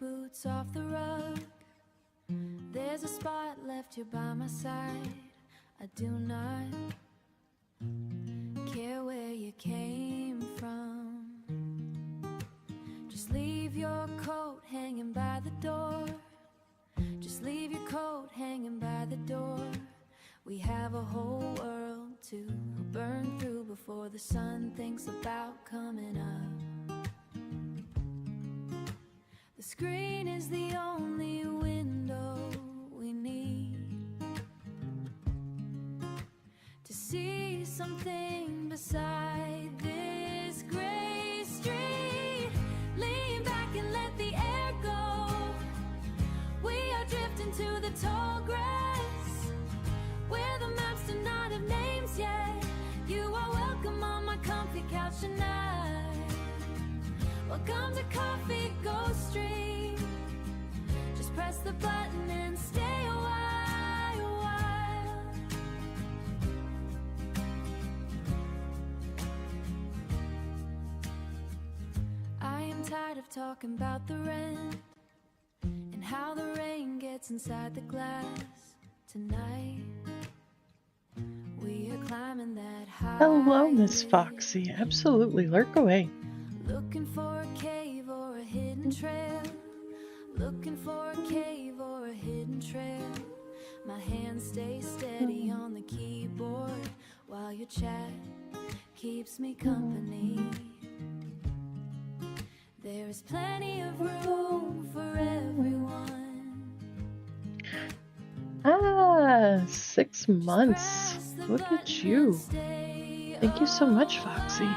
boots off the rug. There's a spot left here by my side. I do not care where you came from. Just leave your coat hanging by the door. Just leave your coat hanging by the door. We have a whole world to burn through before the sun thinks about coming up. The screen is the only window we need to see something beside this gray street. Lean back and let the air go. We are drifting to the tall grass where the maps do not have names yet. You are welcome on my comfy couch tonight. Welcome to Coffee Ghost Street. Just press the button and stay a while. I am tired of talking about the rent and how the rain gets inside the glass. Tonight we are climbing that high. Hello, Miss Foxy. Absolutely, lurk away. Looking for a cave or a hidden trail. Looking for a cave or a hidden trail. My hands stay steady on the keyboard while your chat keeps me company. There is plenty of room for everyone. 6 months. Look at you. Thank you so much, Foxy.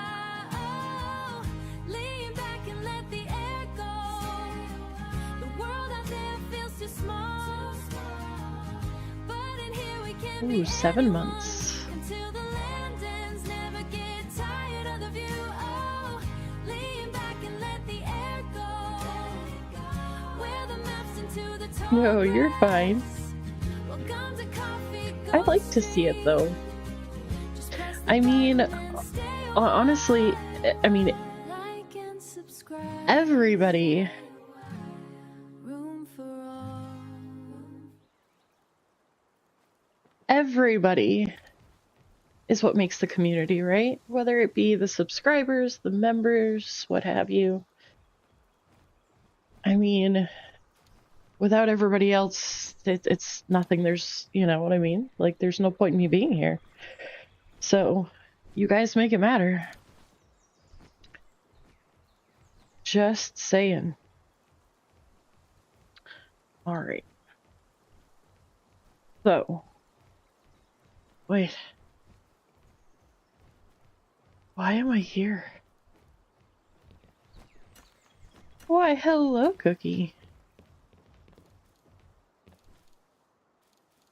Ooh, 7 months. No, you're fine. I'd like to see it though. I mean, honestly, I mean, everybody is what makes the community, right? Whether it be the subscribers, the members, what have you. I mean, without everybody else, it's nothing. There's, you know what I mean? Like, there's no point in me being here. So, you guys make it matter. Just saying. Alright. So. Wait. Why am I here? Why, hello, Cookie.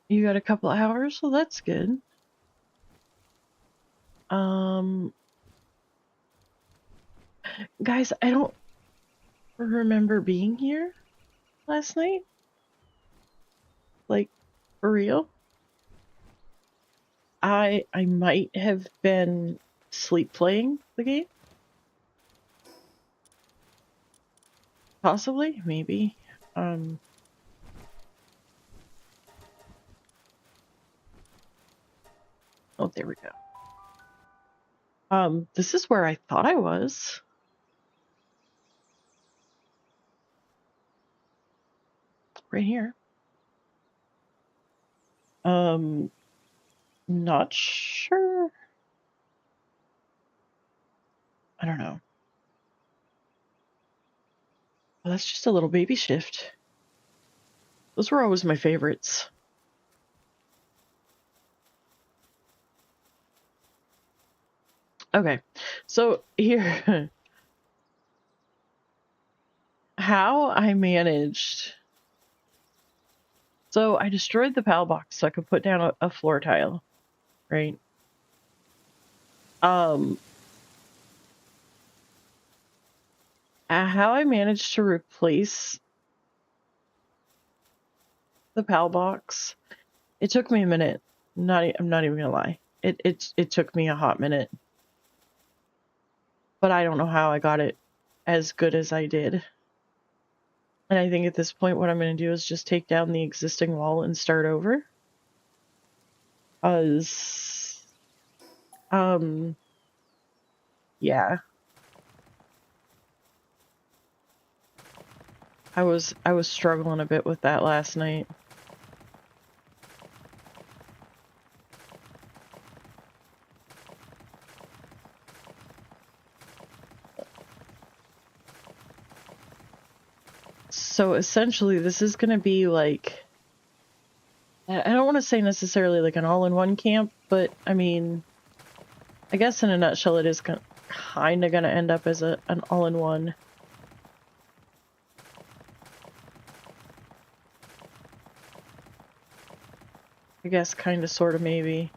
You got a couple hours? Well, that's good. Guys, I don't remember being here last night. Like, for real. I might have been sleep playing the game. Possibly, maybe. Oh, there we go. This is where I thought I was. Right here. Not sure. I don't know. Well, that's just a little baby shift. Those were always my favorites. Okay, so here, how I managed. So I destroyed the PAL box so I could put down a floor tile, right? How I managed to replace the PAL box, it took me a minute. I'm not even gonna lie. It took me a hot minute. But I don't know how I got it as good as I did. And I think at this point what I'm going to do is just take down the existing wall and start over. Yeah. I was struggling a bit with that last night. So essentially this is going to be like, I don't want to say necessarily like an all-in-one camp, but I mean, I guess in a nutshell it is kind of going to end up as an all-in-one. I guess kind of, sort of, maybe.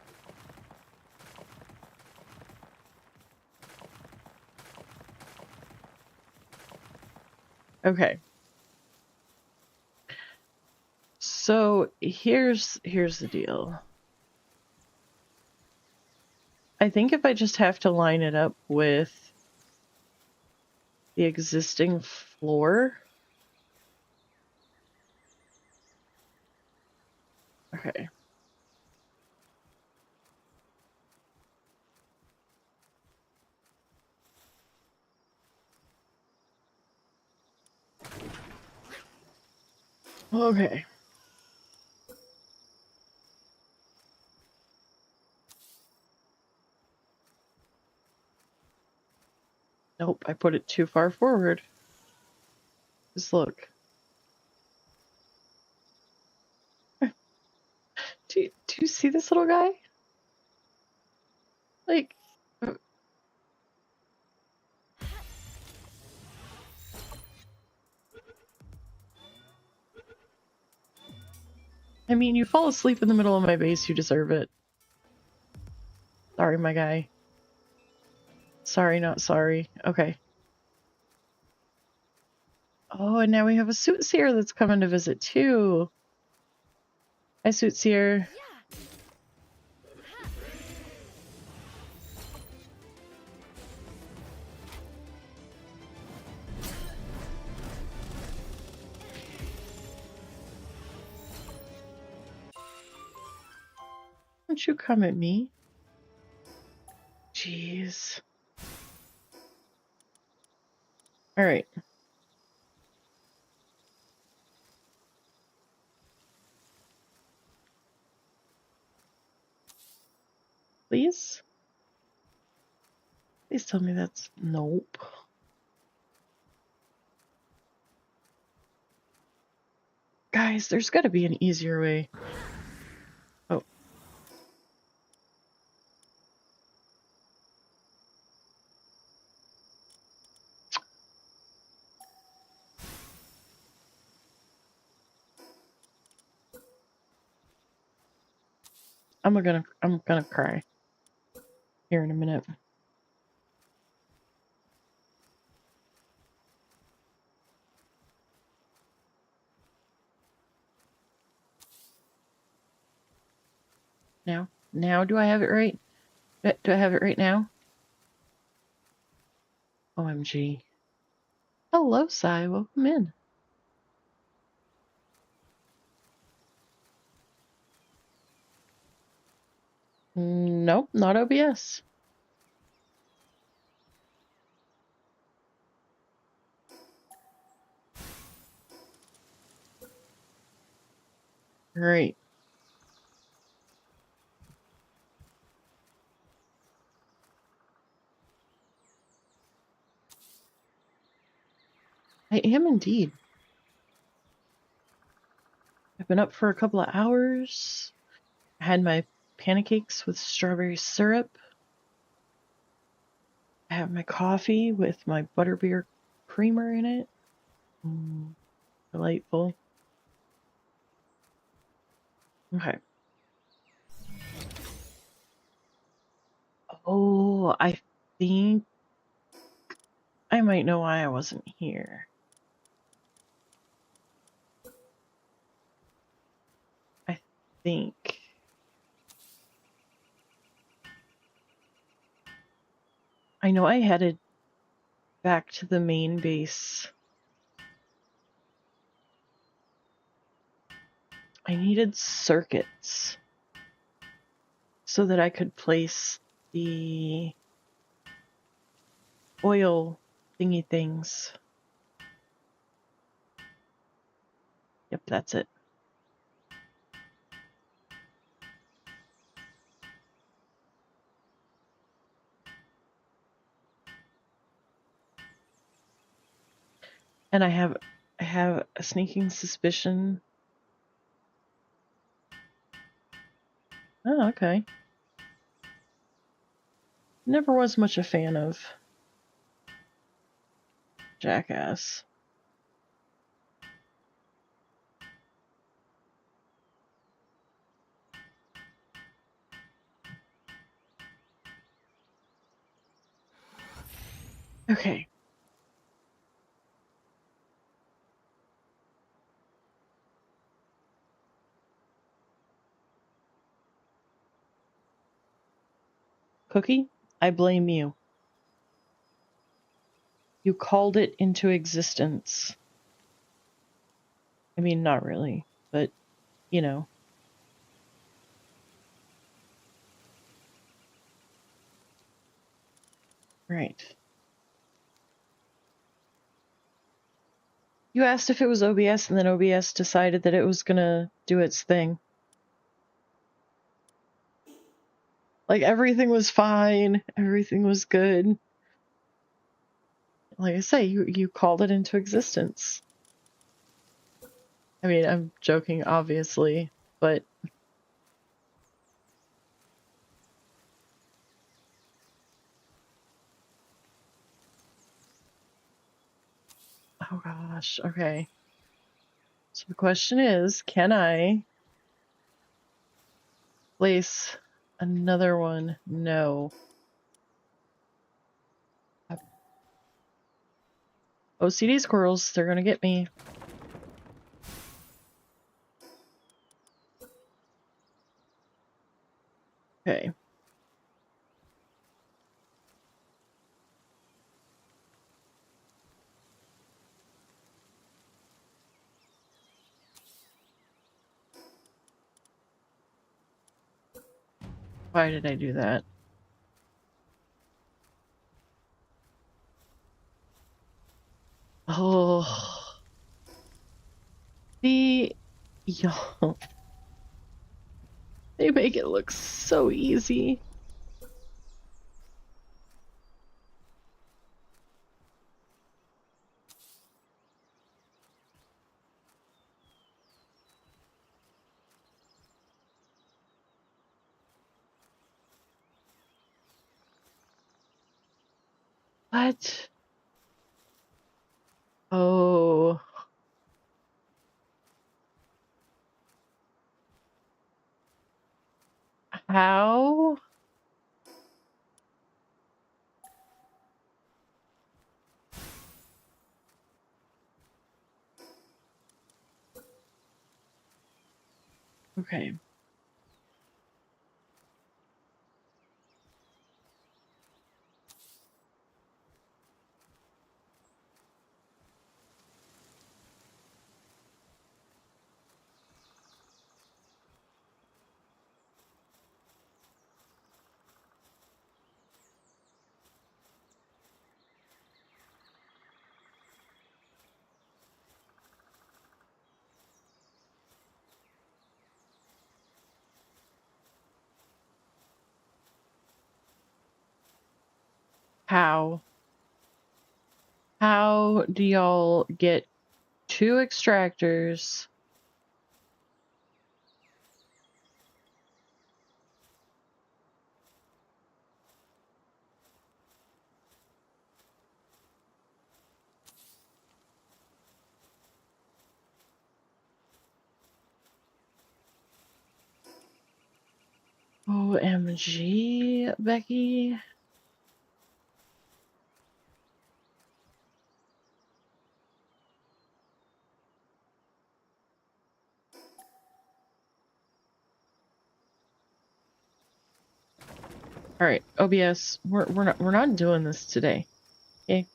Okay. So here's the deal. I think if I just have to line it up with the existing floor. Okay. Okay. Nope, I put it too far forward. Just look. Do you see this little guy? Like, I mean, you fall asleep in the middle of my base, you deserve it. Sorry, my guy. Sorry, not sorry. Okay. Oh, and now we have a Sootsier that's coming to visit, too. Hi, Sootsier. Don't you come at me? Jeez. Alright. Please? Please tell me that's... Nope. Guys, there's gotta be an easier way. Oh. I'm gonna cry. Here in a minute. Now do I have it right? Do I have it right now? OMG. Hello, Sai. Welcome in. Nope, not OBS. Great. I am indeed. I've been up for a couple of hours. I had my pancakes with strawberry syrup. I have my coffee with my butterbeer creamer in it. Delightful. Okay. Oh, I think I might know why I wasn't here. I think. I know I headed back to the main base I needed circuits so that I could place the oil thingy things. Yep, that's it. And I have a sneaking suspicion. Oh, okay. Never was much a fan of Jackass. Okay. Cookie, I blame you. You called it into existence. I mean, not really, but, you know. Right. You asked if it was OBS, and then OBS decided that it was gonna do its thing. Like, everything was fine. Everything was good. Like I say, you called it into existence. I mean, I'm joking, obviously, but... Oh gosh, okay. So the question is, can I place another one? No. OCD squirrels, they're gonna get me. Okay. Why did I do that? Oh. Yo. They make it look so easy. What? Oh. How? Okay. How? How do y'all get 2 extractors? OMG, Becky. All right, OBS, we're not doing this today. Okay?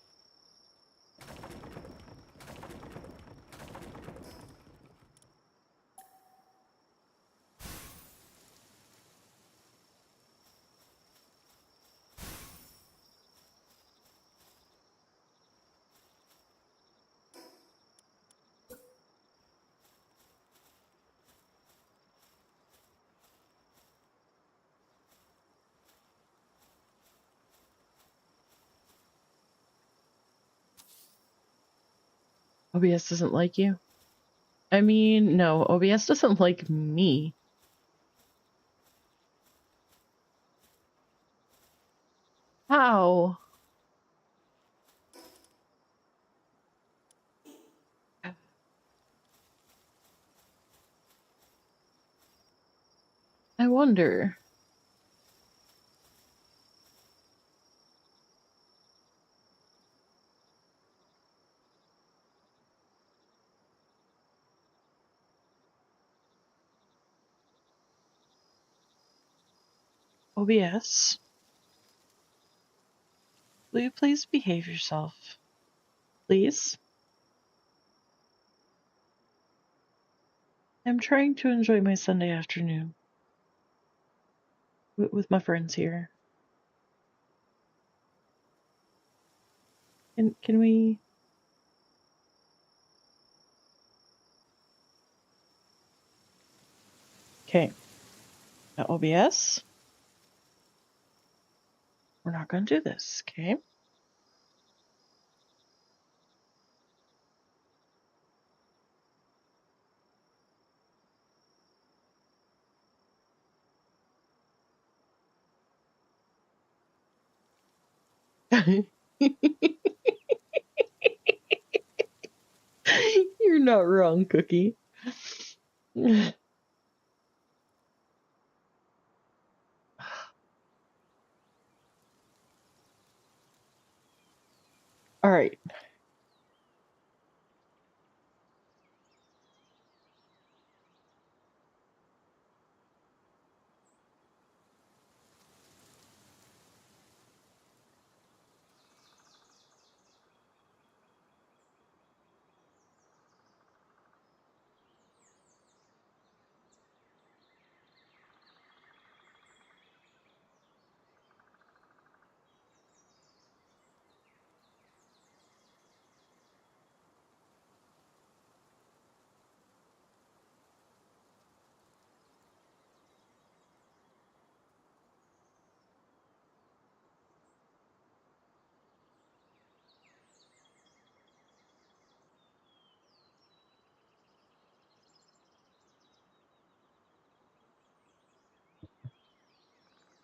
OBS doesn't like you? I mean, no, OBS doesn't like me. How? I wonder. OBS, will you please behave yourself? Please? I'm trying to enjoy my Sunday afternoon with my friends here. Can we? Okay. Now, OBS, we're not going to do this, okay? You're not wrong, Cookie. All right.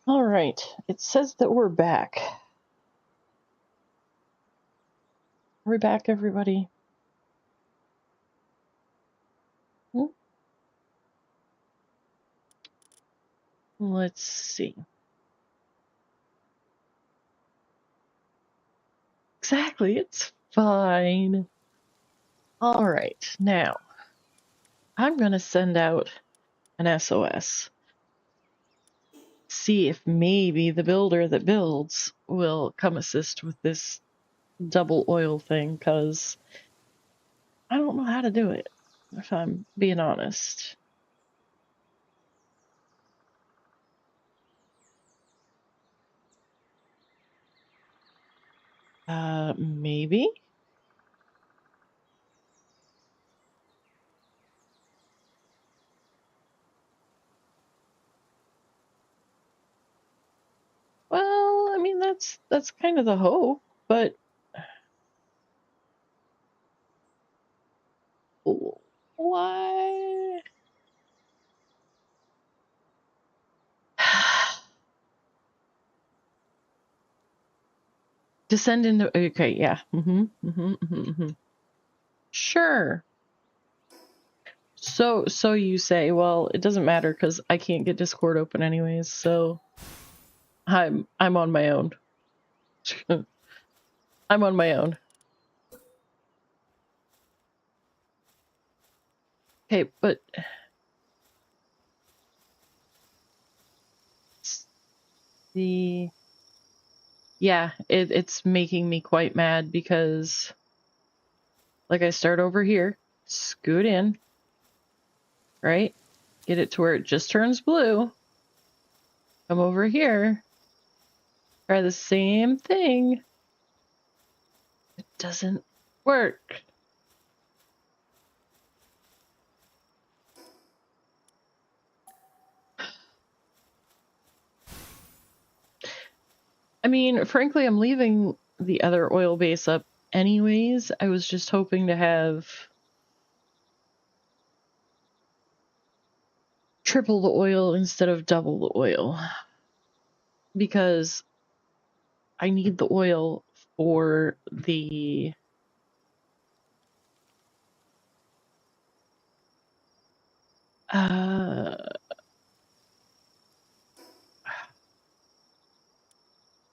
All right. It says that we're back. We're back, everybody. Let's see. Exactly, it's fine. All right, now I'm going to send out an SOS. See if maybe the builder that builds will come assist with this double oil thing, because I don't know how to do it, if I'm being honest. Maybe? Well, I mean, that's kind of the hope, but why? Descend into, okay, yeah. Sure. So you say, well, it doesn't matter because I can't get Discord open anyways, so I'm on my own. I'm on my own. Okay, but it's making me quite mad because, like, I start over here, scoot in, right? Get it to where it just turns blue. Come over here, try the same thing. It doesn't work. I mean, frankly, I'm leaving the other oil base up anyways. I was just hoping to have triple the oil instead of double the oil, because I need the oil for the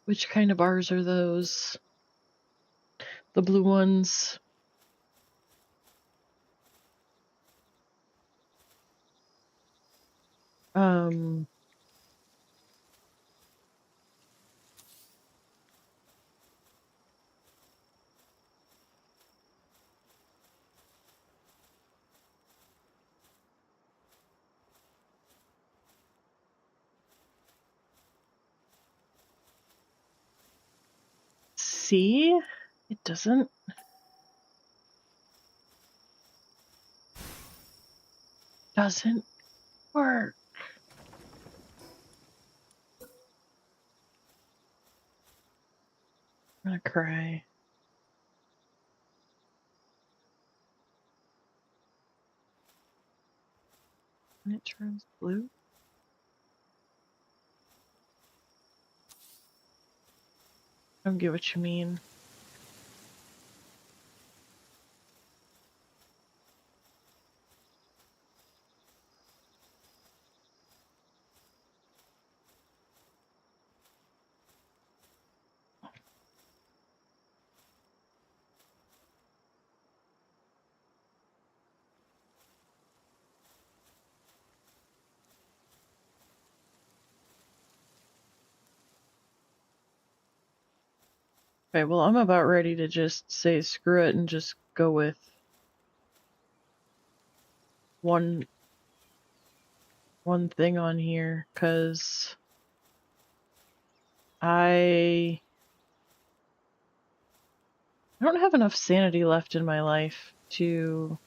which kind of bars are those? The blue ones. See? It doesn't work. I'm gonna cry. When it turns blue? I don't get what you mean. Okay, well, I'm about ready to just say screw it and just go with one thing on here, because I don't have enough sanity left in my life to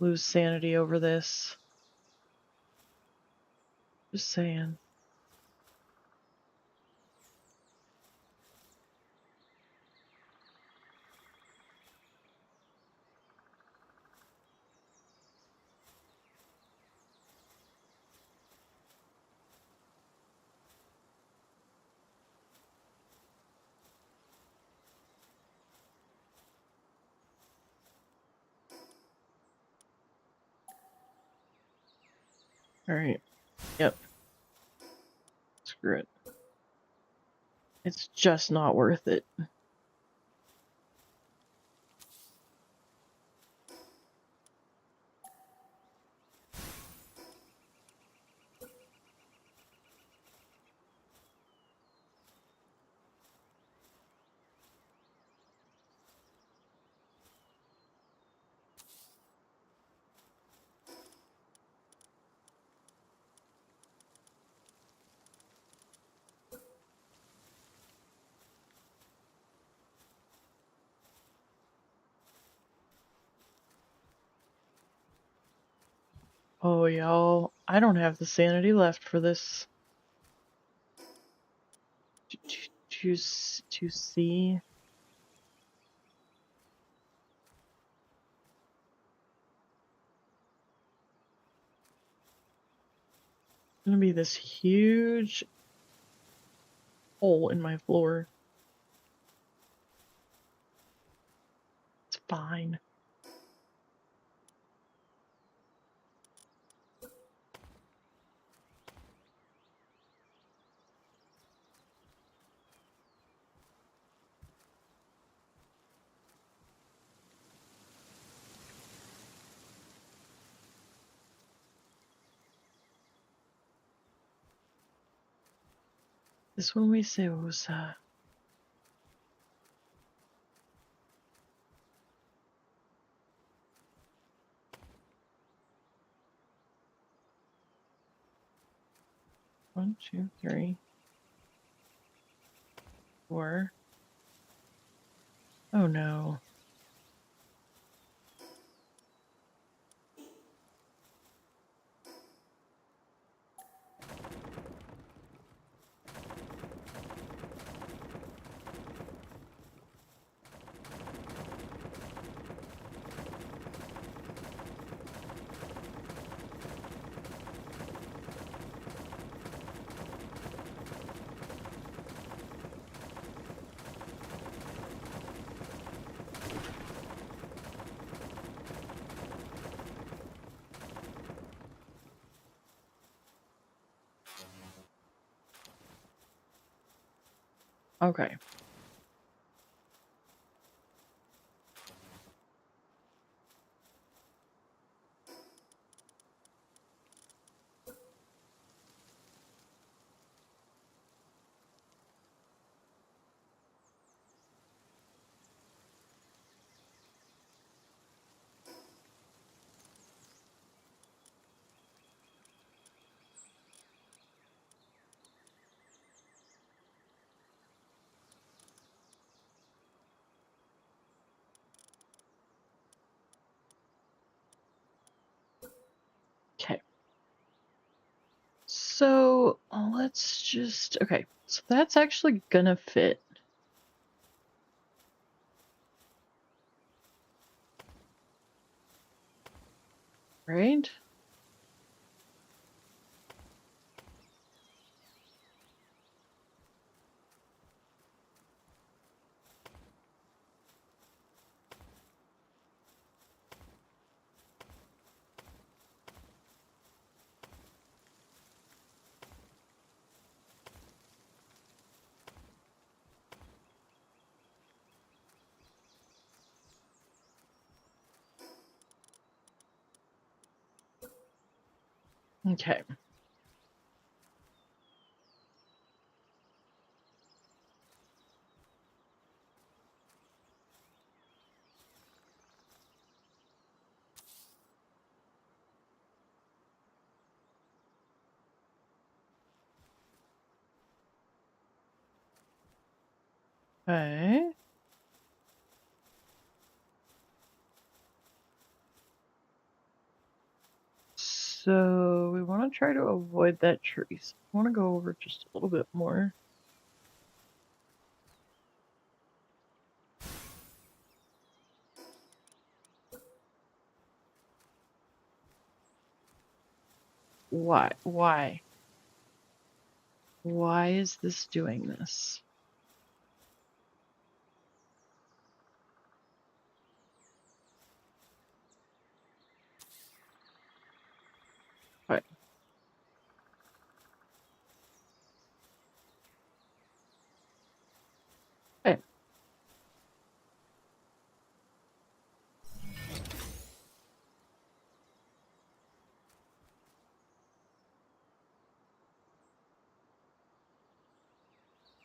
lose sanity over this. Just saying. Alright. Yep. Screw it. It's just not worth it. Oh, y'all, I don't have the sanity left for this. To see. Gonna be this huge hole in my floor. It's fine. This one we say was 1, 2, 3, 4. Oh no. Okay. Okay. So let's just, okay. So that's actually gonna fit. Right? Okay. Okay. So we want to try to avoid that tree. So I want to go over just a little bit more. Why? Why? Why is this doing this? Right. Okay.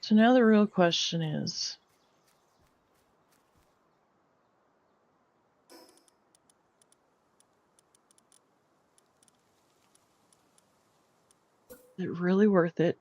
So now the real question is, is it really worth it?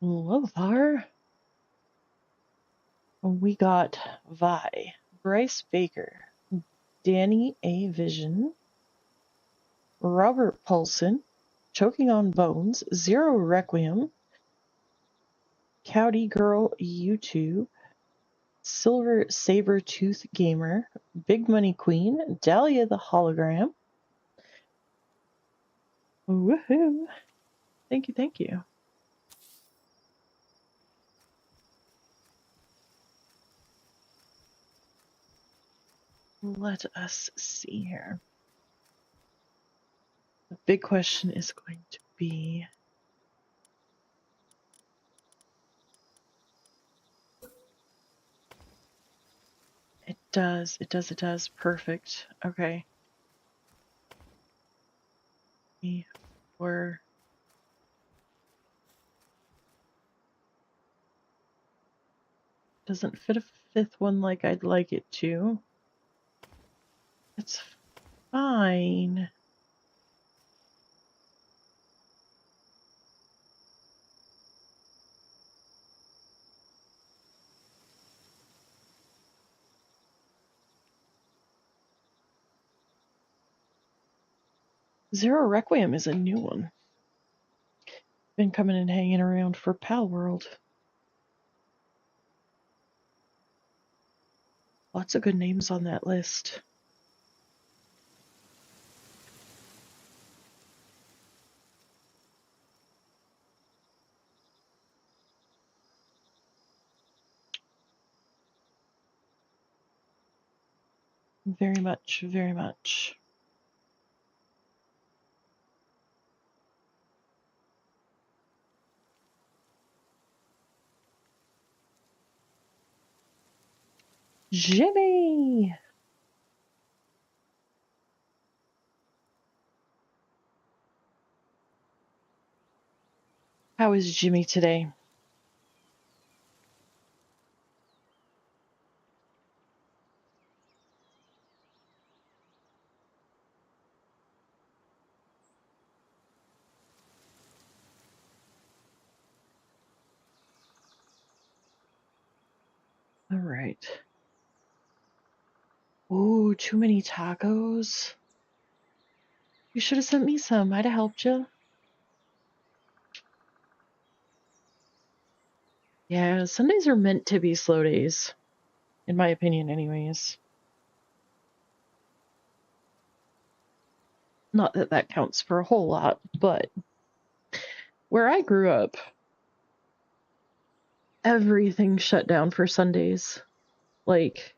Hello there. We got Vi, Bryce Baker, Danny A. Vision, Robert Paulson, Choking on Bones, Zero Requiem, Cowdy Girl YouTube, Silver Saber Tooth Gamer, Big Money Queen, Dahlia the Hologram. Woohoo! Thank you, thank you. Let us see here. The big question is going to be, it does. Perfect. Okay. We're doesn't fit a fifth one like I'd like it to. It's fine. Zero Requiem is a new one. Been coming and hanging around for Palworld. Lots of good names on that list. Very much, very much. Jimmy! How is Jimmy today? All right. Ooh, too many tacos. You should have sent me some. I'd have helped you. Yeah, Sundays are meant to be slow days. In my opinion, anyways. Not that that counts for a whole lot, but where I grew up, everything shut down for Sundays. Like,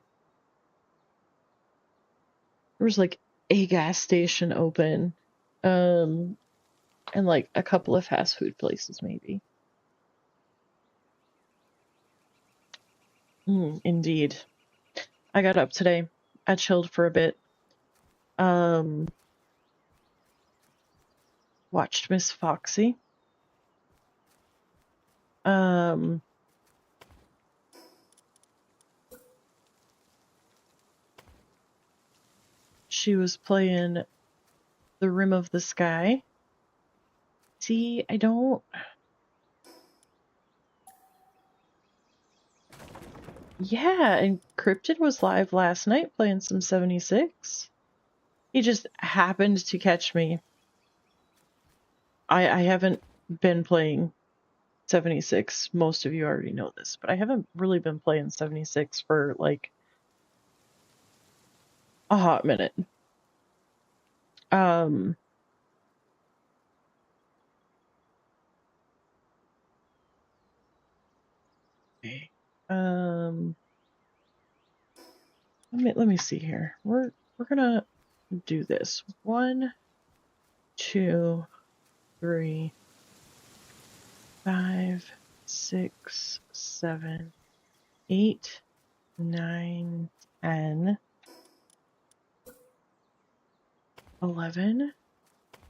there was like a gas station open, and like a couple of fast food places, maybe. Indeed. I got up today. I chilled for a bit. Watched Miss Foxy. She was playing The Rim of the Sky. See, I don't... Yeah, and Cryptid was live last night playing some 76. He just happened to catch me. I haven't been playing 76. Most of you already know this, but I haven't really been playing 76 for like a hot minute. Okay. Let me see here. We're gonna do this. 1, 2, 3, 5, 6, 7, 8, 9, 10, 11,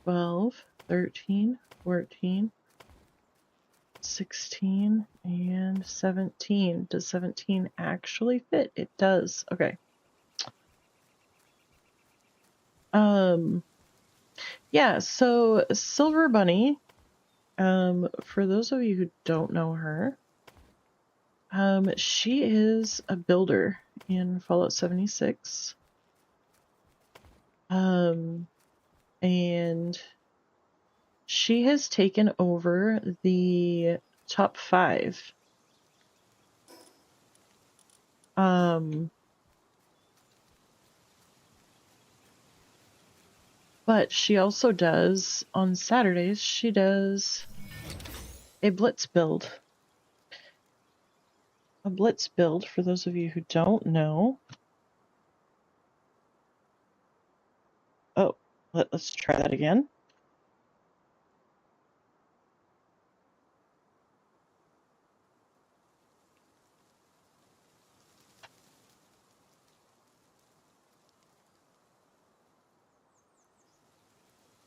12, 13, 14, 16, and 17. Does 17 actually fit? It does. Okay. Yeah, so Silver Bunny, for those of you who don't know her, she is a builder in Fallout 76. And she has taken over the top 5. But she also does, on Saturdays, she does a blitz build. A blitz build, for those of you who don't know. Oh, let's try that again.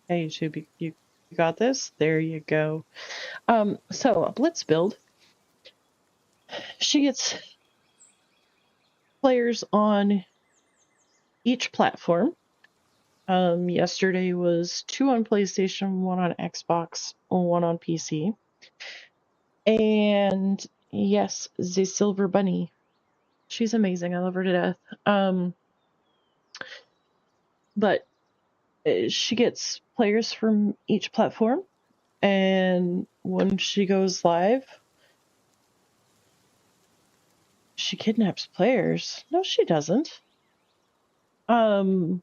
Hey, YouTube, you got this? There you go. So a blitz build. She gets players on each platform. Yesterday was 2 on PlayStation, 1 on Xbox, 1 on PC. And yes, the Silver Bunny. She's amazing. I love her to death. But she gets players from each platform, and when she goes live, she kidnaps players. No, she doesn't. So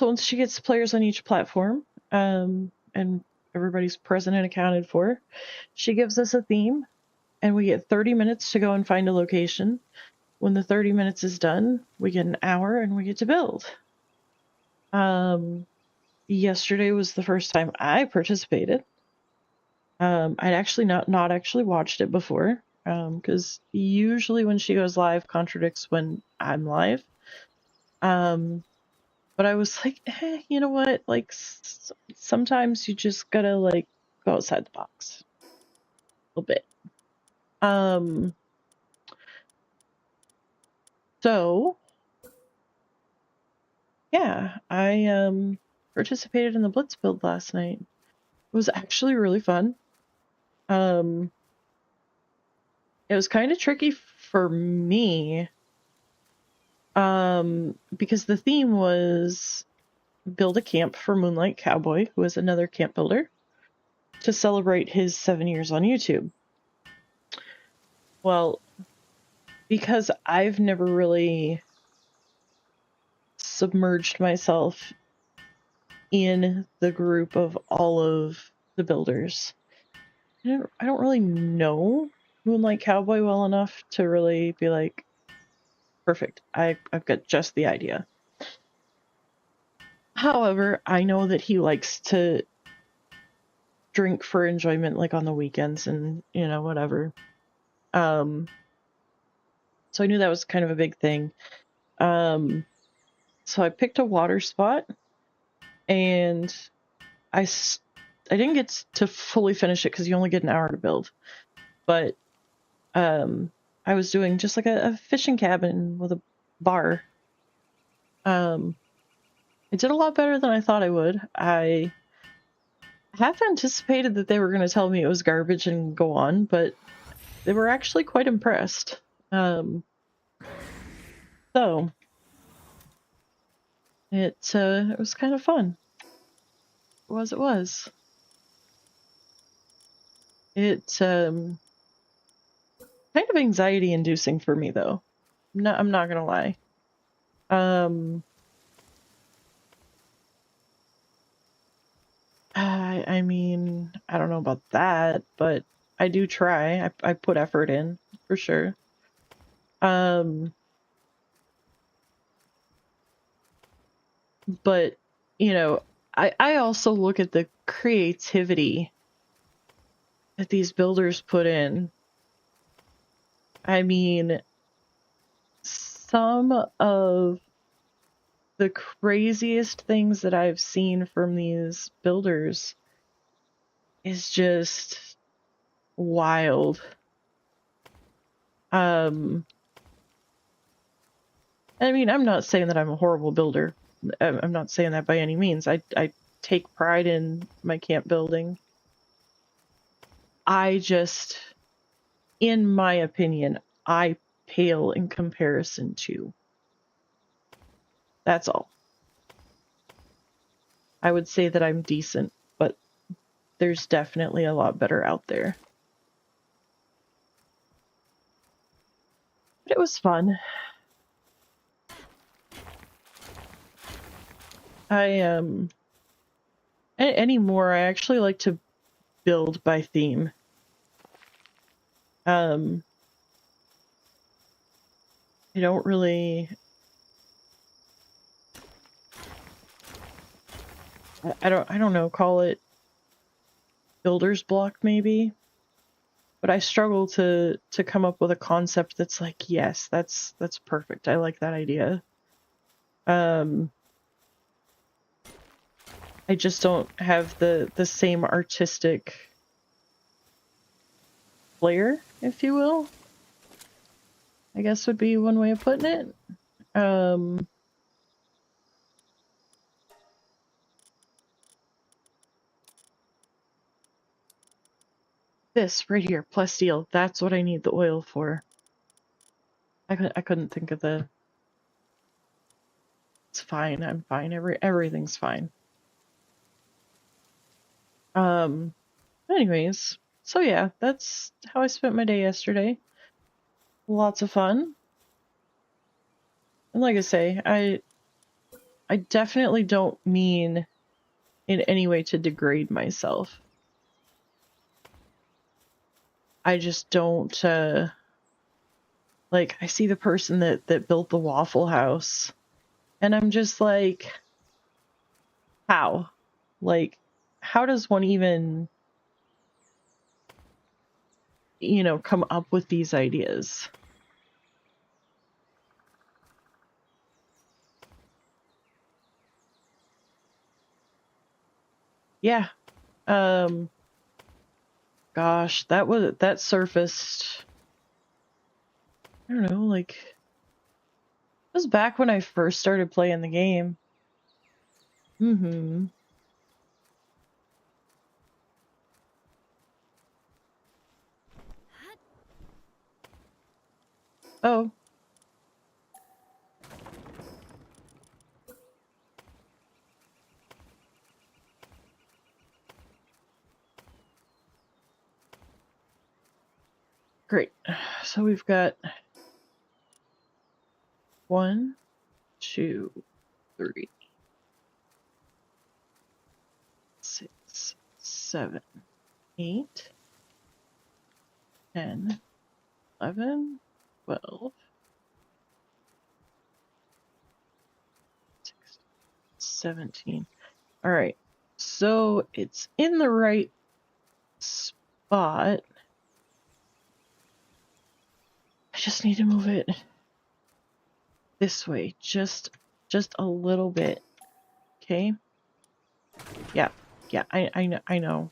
once she gets players on each platform, and everybody's present and accounted for, she gives us a theme, and we get 30 minutes to go and find a location. When the 30 minutes is done, we get an hour and we get to build. Yesterday was the first time I participated. I'd actually not actually watched it before, because usually when she goes live contradicts when I'm live. But I was like, you know what? Like, sometimes you just gotta, like, go outside the box a little bit. So, yeah, I participated in the Blitz build last night. It was actually really fun. It was kind of tricky for me, because the theme was build a camp for Moonlight Cowboy, who is another camp builder, to celebrate his 7 years on YouTube. Well, because I've never really submerged myself in the group of all of the builders, I don't really know Moonlight Cowboy well enough to really be like, perfect, I've got just the idea. However, I know that he likes to drink for enjoyment, like on the weekends and, whatever. So I knew that was kind of a big thing. So I picked a water spot, and I didn't get to fully finish it because you only get an hour to build. But I was doing just like a fishing cabin with a bar. I did a lot better than I thought I would. I half anticipated that they were going to tell me it was garbage and go on, but they were actually quite impressed. So it was kind of fun. It was. It kind of anxiety inducing for me though. I'm not gonna lie. I mean, I don't know about that, but I do try. I put effort in for sure. But I also look at the creativity that these builders put in. I mean, some of the craziest things that I've seen from these builders is just wild. I mean, I'm not saying that I'm a horrible builder. I'm not saying that by any means. I take pride in my camp building. I just, in my opinion, I pale in comparison to. That's all. I would say that I'm decent, but there's definitely a lot better out there. But it was fun. Anymore, I actually like to build by theme. I don't really, I don't know, call it builder's block maybe, but I struggle to come up with a concept that's like, yes, that's perfect. I like that idea. I just don't have the same artistic flair, if you will, I guess would be one way of putting it. This right here, plasteel, that's what I need the oil for. I couldn't think of the... It's fine. I'm fine. Everything's fine. Anyways, so yeah, that's how I spent my day yesterday. Lots of fun. And like I say, I definitely don't mean in any way to degrade myself. I just don't like I see the person that built the Waffle House and I'm just like, how? Like, how does one even, you know, come up with these ideas? Yeah. Gosh, that surfaced, I don't know, like it was back when I first started playing the game. Mm-hmm. Oh. Great. So we've got 1, 2, 3, 6, 7, 8, 10, 11, 12, 16, 17. All right. So it's in the right spot. I just need to move it this way, just a little bit. Okay? Yeah. Yeah, I know.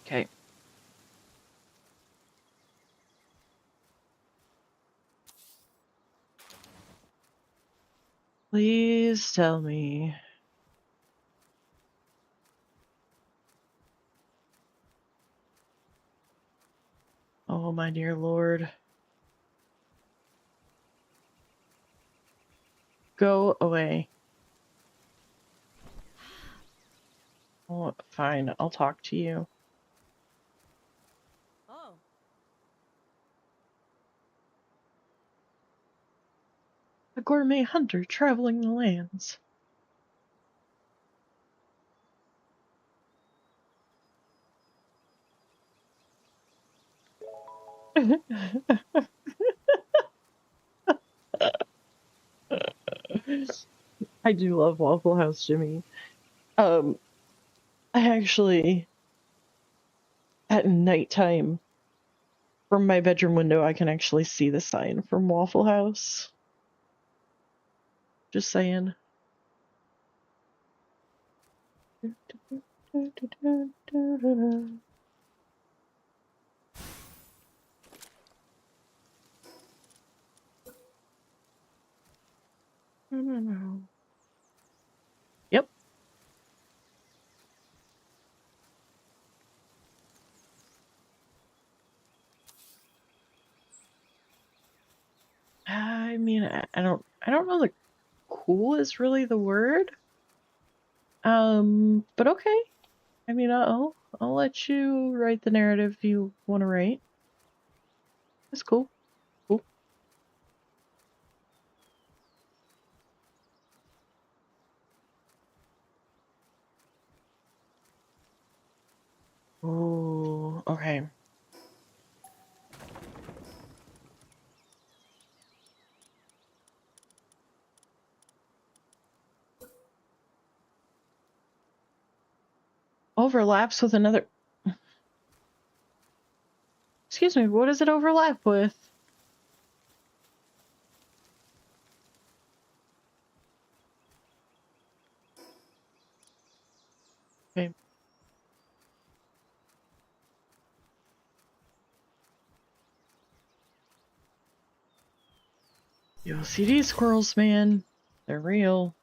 Okay. Please tell me. Oh, my dear Lord. Go away. Oh, fine. I'll talk to you. Oh. A gourmet hunter traveling the lands. I do love Waffle House Jimmy. I actually, at nighttime, from my bedroom window, I can actually see the sign from Waffle House. Just saying. Yep. I mean, I don't know that cool is really the word. But okay. I mean, I'll let you write the narrative you want to write. That's cool. Cool. Oh, okay. Overlaps with another. Excuse me, what does it overlap with? Okay. The OCD squirrels, man. They're real.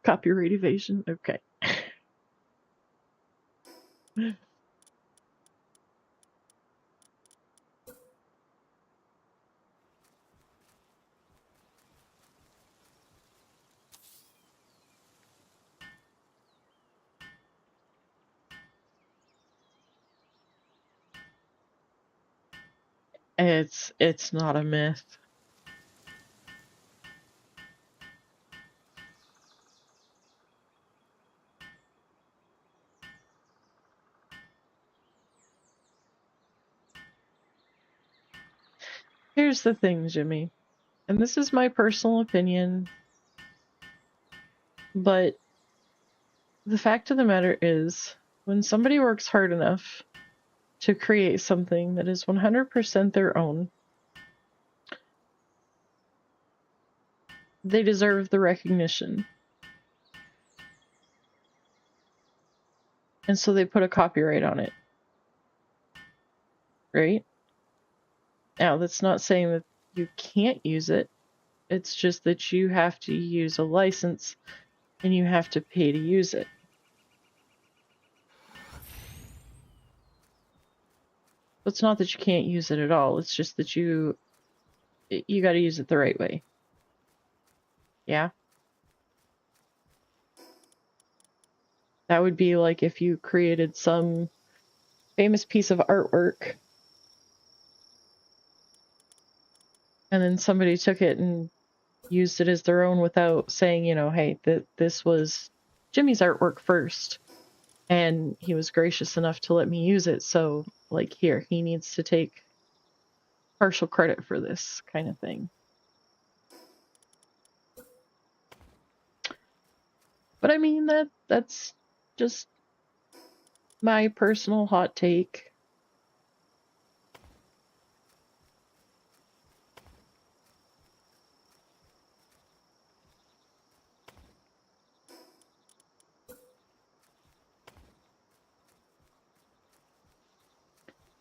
Copyright evasion. Okay. It's not a myth. Here's the thing, Jimmy, and this is my personal opinion, but the fact of the matter is, when somebody works hard enough to create something that is 100% their own, they deserve the recognition. And so they put a copyright on it. Right? Now, that's not saying that you can't use it. It's just that you have to use a license and you have to pay to use it. It's not that you can't use it at all. It's just that you got to use it the right way. Yeah? That would be like if you created some famous piece of artwork and then somebody took it and used it as their own without saying, you know, hey, this was Jimmy's artwork first. And he was gracious enough to let me use it, so, like, here, he needs to take partial credit for this kind of thing. But I mean, that's just my personal hot take.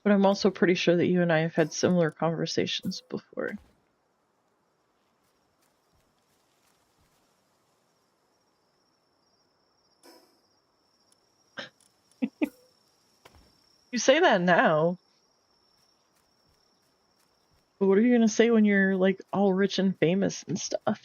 But I'm also pretty sure that you and I have had similar conversations before. You say that now. But what are you going to say when you're, like, all rich and famous and stuff?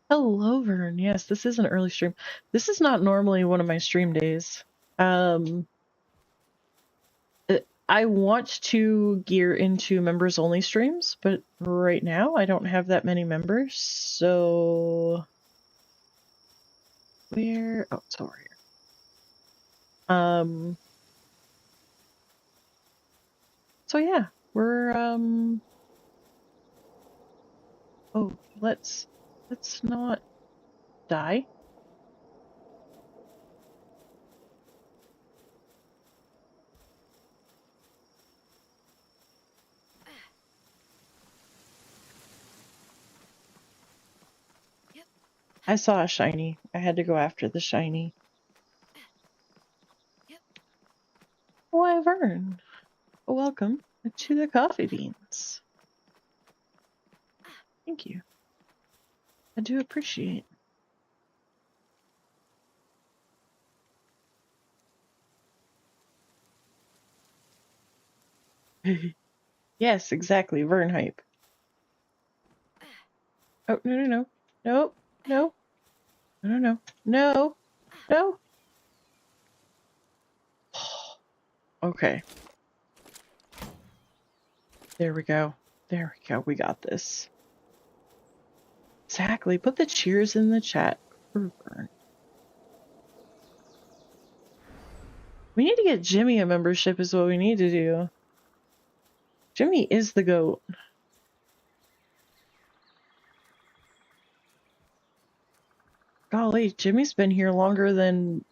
Hello, Vern. Yes, this is an early stream. This is not normally one of my stream days. I want to gear into members only streams, but right now I don't have that many members, so where oh it's over here. So yeah, we're oh let's not die. I saw a shiny. I had to go after the shiny. Why, Vern? Welcome to the coffee beans. Thank you. I do appreciate. Yes, exactly. Vern hype. Oh, no, no, no. No, no. No, no, no. No. Okay. There we go. There we go. We got this. Exactly. Put the cheers in the chat for Vern. We need to get Jimmy a membership is what we need to do. Jimmy is the GOAT. Golly, Jimmy's been here longer than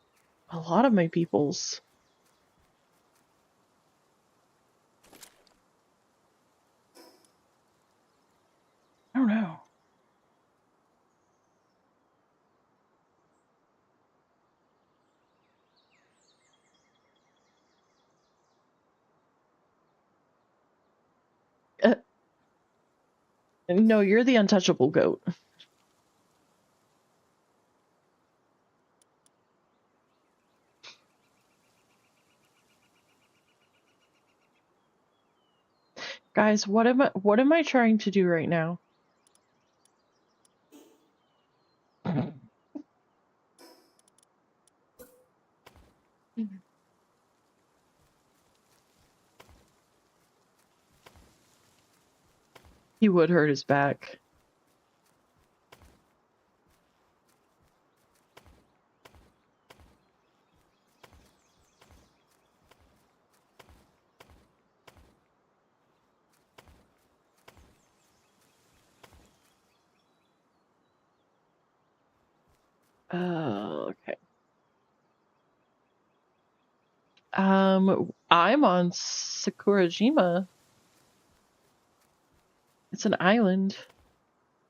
a lot of my peoples. I don't know. No, you're the untouchable goat. Guys, what am I trying to do right now? He would hurt his back. Okay. I'm on Sakurajima. It's an island.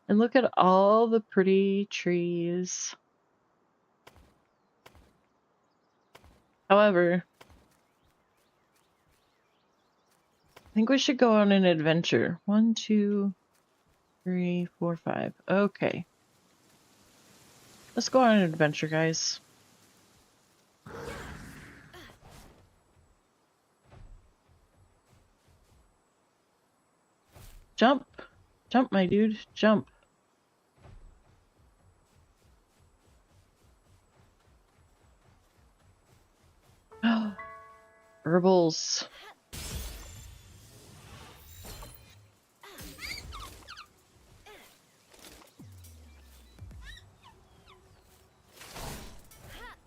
And look at all the pretty trees. However, I think we should go on an adventure. 1, 2, 3, 4, 5. Okay. Let's go on an adventure, guys. Jump. Jump, my dude. Jump. Herbals.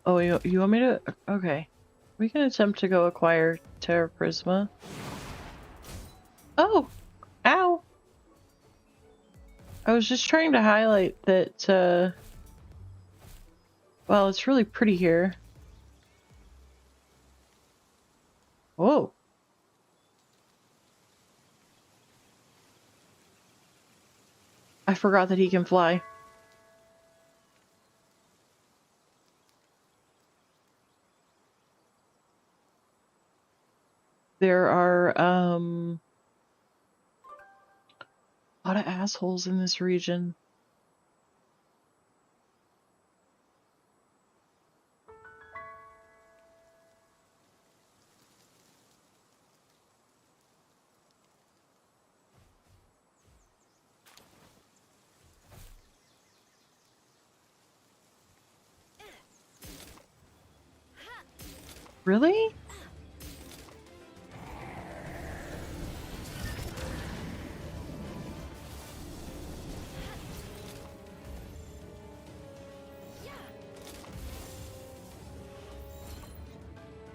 Oh, you want me to? Okay. We can attempt to go acquire Terra Prisma. Oh! Ow! I was just trying to highlight that, well, it's really pretty here. Whoa! I forgot that he can fly. There are, a lot of assholes in this region. Really?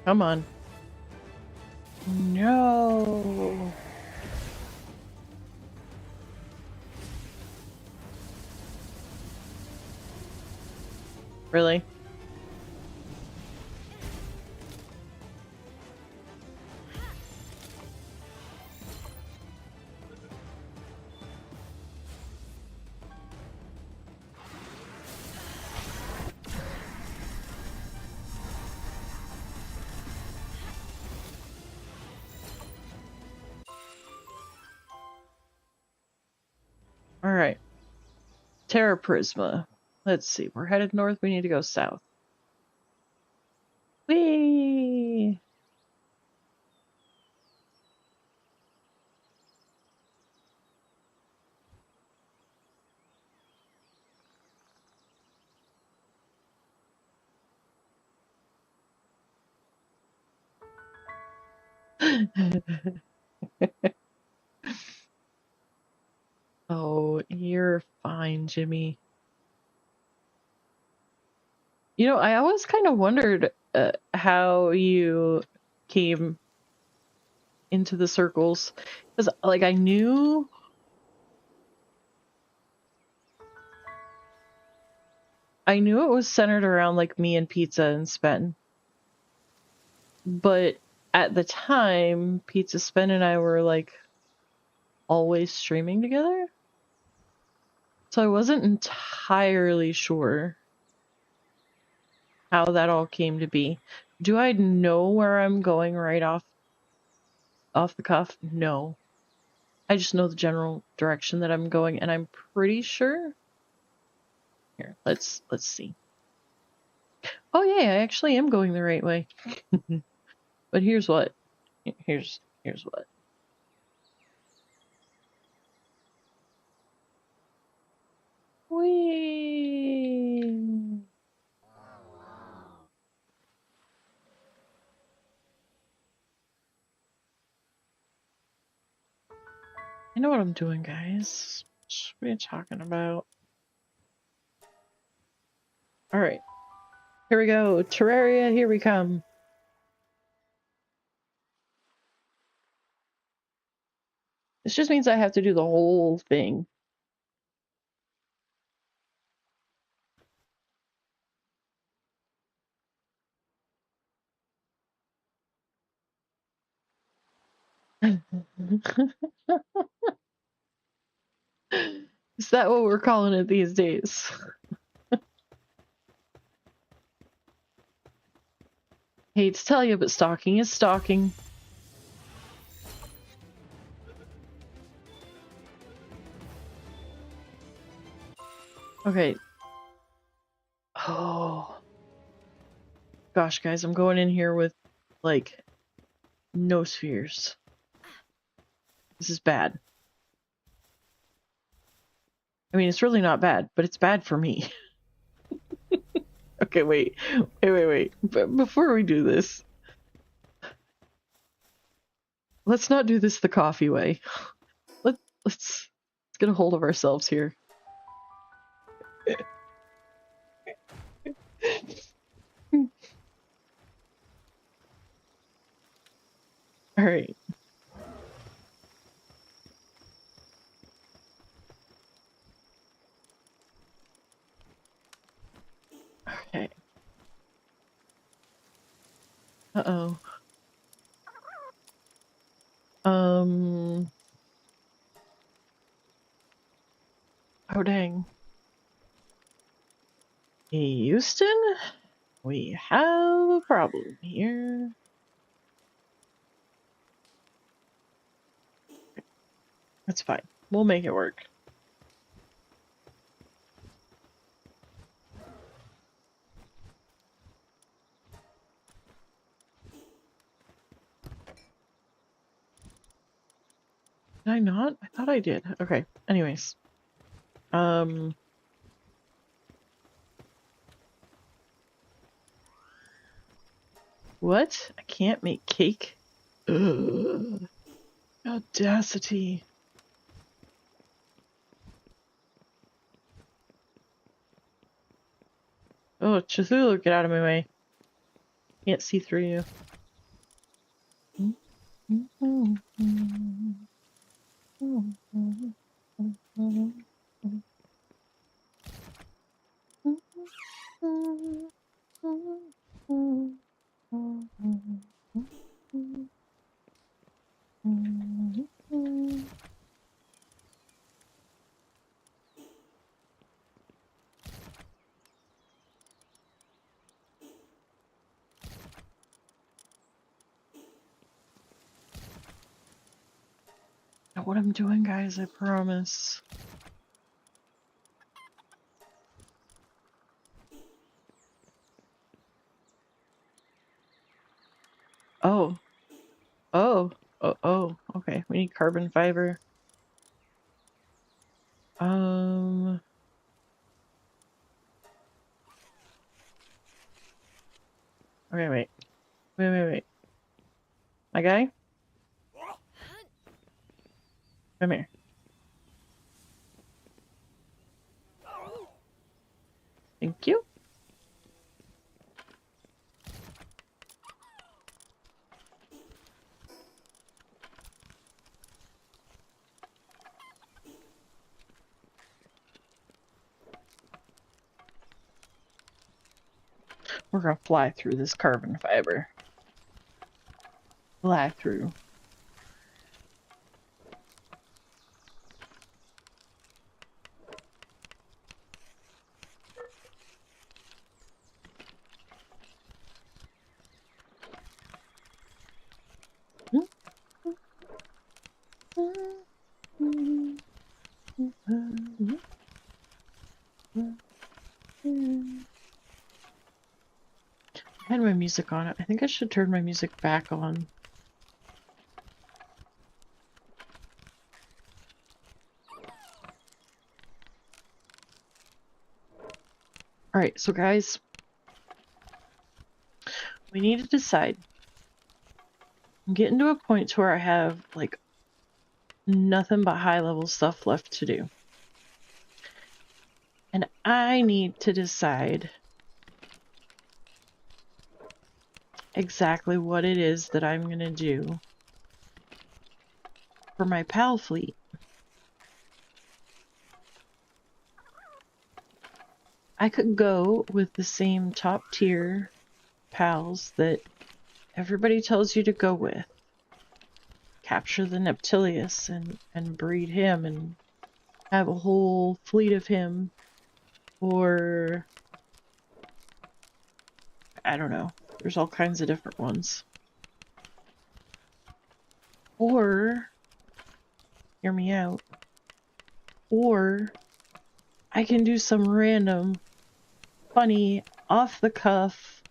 Come on. No. Really? Alright. Terra Prisma. Let's see. We're headed north. We need to go south. Whee! Oh, you're fine, Jimmy. You know, I always kind of wondered how you came into the circles. Because, like, I knew... I knew it was centered around like me and Pizza and Spen. But at the time, Pizza, Spen, and I were like always streaming together. So I wasn't entirely sure how that all came to be. Do I know where I'm going right off the cuff? No. I just know the general direction that I'm going, and I'm pretty sure. Here, let's see. Oh yeah, I actually am going the right way. But here's what. Here's what. Whee! I know what I'm doing, guys. What are you talking about? Alright. Here we go. Terraria, here we come. This just means I have to do the whole thing. Is that what we're calling it these days? Hate to tell you, but stalking is stalking. Okay. Oh. Gosh, guys, I'm going in here with, like, no spheres. This is bad. I mean, it's really not bad, but it's bad for me. Okay, wait. But before we do this, let's not do this the coffee way. Let's get a hold of ourselves here. All right. Okay. Uh-oh. Oh dang. Houston? We have a problem here. That's fine. We'll make it work. Did I not? I thought I did. Okay. Anyways. What? I can't make cake? Ugh. Audacity. Oh, Cthulhu, get out of my way. Can't see through you. Know what I'm doing, guys, I promise. Oh. Oh, okay. We need carbon fiber. Okay, wait. My guy? Come here. Thank you. We're gonna fly through this carbon fiber. Fly through. I had my music on it. I think I should turn my music back on. Alright, so guys, we need to decide. I'm getting to a point to where I have, like, nothing but high-level stuff left to do. And I need to decide exactly what it is that I'm gonna do for my pal fleet. I could go with the same top tier pals that everybody tells you to go with. Capture the Neptilius and breed him and have a whole fleet of him. Or I don't know. There's all kinds of different ones. Or, hear me out. Or I can do some random, funny, off the cuff,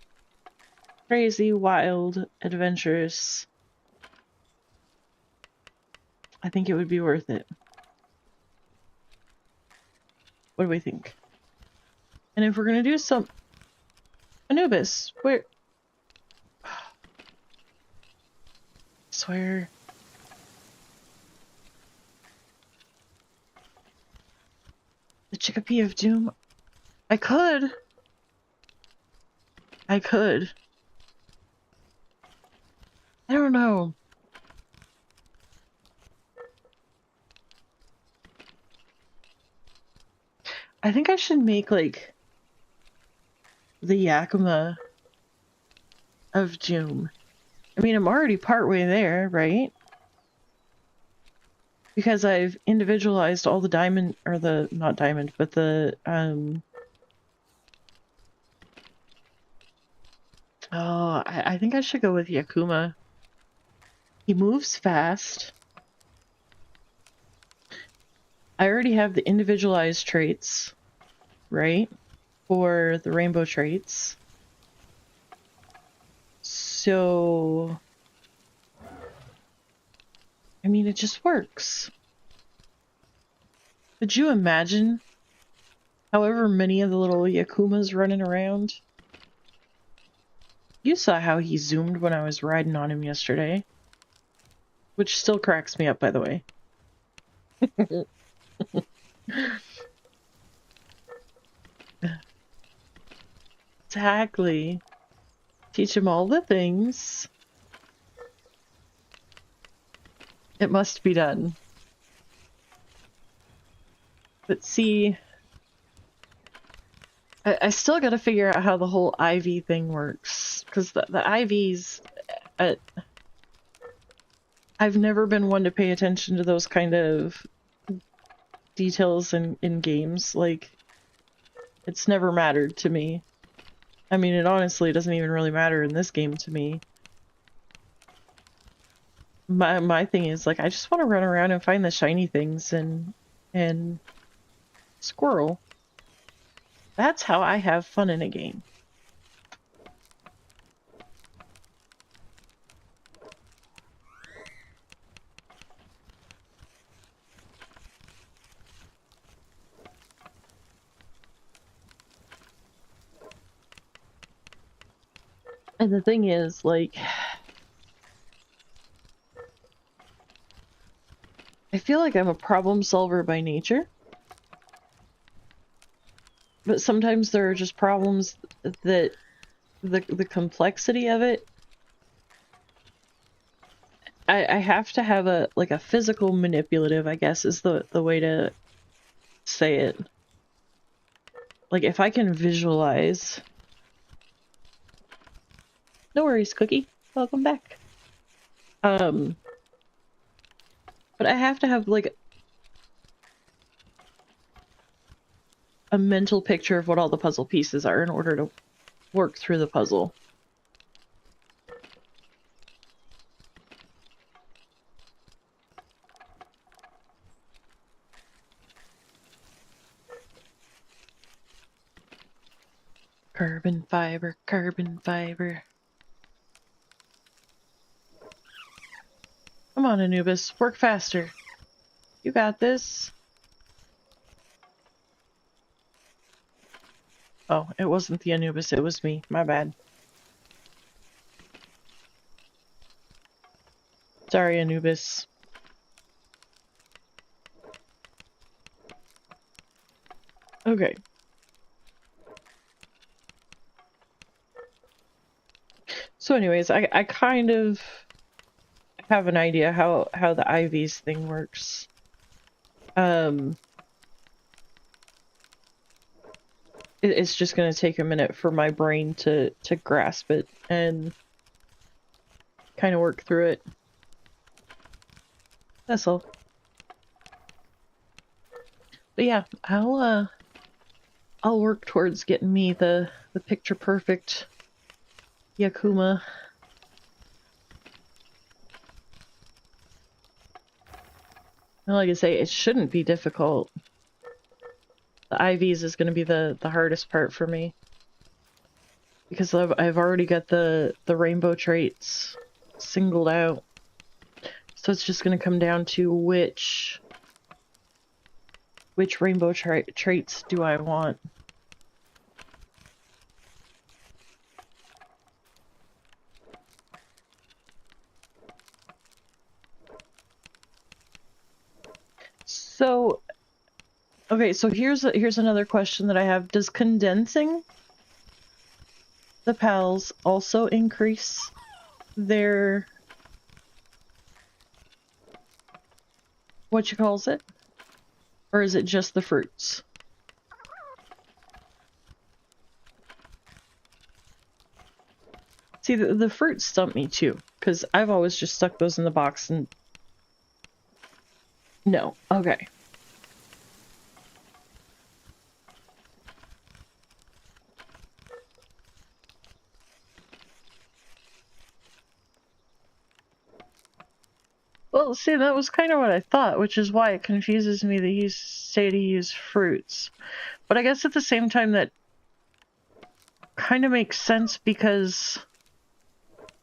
crazy, wild, adventurous. I think it would be worth it. What do we think? And if we're gonna do some Anubis, where? I swear. The Chickpea of Doom. I could. I don't know. I think I should make, like, the Yakima of Doom. I mean, I'm already partway there, right? Because I've individualized all the diamond, or the, not diamond, but the, oh, I think I should go with Yakuma. He moves fast. I already have the individualized traits, right? For the rainbow traits. So, I mean, it just works. Could you imagine however many of the little Yakumas running around? You saw how he zoomed when I was riding on him yesterday. Which still cracks me up, by the way. Exactly. Teach him all the things. It must be done. But see, I still gotta figure out how the whole IV thing works. Because the IVs, I've never been one to pay attention to those kind of details in games. Like, it's never mattered to me. I mean, it honestly doesn't even really matter in this game to me. My thing is, like, I just want to run around and find the shiny things and squirrel. That's how I have fun in a game. And the thing is, like, I feel like I'm a problem solver by nature. But sometimes there are just problems that the complexity of it, I have to have a, like, a physical manipulative, I guess is the way to say it. Like, if I can visualize No worries, Cookie. Welcome back. But I have to have, like, a mental picture of what all the puzzle pieces are in order to work through the puzzle. Carbon fiber, carbon fiber. Come on, Anubis, work faster. You got this. Oh, it wasn't the Anubis, it was me. My bad. Sorry, Anubis. Okay. So anyways, I kind of have an idea how the IVs thing works. It's just gonna take a minute for my brain to grasp it and kind of work through it. That's all. But yeah, I'll work towards getting me the picture perfect Yakuma. And like I say, it shouldn't be difficult. The IVs is going to be the hardest part for me. Because I've already got the rainbow traits singled out. So it's just going to come down to which rainbow traits do I want. So, okay, so here's another question that I have. Does condensing the pals also increase their, what you calls it? Or is it just the fruits? See, the fruits stump me too, because I've always just stuck those in the box and... No. Okay. Well, see, that was kind of what I thought, which is why it confuses me that you say to use fruits. But I guess at the same time that kind of makes sense because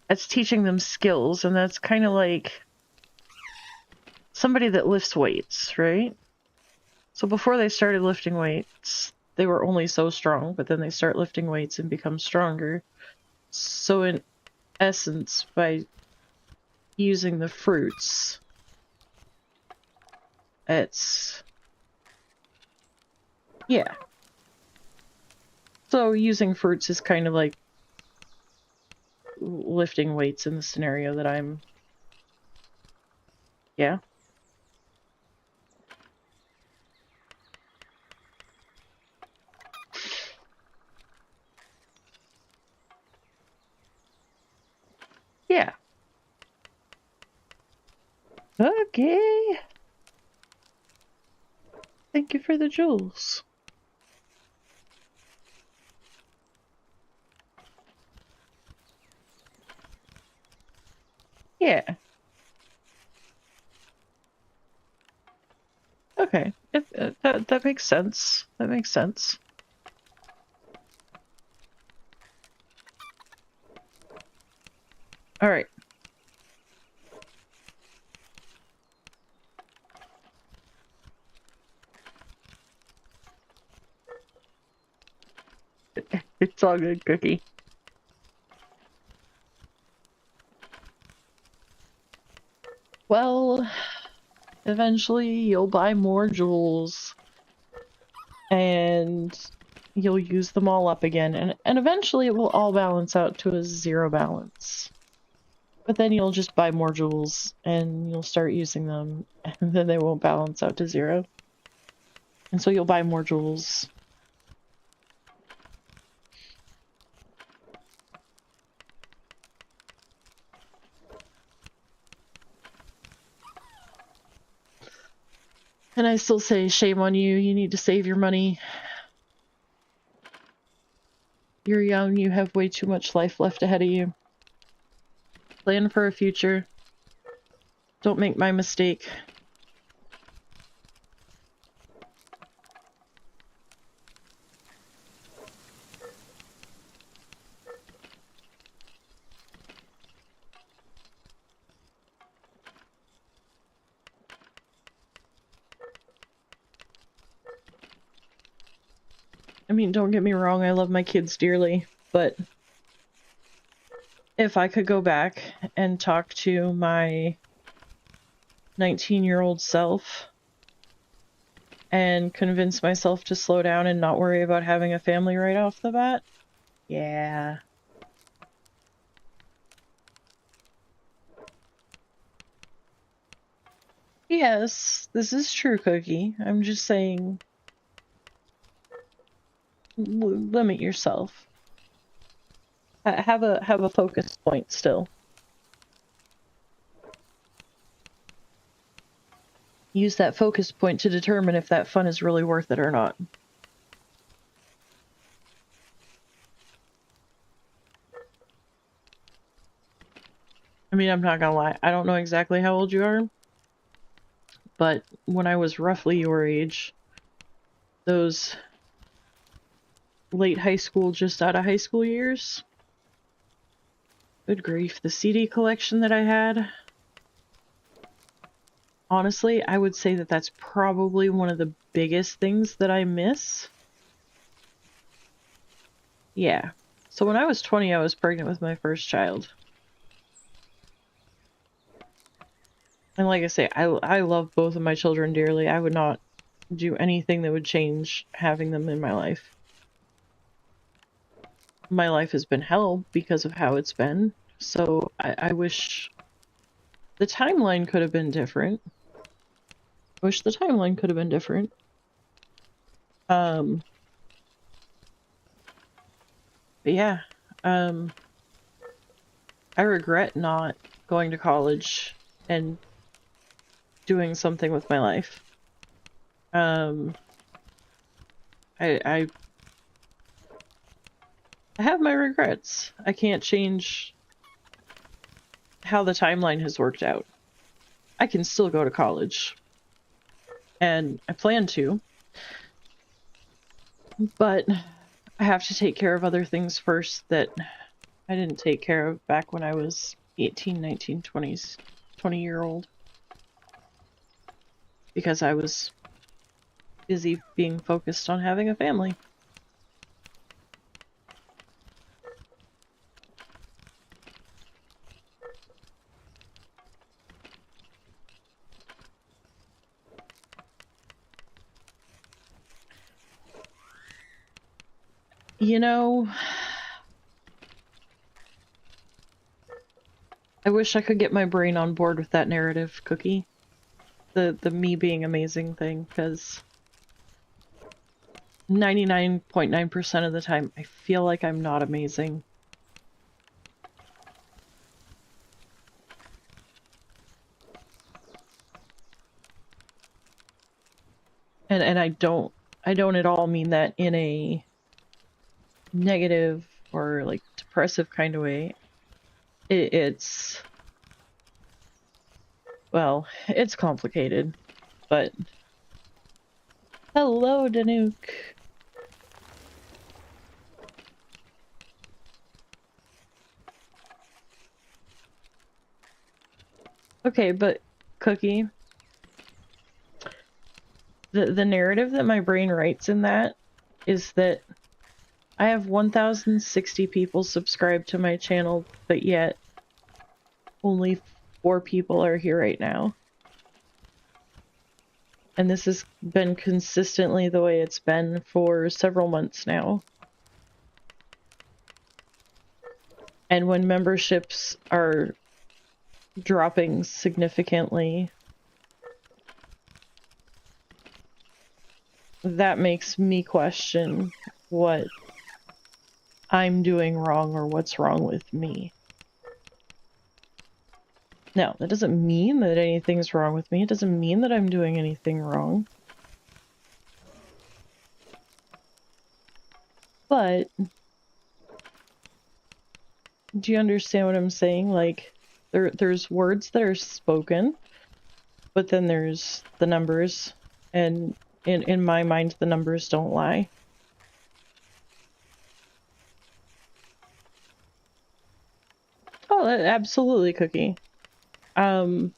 it's teaching them skills, and that's kind of like somebody that lifts weights, right? So before they started lifting weights, they were only so strong, but then they start lifting weights and become stronger. So in essence, by using the fruits, it's... yeah. So using fruits is kind of like lifting weights in the scenario that I'm... yeah. Yeah. Okay. Thank you for the jewels. Yeah. Okay. That makes sense. That makes sense. All right. It's all good, Cookie. Well, eventually you'll buy more jewels and you'll use them all up again, and eventually it will all balance out to a zero balance. But then you'll just buy more jewels and you'll start using them, and then they won't balance out to zero. And so you'll buy more jewels. And I still say, shame on you. You need to save your money. You're young. You have way too much life left ahead of you. Plan for a future. Don't make my mistake. I mean, don't get me wrong, I love my kids dearly, but if I could go back and talk to my 19-year-old self and convince myself to slow down and not worry about having a family right off the bat, yeah. Yes, this is true, Cookie. I'm just saying, limit yourself. Have a focus point still. Use that focus point to determine if that fun is really worth it or not. I mean, I'm not gonna lie, I don't know exactly how old you are, but when I was roughly your age, those late high school, just out of high school years, good grief, the CD collection that I had, honestly, I would say that that's probably one of the biggest things that I miss. Yeah. So when I was 20, I was pregnant with my first child. And like I say, I love both of my children dearly. I would not do anything that would change having them in my life. My life has been hell because of how it's been. So I wish the timeline could have been different. I wish the timeline could have been different. But yeah, I regret not going to college and doing something with my life. I have my regrets. I can't change how the timeline has worked out. I can still go to college. And I plan to. But I have to take care of other things first that I didn't take care of back when I was 18, 19, 20s, 20-year-old. Because I was busy being focused on having a family. You know, I wish I could get my brain on board with that narrative, Cookie. The me being amazing thing, because 99.9% of the time, I feel like I'm not amazing. And I don't at all mean that in a negative or like depressive kind of way. It's, well, it's complicated, but hello, Danuk. Okay, but Cookie, the narrative that my brain writes in that is that I have 1,060 people subscribed to my channel, but yet only 4 people are here right now. And this has been consistently the way it's been for several months now. And when memberships are dropping significantly, that makes me question what I'm doing wrong or what's wrong with me. Now, that doesn't mean that anything's wrong with me. It doesn't mean that I'm doing anything wrong. But do you understand what I'm saying? Like, there's words that are spoken, but then there's the numbers, and in my mind, the numbers don't lie. Oh, absolutely, Cookie. But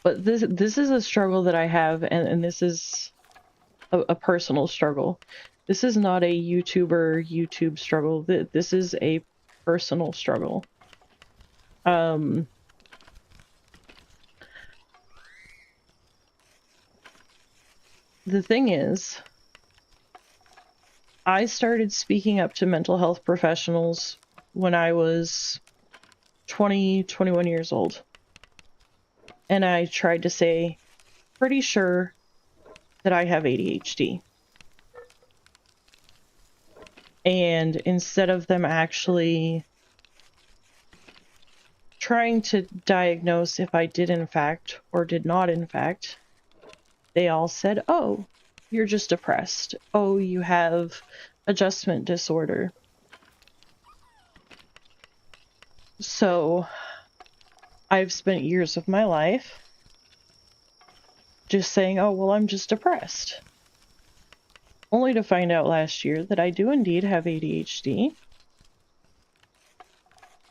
this is a struggle that I have, and this is a personal struggle. This is not a YouTube struggle. This is a personal struggle. The thing is, I started speaking up to mental health professionals when I was 20, 21 years old. And I tried to say, pretty sure that I have ADHD. And instead of them actually trying to diagnose if I did in fact or did not in fact, they all said, oh, you're just depressed. Oh, you have adjustment disorder. So I've spent years of my life just saying, oh, well, I'm just depressed. Only to find out last year that I do indeed have ADHD.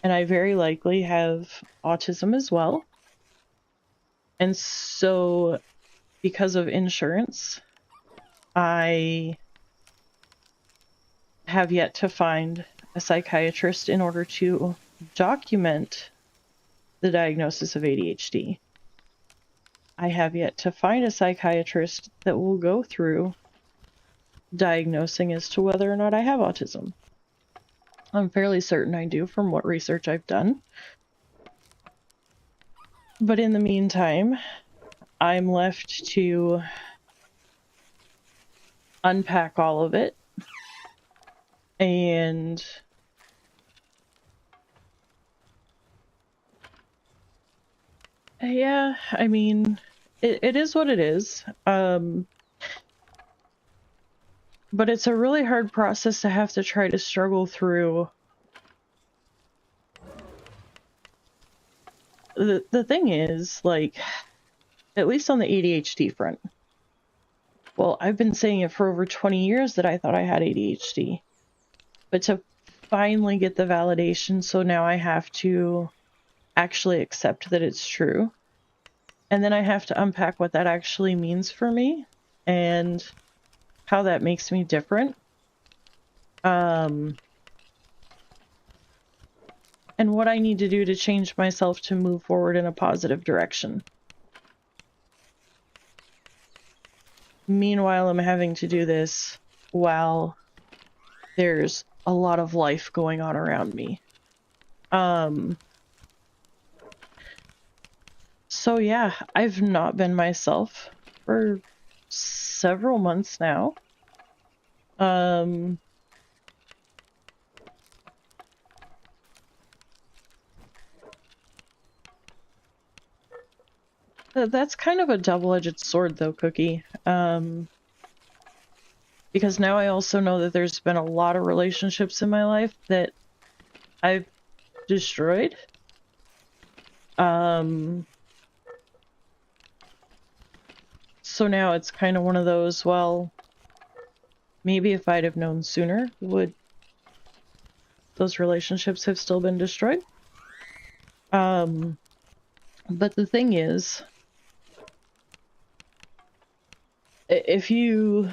And I very likely have autism as well. And so, because of insurance, I have yet to find a psychiatrist in order to document the diagnosis of ADHD. I have yet to find a psychiatrist that will go through diagnosing as to whether or not I have autism. I'm fairly certain I do from what research I've done. But in the meantime, I'm left to unpack all of it. And yeah, I mean, it is what it is. But it's a really hard process to have to try to struggle through. The thing is, like, at least on the ADHD front, well, I've been saying it for over 20 years that I thought I had ADHD. But to finally get the validation, so now I have to actually accept that it's true. And then I have to unpack what that actually means for me and how that makes me different. And what I need to do to change myself to move forward in a positive direction. Meanwhile, I'm having to do this while there's a lot of life going on around me. So yeah, I've not been myself for several months now. That's kind of a double-edged sword though, Cookie. Because now I also know that there's been a lot of relationships in my life that I've destroyed. So now it's kind of one of those, well, maybe if I'd have known sooner, would those relationships have still been destroyed? But the thing is, if you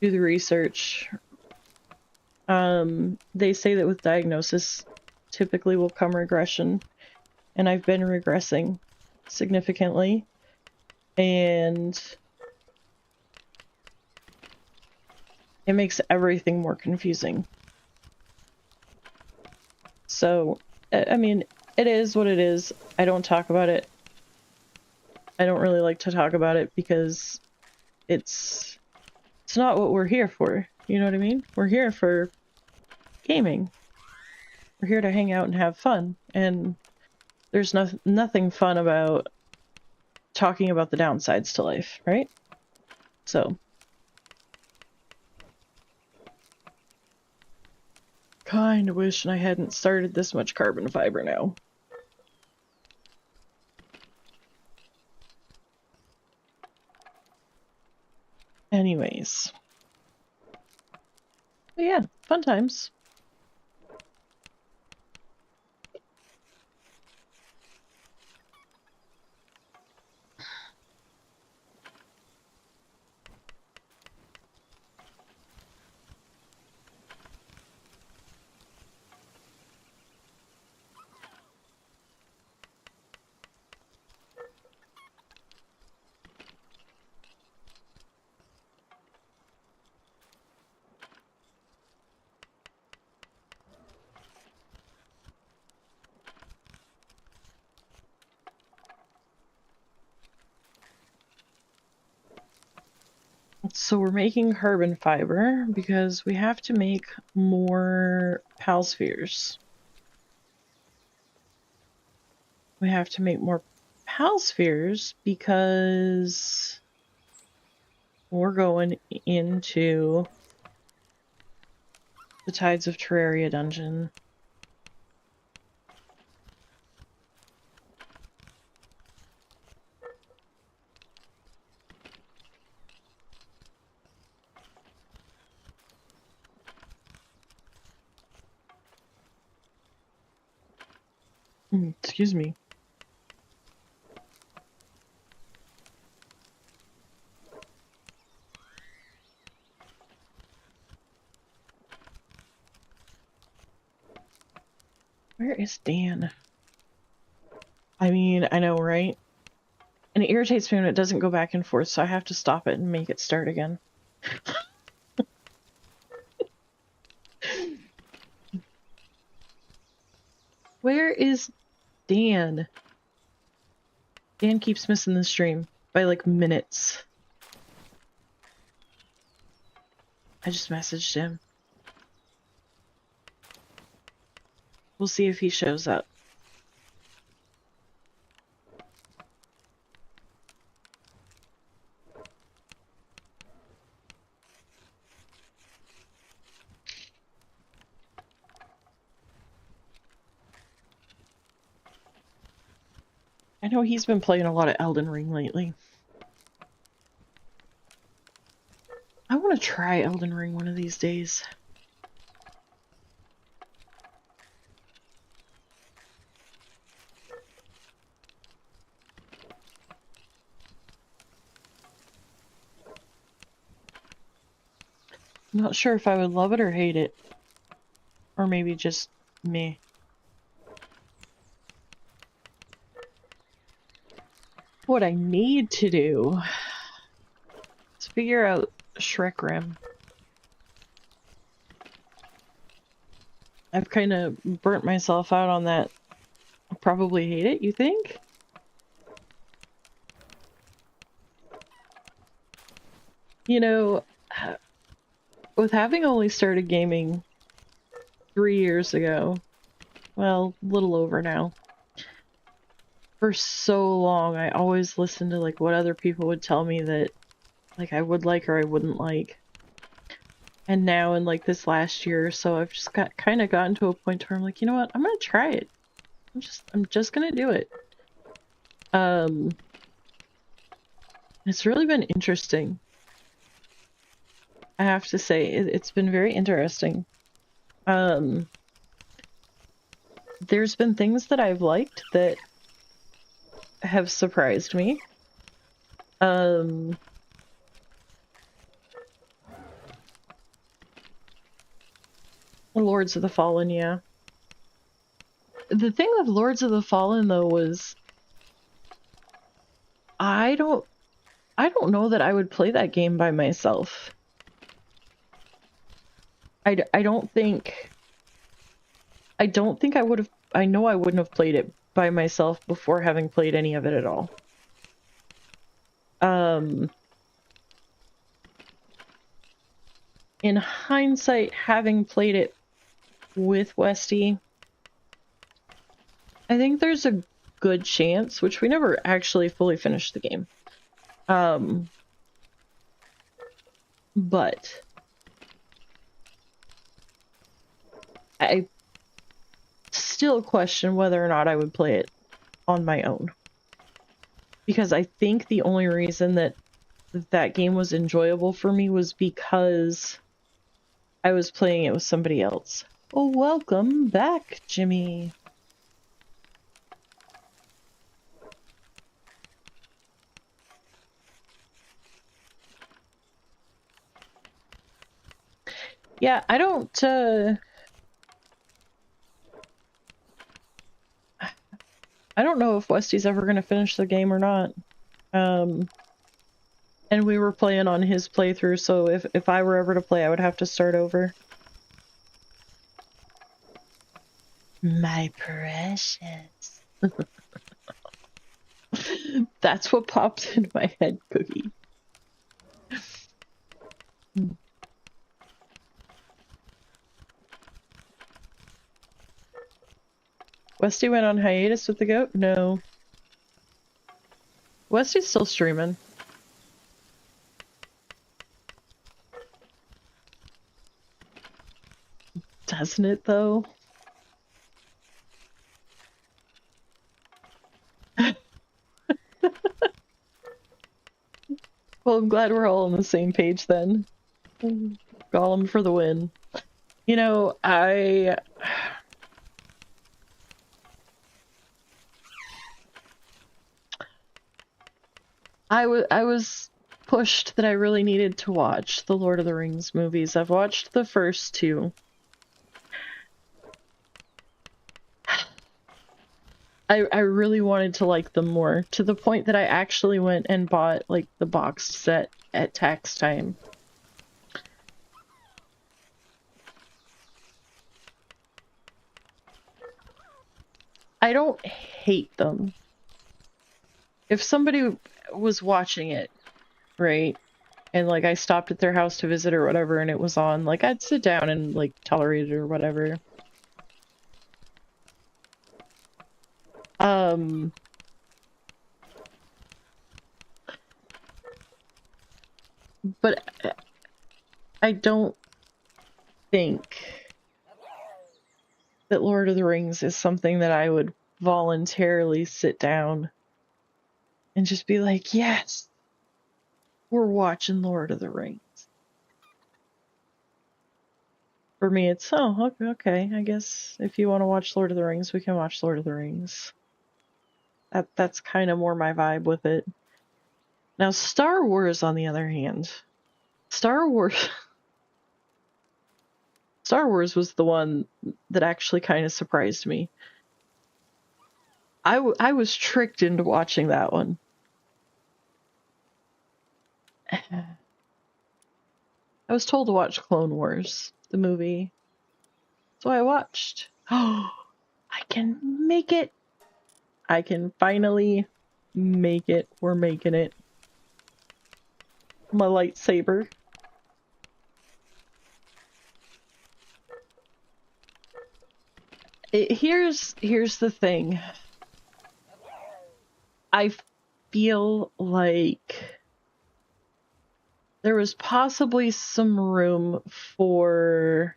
do the research, they say that with diagnosis typically will come regression, and I've been regressing significantly, and it makes everything more confusing. So, I mean, it is what it is. I don't talk about it. I don't really like to talk about it because it's not what we're here for. You know what I mean? We're here for gaming. We're here to hang out and have fun, and there's nothing fun about talking about the downsides to life, right? So, kind of wish I hadn't started this much carbon fiber now. Anyways. But yeah, fun times. So we're making carbon fiber because we have to make more PAL spheres. We have to make more PAL spheres because we're going into the Tides of Terraria dungeon. Excuse me. Where is Dan? I mean, I know, right? And it irritates me when it doesn't go back and forth, so I have to stop it and make it start again. Where is Dan? Dan keeps missing the stream by like minutes. I just messaged him. We'll see if he shows up. I know he's been playing a lot of Elden Ring lately. I want to try Elden Ring one of these days. I'm not sure if I would love it or hate it. Or maybe just me. What I need to do is figure out Shrek Rim. I've kind of burnt myself out on that. I'll probably hate it, you think? You know, with having only started gaming 3 years ago, well, a little over now, for so long I always listened to like what other people would tell me that like I would like or I wouldn't like. And now in like this last year or so, I've just kind of gotten to a point where I'm like, you know what, I'm gonna try it. I'm just gonna do it. It's really been interesting. I have to say, it's been very interesting. There's been things that I've liked that have surprised me. Lords of the Fallen, yeah. The thing with Lords of the Fallen, though, was I don't know that I would play that game by myself. I don't think I would have. I know I wouldn't have played it by myself before having played any of it at all. In hindsight, having played it with Westy, I think there's a good chance, which we never actually fully finished the game. But I still question whether or not I would play it on my own. Because I think the only reason that that game was enjoyable for me was because I was playing it with somebody else. Oh, welcome back, Jimmy. Yeah, I don't know if Westy's ever gonna finish the game or not. And we were playing on his playthrough, so if I were ever to play, I would have to start over. My precious. That's what popped in my head, Cookie. Westy went on hiatus with the goat? No. Westy's still streaming. Doesn't it, though? Well, I'm glad we're all on the same page then. Gollum for the win. You know, I was pushed that I really needed to watch the Lord of the Rings movies. I've watched the first two. I really wanted to like them more, to the point that I actually went and bought, like, the boxed set at tax time. I don't hate them. If somebody was watching it, right, and, like, I stopped at their house to visit or whatever, and it was on, like, I'd sit down and, like, tolerate it or whatever. But I don't think that Lord of the Rings is something that I would voluntarily sit down and just be like, yes, we're watching Lord of the Rings. For me, it's, oh, okay, I guess if you want to watch Lord of the Rings, we can watch Lord of the Rings. That's kind of more my vibe with it. Now, Star Wars, on the other hand, Star Wars was the one that actually kind of surprised me. I was tricked into watching that one. I was told to watch Clone Wars, the movie. So I watched. Oh, I can make it. I can finally make it. We're making it. My lightsaber. Here's the thing. I feel like there was possibly some room for,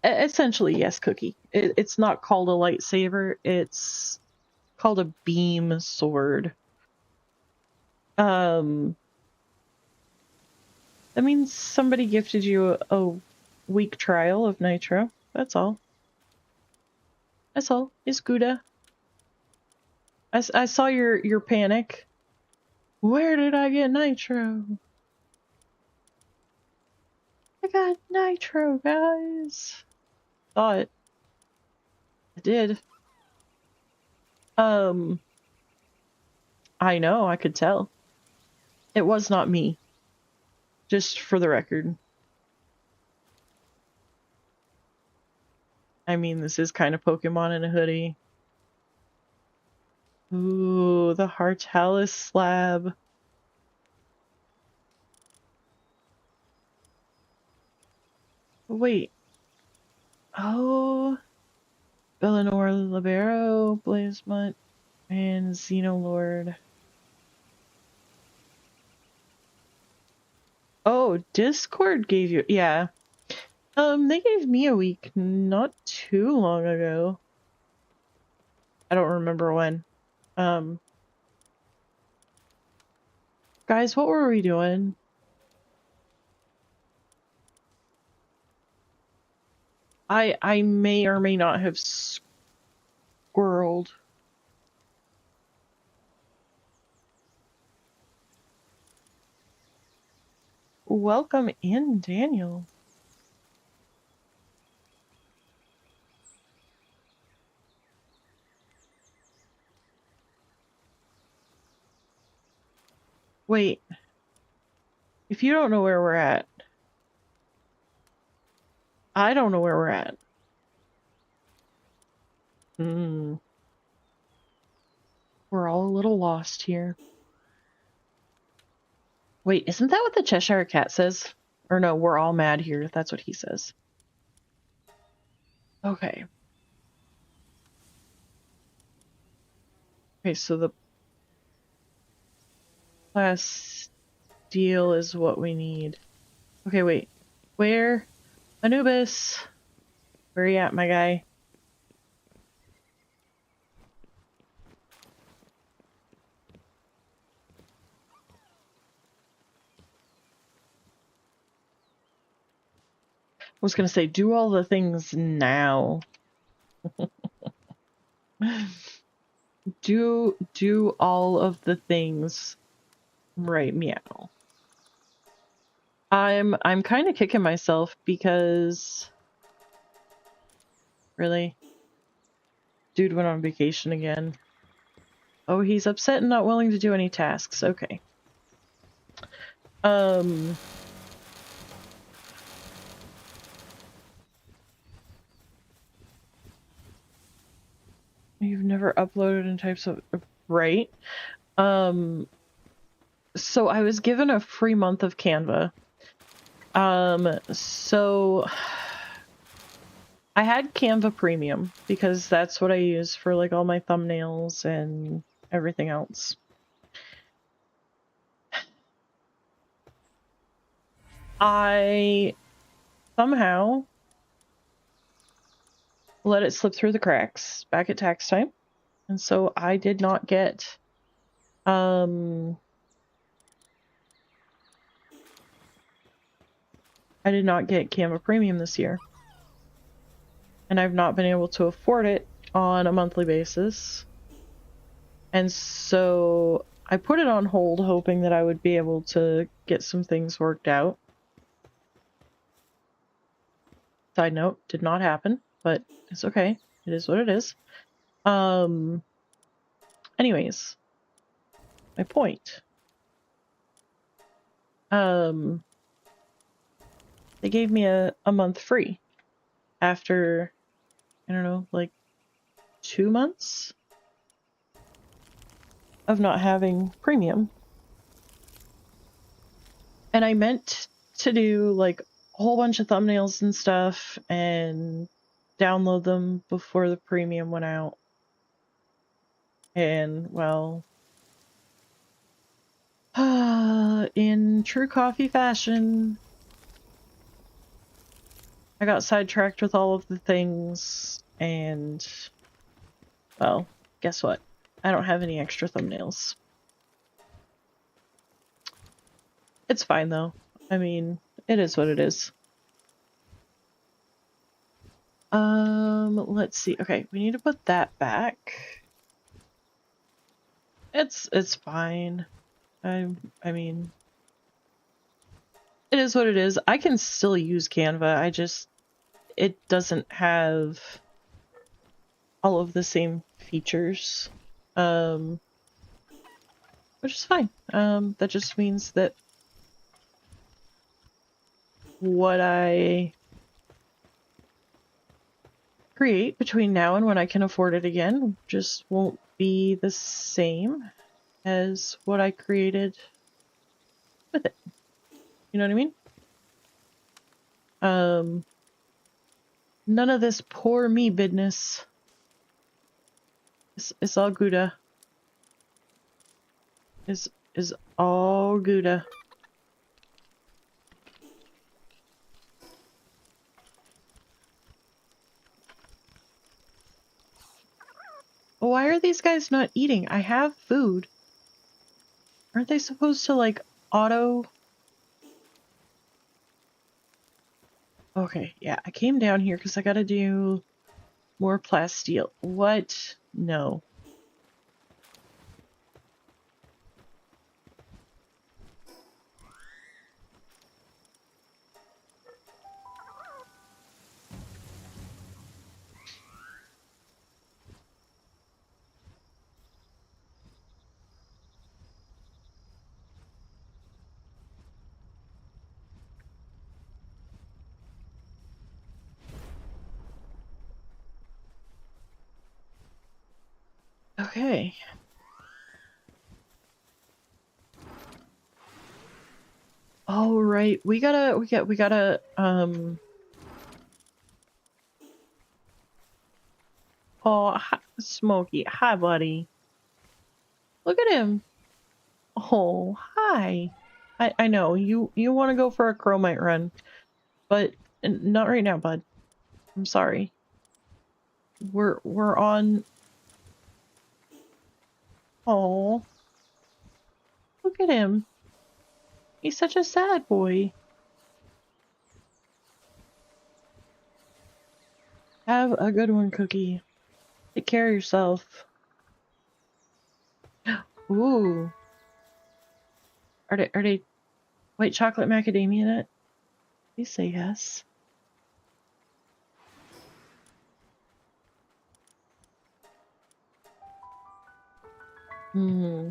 essentially, yes, Cookie. It's not called a lightsaber. It's called a beam sword. That means somebody gifted you a week trial of Nitro. That's all. That's all. It's Gouda. I saw your panic. Where did I get Nitro? I got Nitro, guys. Saw it. I did. I know, I could tell. It was not me. Just for the record. I mean, this is kind of Pokemon in a hoodie. Ooh, the Hartalis slab. Wait. Oh. Eleanor Libero, Blazemut, and Xenolord. Oh, Discord gave you, yeah. They gave me a week not too long ago. I don't remember when. Guys, what were we doing? I may or may not have squirreled. Welcome in, Daniel. Wait. If you don't know where we're at, I don't know where we're at. We're all a little lost here. Wait, isn't that what the Cheshire Cat says? Or no, we're all mad here. That's what he says. Okay. Okay, so the plasteel is what we need. Okay, wait. Where? Anubis! Where are you at, my guy? I was gonna say, do all the things now. do all of the things right meow. I'm kind of kicking myself because really, dude went on vacation again. Oh, he's upset and not willing to do any tasks. Okay. You've never uploaded in types of right. So I was given a free month of Canva. So I had Canva Premium because that's what I use for like all my thumbnails and everything else. I somehow let it slip through the cracks back at tax time. And so I did not get Canva Premium this year. And I've not been able to afford it on a monthly basis. And so I put it on hold, hoping that I would be able to get some things worked out. Side note, did not happen, but it's okay. It is what it is. Anyways, my point. They gave me a month free after, I don't know, like 2 months of not having premium. And I meant to do like a whole bunch of thumbnails and stuff and download them before the premium went out. And well, in true coffee fashion, I got sidetracked with all of the things, and well, guess what? I don't have any extra thumbnails. It's fine though. I mean, it is what it is. Let's see. Okay, we need to put that back. It's fine. I mean, it is what it is. I can still use Canva. It doesn't have all of the same features. Which is fine. That just means that what I create between now and when I can afford it again just won't be the same as what I created with it. You know what I mean? None of this poor me business. It's all Gouda. Is all Gouda. Why are these guys not eating? I have food. Aren't they supposed to, like, auto... Okay, yeah, I came down here because I gotta do more plasteel. What? No. Okay. Oh, right. We gotta, oh, hi, Smokey. Hi, buddy. Look at him. Oh, hi. I know, you want to go for a chromite run, but not right now, bud. I'm sorry. We're on... Oh, look at him. He's such a sad boy. Have a good one, Cookie. Take care of yourself. Ooh. Are they white chocolate macadamia nut? Please say yes. Hmm.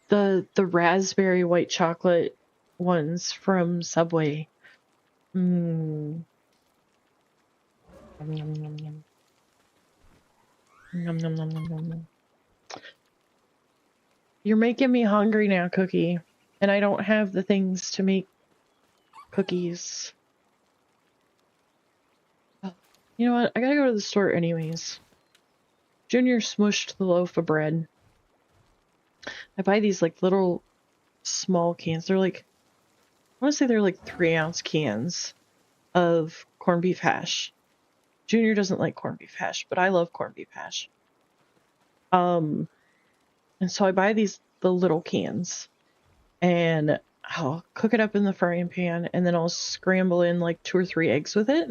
The raspberry white chocolate ones from Subway. Mmm. Yum, yum, yum, yum. Yum, yum, yum, yum, yum, yum. You're making me hungry now, Cookie. And I don't have the things to make cookies. Oh, you know what? I gotta go to the store anyways. Junior smushed the loaf of bread. I buy these like little small cans. They're like, I want to say they're like 3-ounce cans of corned beef hash. Junior doesn't like corned beef hash, but I love corned beef hash. And so I buy the little cans, and I'll cook it up in the frying pan, and then I'll scramble in like 2 or 3 eggs with it.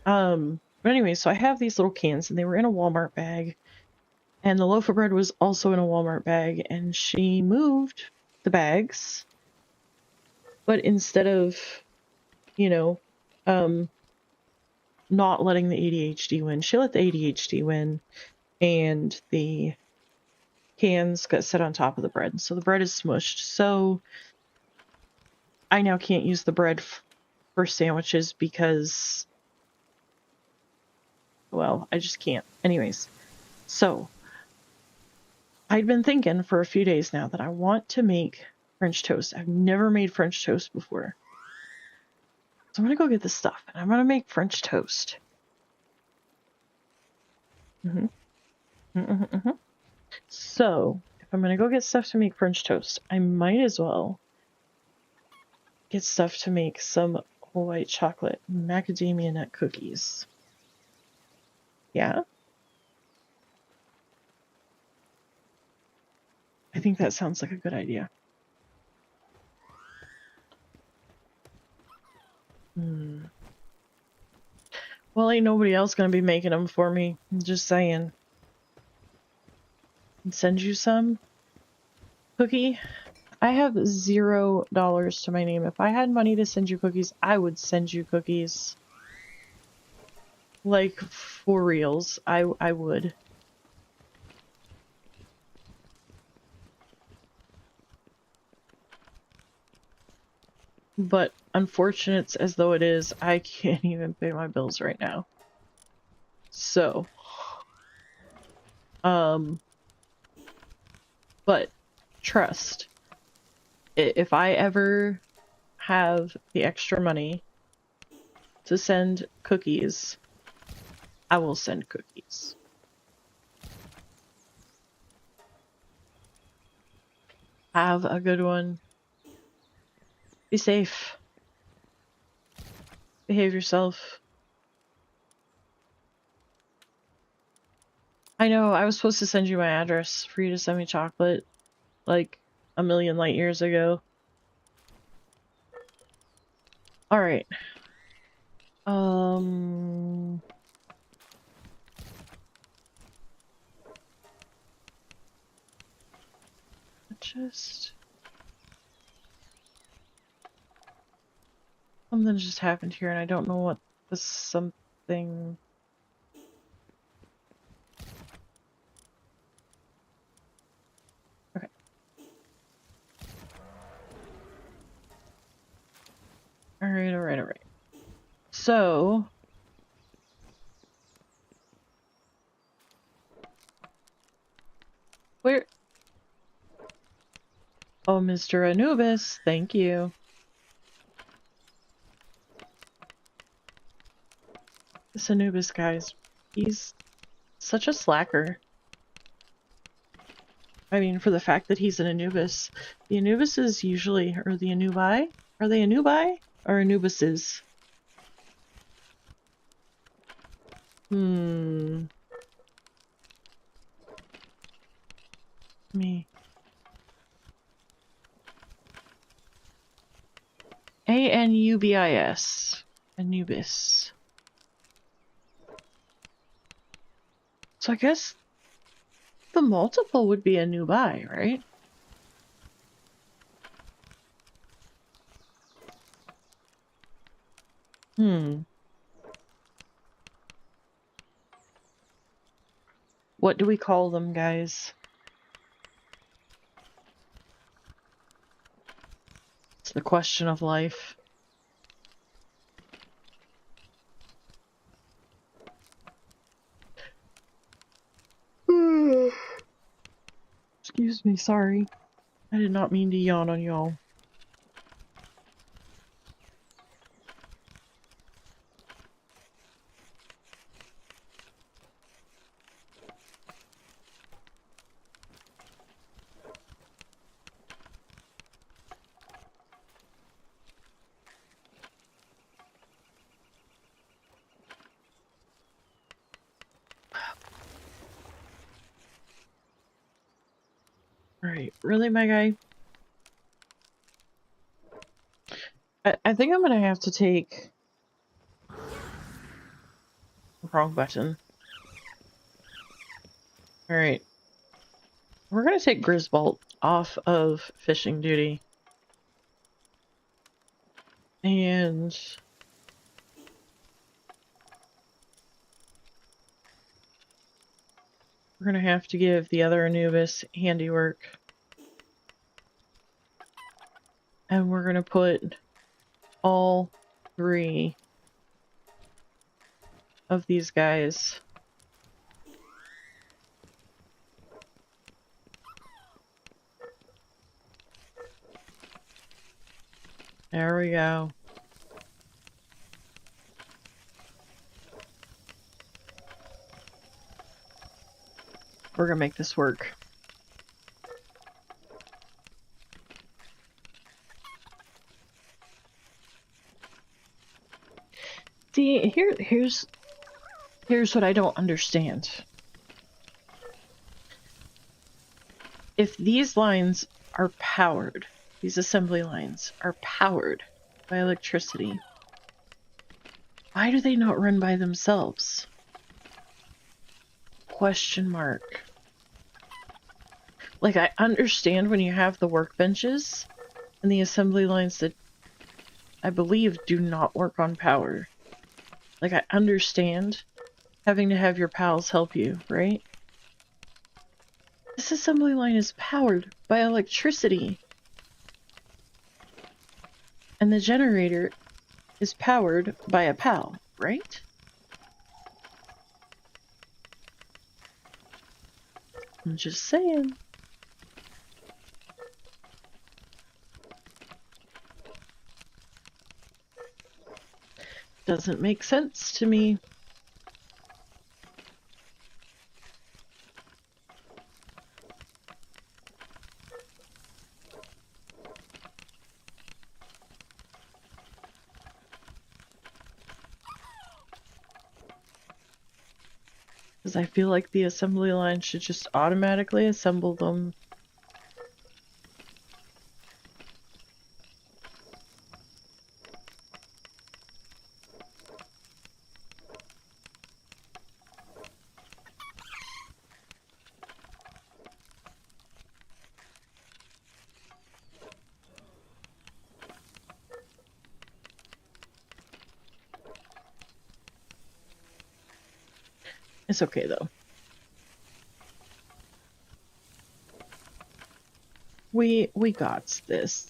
But anyway, so I have these little cans, and they were in a Walmart bag, and the loaf of bread was also in a Walmart bag, and she moved the bags, but instead of, you know, not letting the ADHD win, she let the ADHD win, and the cans got set on top of the bread. So the bread is smushed. So I now can't use the bread for sandwiches because, well, I just can't. Anyways, so I'd been thinking for a few days now that I want to make French toast. I've never made French toast before. So I'm going to go get the stuff and I'm going to make French toast. So if I'm going to go get stuff to make French toast, I might as well get stuff to make some white chocolate macadamia nut cookies. Yeah? I think that sounds like a good idea. Well, ain't nobody else gonna be making them for me. I'm just saying. Send you some? Cookie? I have $0 to my name. If I had money to send you cookies, I would send you cookies. Like, for reals. I would. But unfortunate as though it is, I can't even pay my bills right now. So, but trust, if I ever have the extra money to send cookies, I will send cookies. Have a good one. Be safe. Behave yourself. I know, I was supposed to send you my address for you to send me chocolate, like, a million light years ago. Alright. Just... Something just happened here and I don't know what the something... Okay. Alright. So... Where... Oh, Mr. Anubis, thank you. This Anubis guy's... He's such a slacker. I mean, for the fact that he's an Anubis. The Anubises usually... Or the Anubi? Are they Anubi? Or Anubises? Me. Anubis. Anubis. So I guess the multiple would be Anubi, right? What do we call them, guys? It's the question of life. Excuse me, sorry. I did not mean to yawn on y'all. Alright, really, my guy? I think I'm gonna have to take... Wrong button. Alright. We're gonna take Grisbolt off of fishing duty. And... we're gonna have to give the other Anubis handiwork. And we're gonna put all 3 of these guys there we go. We're gonna make this work. See, here's what I don't understand. If these lines are powered, these assembly lines are powered by electricity, why do they not run by themselves? Question mark. Like, I understand when you have the workbenches and the assembly lines that I believe do not work on power. Like, I understand having to have your pals help you, right? This assembly line is powered by electricity. And the generator is powered by a pal, right? I'm just saying. Doesn't make sense to me. Because I feel like the assembly line should just automatically assemble them. It's okay though. We got this.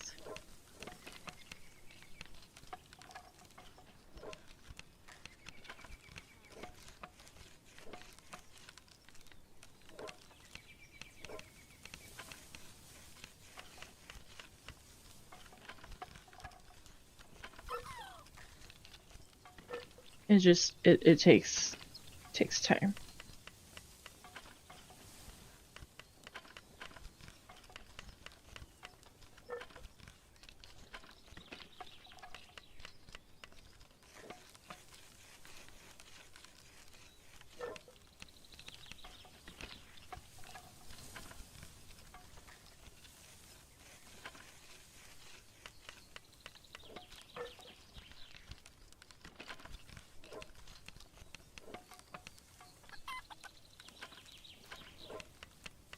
It takes time.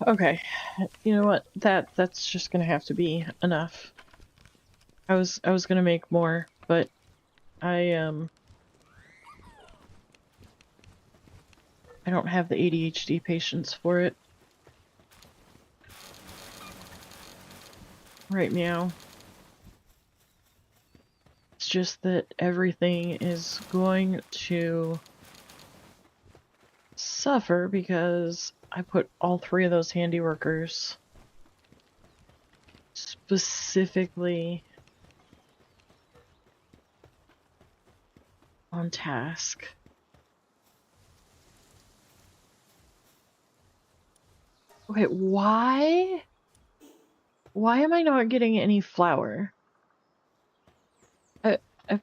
Okay, you know what? That's just gonna have to be enough. I was gonna make more, but I don't have the ADHD patience for it right now. It's just that everything is going to suffer because I put all 3 of those handy workers specifically on task. Okay, why am I not getting any flour? I, I,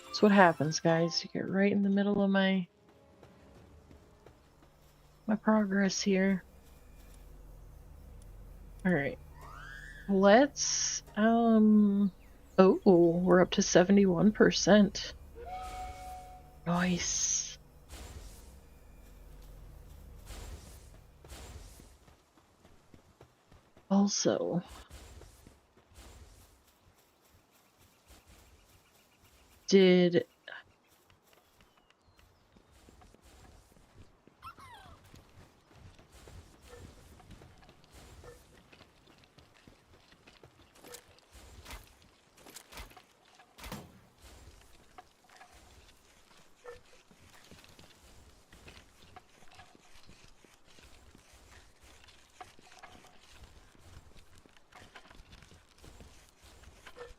that's what happens, guys. You get right in the middle of my progress here. All right. Let's oh, we're up to 71%. Nice. Also, did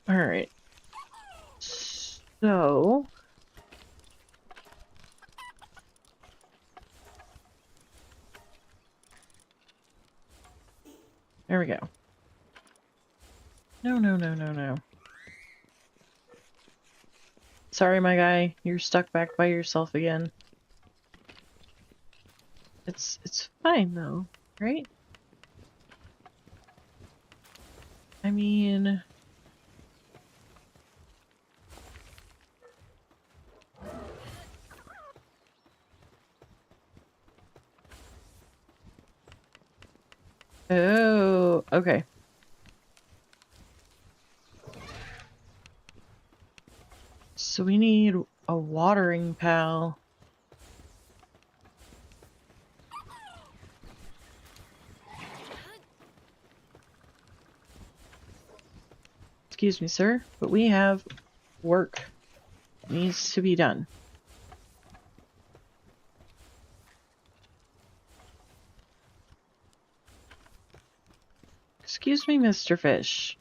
all right. So, there we go. No. Sorry, my guy. You're stuck back by yourself again. It's fine though, right? I mean, oh, okay. So we need a watering pal. Excuse me, sir, but we have work that needs to be done. Excuse me, Mr. Fish.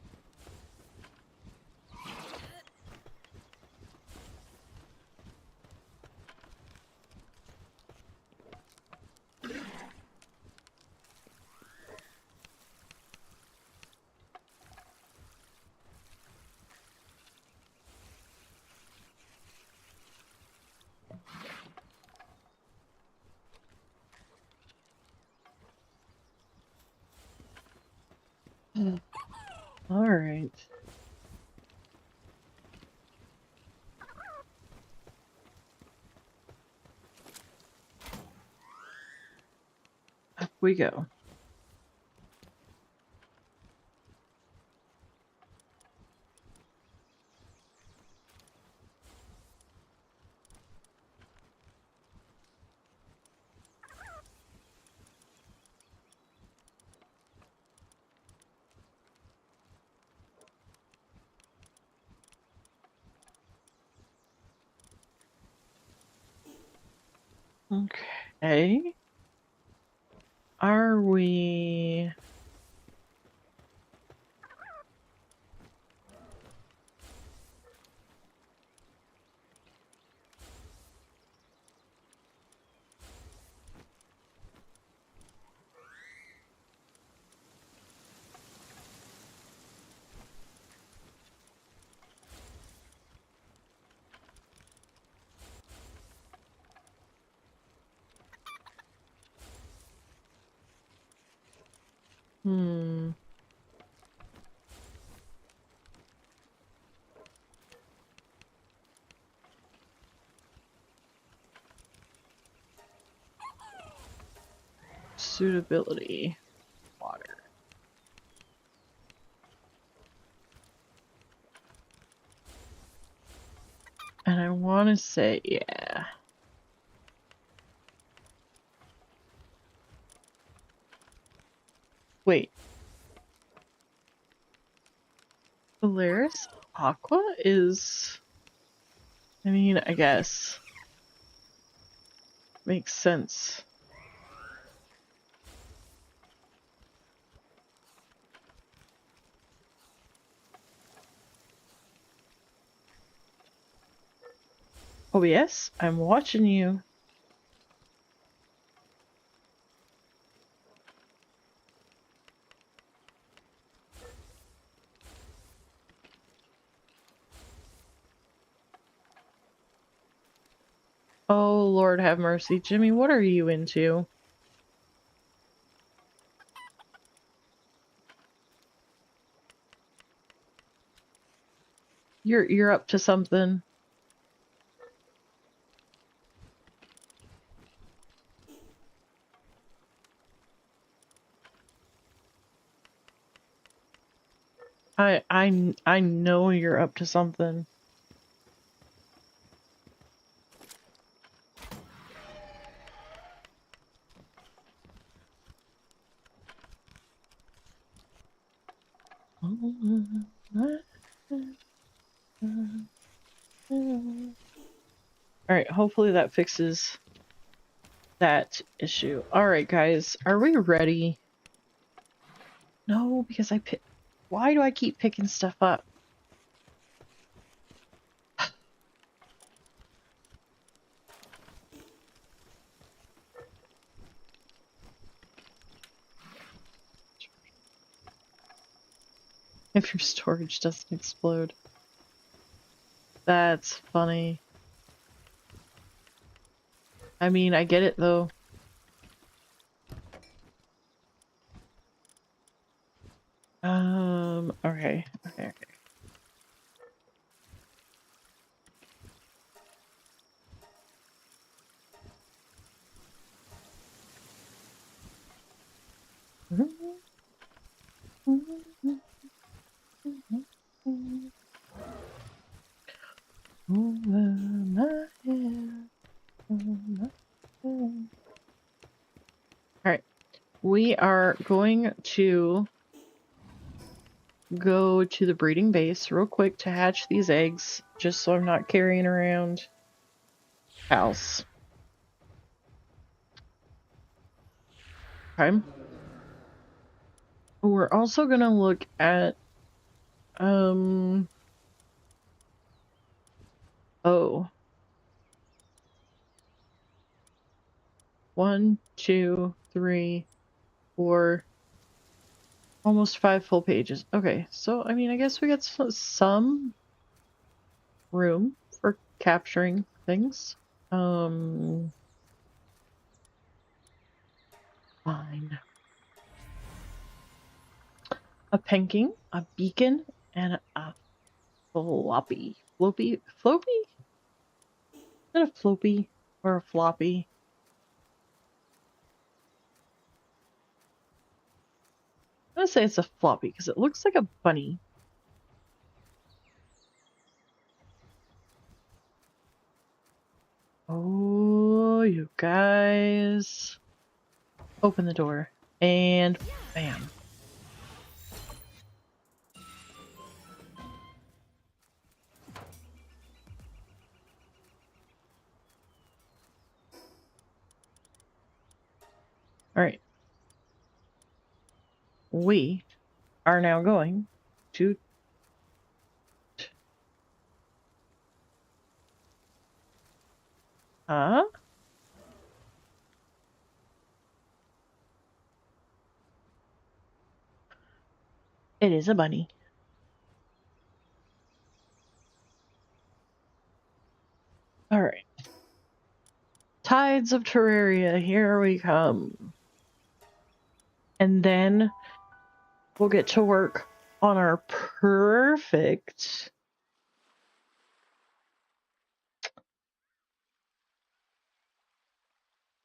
All right. Up we go. Okay. Are we... Hmm. Suitability. Water. And I want to say, yeah. Wait. Polaris Aqua is... I mean, I guess. Makes sense. Oh yes, I'm watching you. Oh, Lord have mercy. Jimmy, what are you into? You're up to something. I know you're up to something. Alright, hopefully that fixes that issue. Alright, guys, are we ready? No, because why do I keep picking stuff up? If your storage doesn't explode. That's funny. I mean, I get it though. Okay. Alright, we are going to go to the breeding base real quick to hatch these eggs, just so I'm not carrying around cows. Okay. We're also gonna look at oh. 1, 2, 3, 4, almost 5 full pages. Okay, so I mean, I guess we got some room for capturing things. Fine. a penking, a beacon, and a floppy. Floppy? Floppy? Is that a floppy or a floppy? I'm gonna say it's a floppy because it looks like a bunny. Oh, you guys. Open the door. And bam. Alright. We are now going to... Huh? It is a bunny. Alright. Tides of Terraria, here we come. And then we'll get to work on our perfect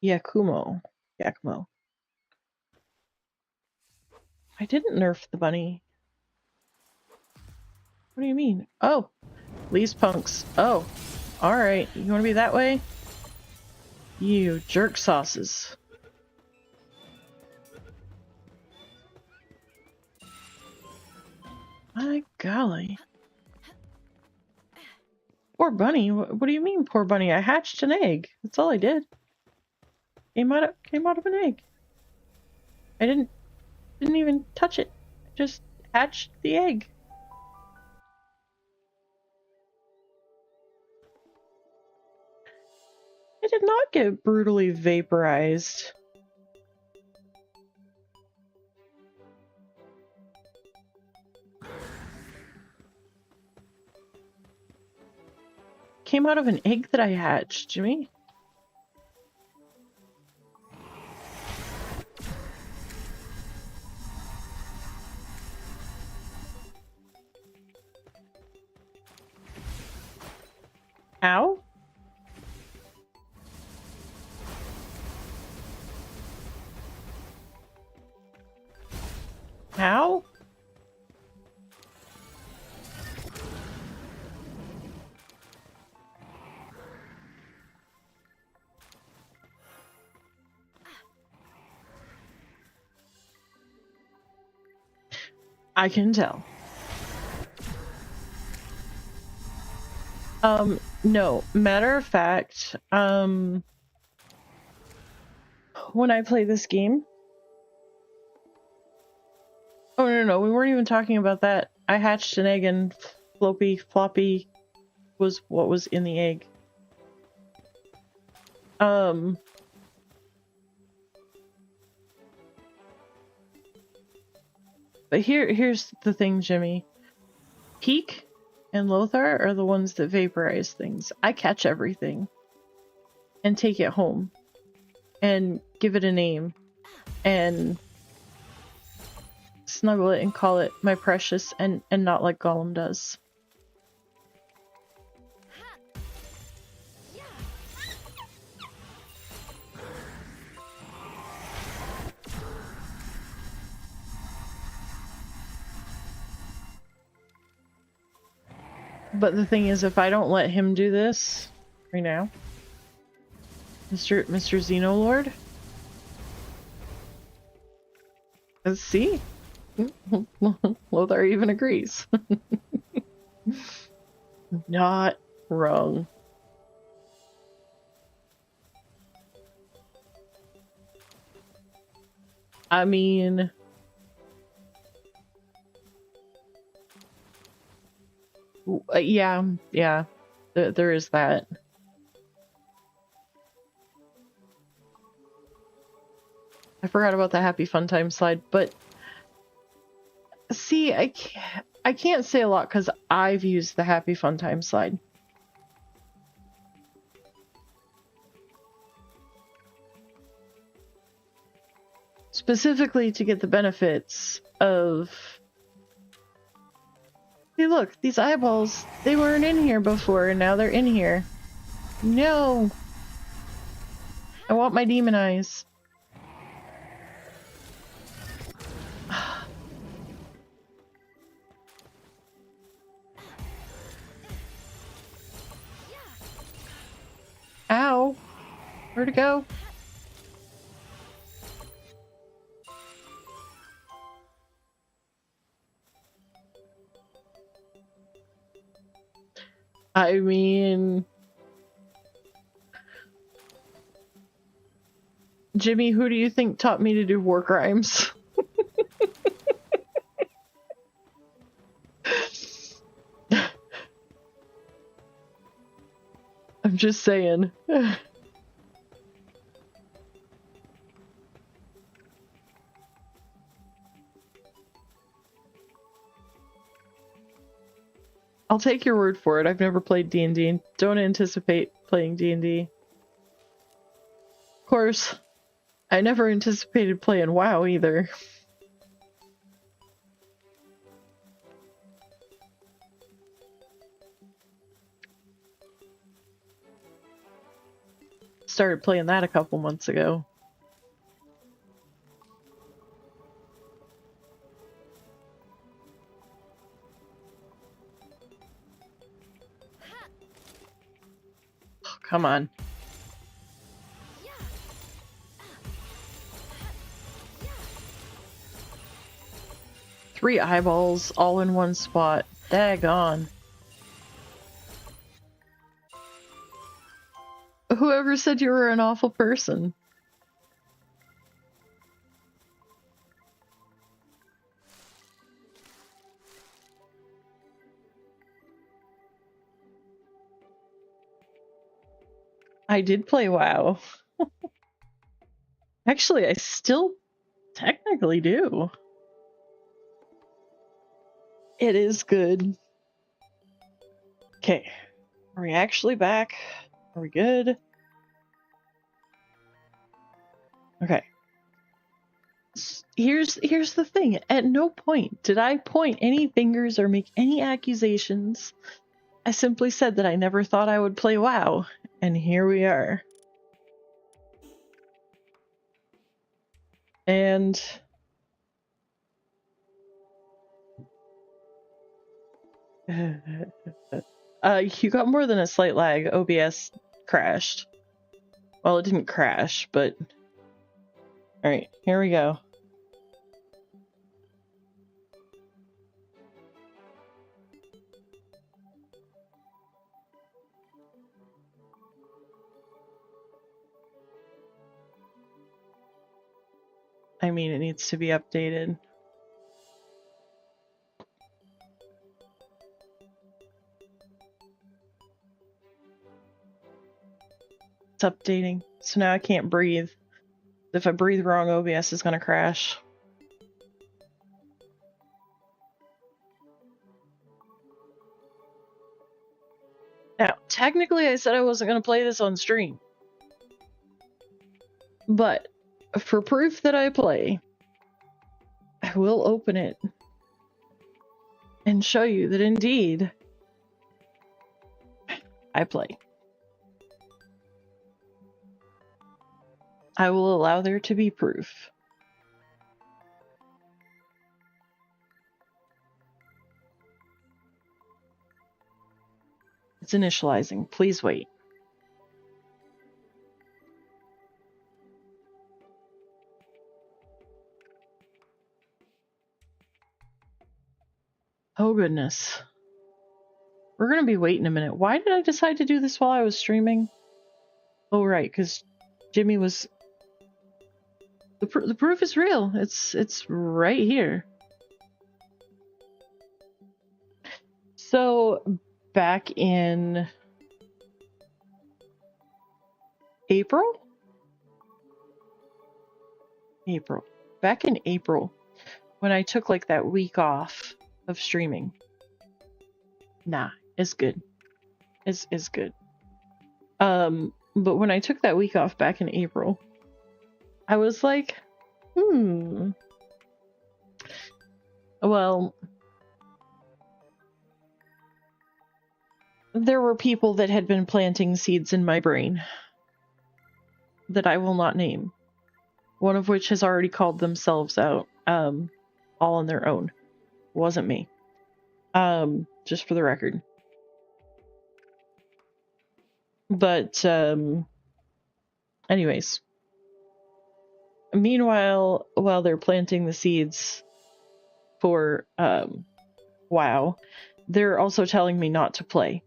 Yakumo. Yakumo. I didn't nerf the bunny. What do you mean? Oh, Lee's punks. Oh, alright. You want to be that way? You jerk sauces. My golly. Poor bunny. What do you mean, poor bunny? I hatched an egg. That's all I did. Came out of an egg. I didn't even touch it. I just hatched the egg. I did not get brutally vaporized. Came out of an egg that I hatched, Jimmy. Ow? Ow? I can tell. No. Matter of fact, when I play this game... Oh, no, we weren't even talking about that. I hatched an egg and floppy was what was in the egg. But here's the thing, Jimmy. Peak and Lothar are the ones that vaporize things. I catch everything and take it home and give it a name and snuggle it and call it my precious and not like Gollum does. But the thing is, if I don't let him do this right now, Mr. Xenoloord, let's see. Lothar even agrees. Not wrong. I mean... yeah, there is that. I forgot about the Happy Fun Time slide, but see, I can't say a lot because I've used the Happy Fun Time slide. Specifically to get the benefits of Hey, look, these eyeballs, they weren't in here before, and now they're in here. No! I want my demon eyes. Ow! Where'd it go? I mean... Jimmy, who do you think taught me to do war crimes? I'm just saying. I'll take your word for it. I've never played D&D. Don't anticipate playing D&D. Of course, I never anticipated playing WoW either. Started playing that a couple months ago. Oh, come on. Three eyeballs all in one spot. Daggone. Whoever said you were an awful person? I did play WoW. Actually, I still technically do. It is good. Okay. Are we actually back? Are we good? Okay. Here's the thing. At no point did I point any fingers or make any accusations. I simply said that I never thought I would play WoW, and here we are. And you got more than a slight lag. OBS crashed. Well, it didn't crash, but alright, here we go. I mean, it needs to be updated. It's updating. So now I can't breathe. If I breathe wrong, OBS is gonna crash. Now, technically I said I wasn't gonna play this on stream. But, for proof that I play, I will open it and show you that indeed I play. I will allow there to be proof. It's initializing. Please wait. Oh goodness. We're gonna be waiting a minute. Why did I decide to do this while I was streaming? Oh right, because Jimmy was... The proof is real. It's right here. So, back in... April? Back in April, when I took like that week off of streaming. Nah, it's good. It's good. But when I took that week off back in April, I was like, well, there were people that had been planting seeds in my brain that I will not name. One of which has already called themselves out, all on their own. Wasn't me. Just for the record. But, anyways. Meanwhile, while they're planting the seeds for, WoW, they're also telling me not to play.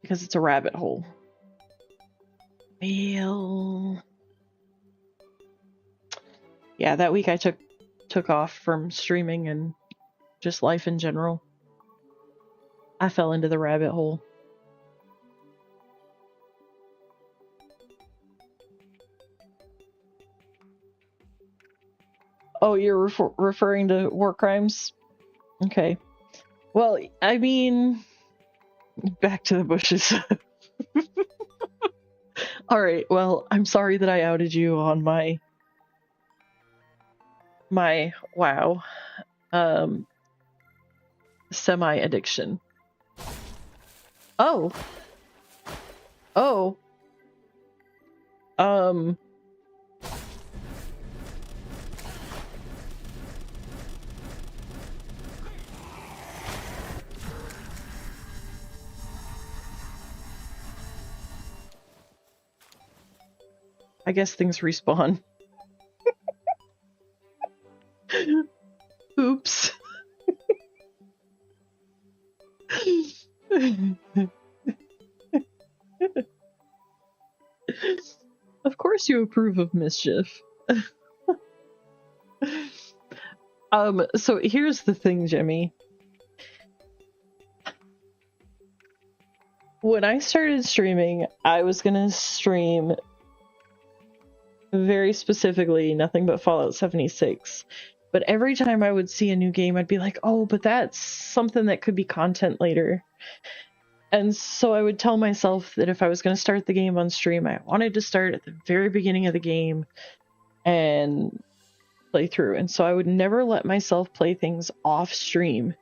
Because it's a rabbit hole. Well... Yeah, that week I took off from streaming and just life in general. I fell into the rabbit hole. Oh, you're referring to war crimes? Okay. Well, I mean, back to the bushes. Alright, well, I'm sorry that I outed you on my WoW semi-addiction. Oh. Oh. I guess things respawn. Oops. Of course you approve of mischief. So here's the thing, Jimmy. When I started streaming, I was gonna stream very specifically nothing but Fallout 76. But every time I would see a new game, I'd be like, oh, but that's something that could be content later. And so I would tell myself that if I was going to start the game on stream, I wanted to start at the very beginning of the game and play through. And so I would never let myself play things off stream.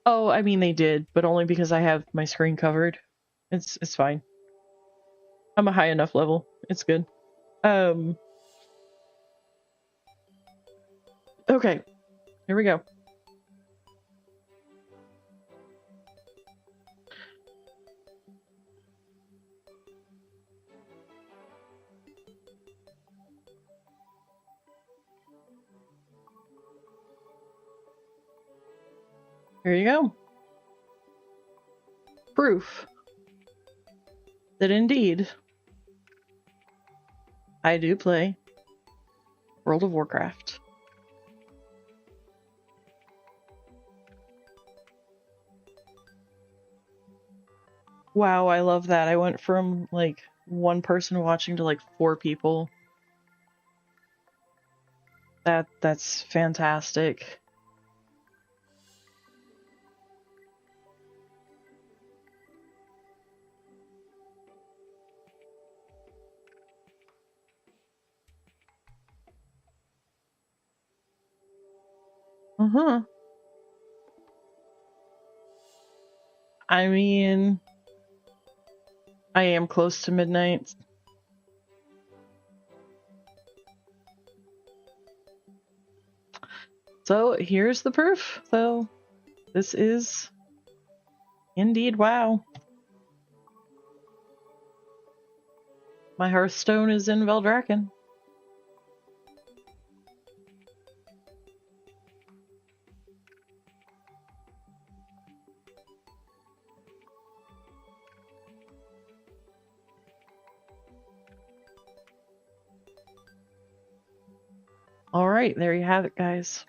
Oh, I mean, they did, but only because I have my screen covered. It's fine. I'm a high enough level. It's good. Okay. Here we go. Here you go. Proof that indeed I do play World of Warcraft. Wow, I love that. I went from like one person watching to like 4 people. That's fantastic. Uh-huh. I mean, I am close to midnight. So here's the proof, though. This is indeed WoW. My Hearthstone is in Veldraken. Alright, there you have it, guys.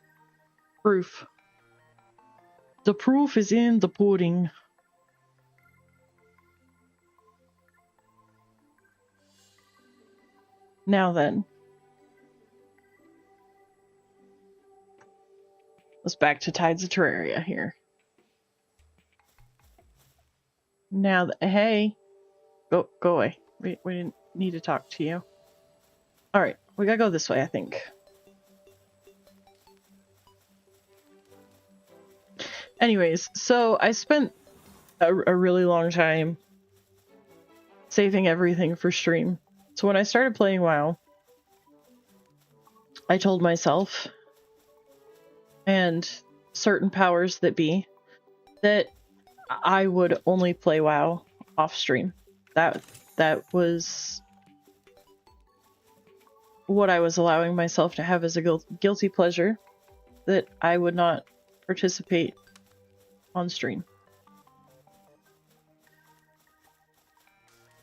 Proof. The proof is in the pudding. Now then. Let's back to Tides of Terraria here. Now, hey. Go away. We didn't need to talk to you. Alright, we gotta go this way, I think. Anyways, so I spent a really long time saving everything for stream. So when I started playing WoW, I told myself and certain powers that be that I would only play WoW off stream. That was what I was allowing myself to have as a guilty pleasure, that I would not participate on stream.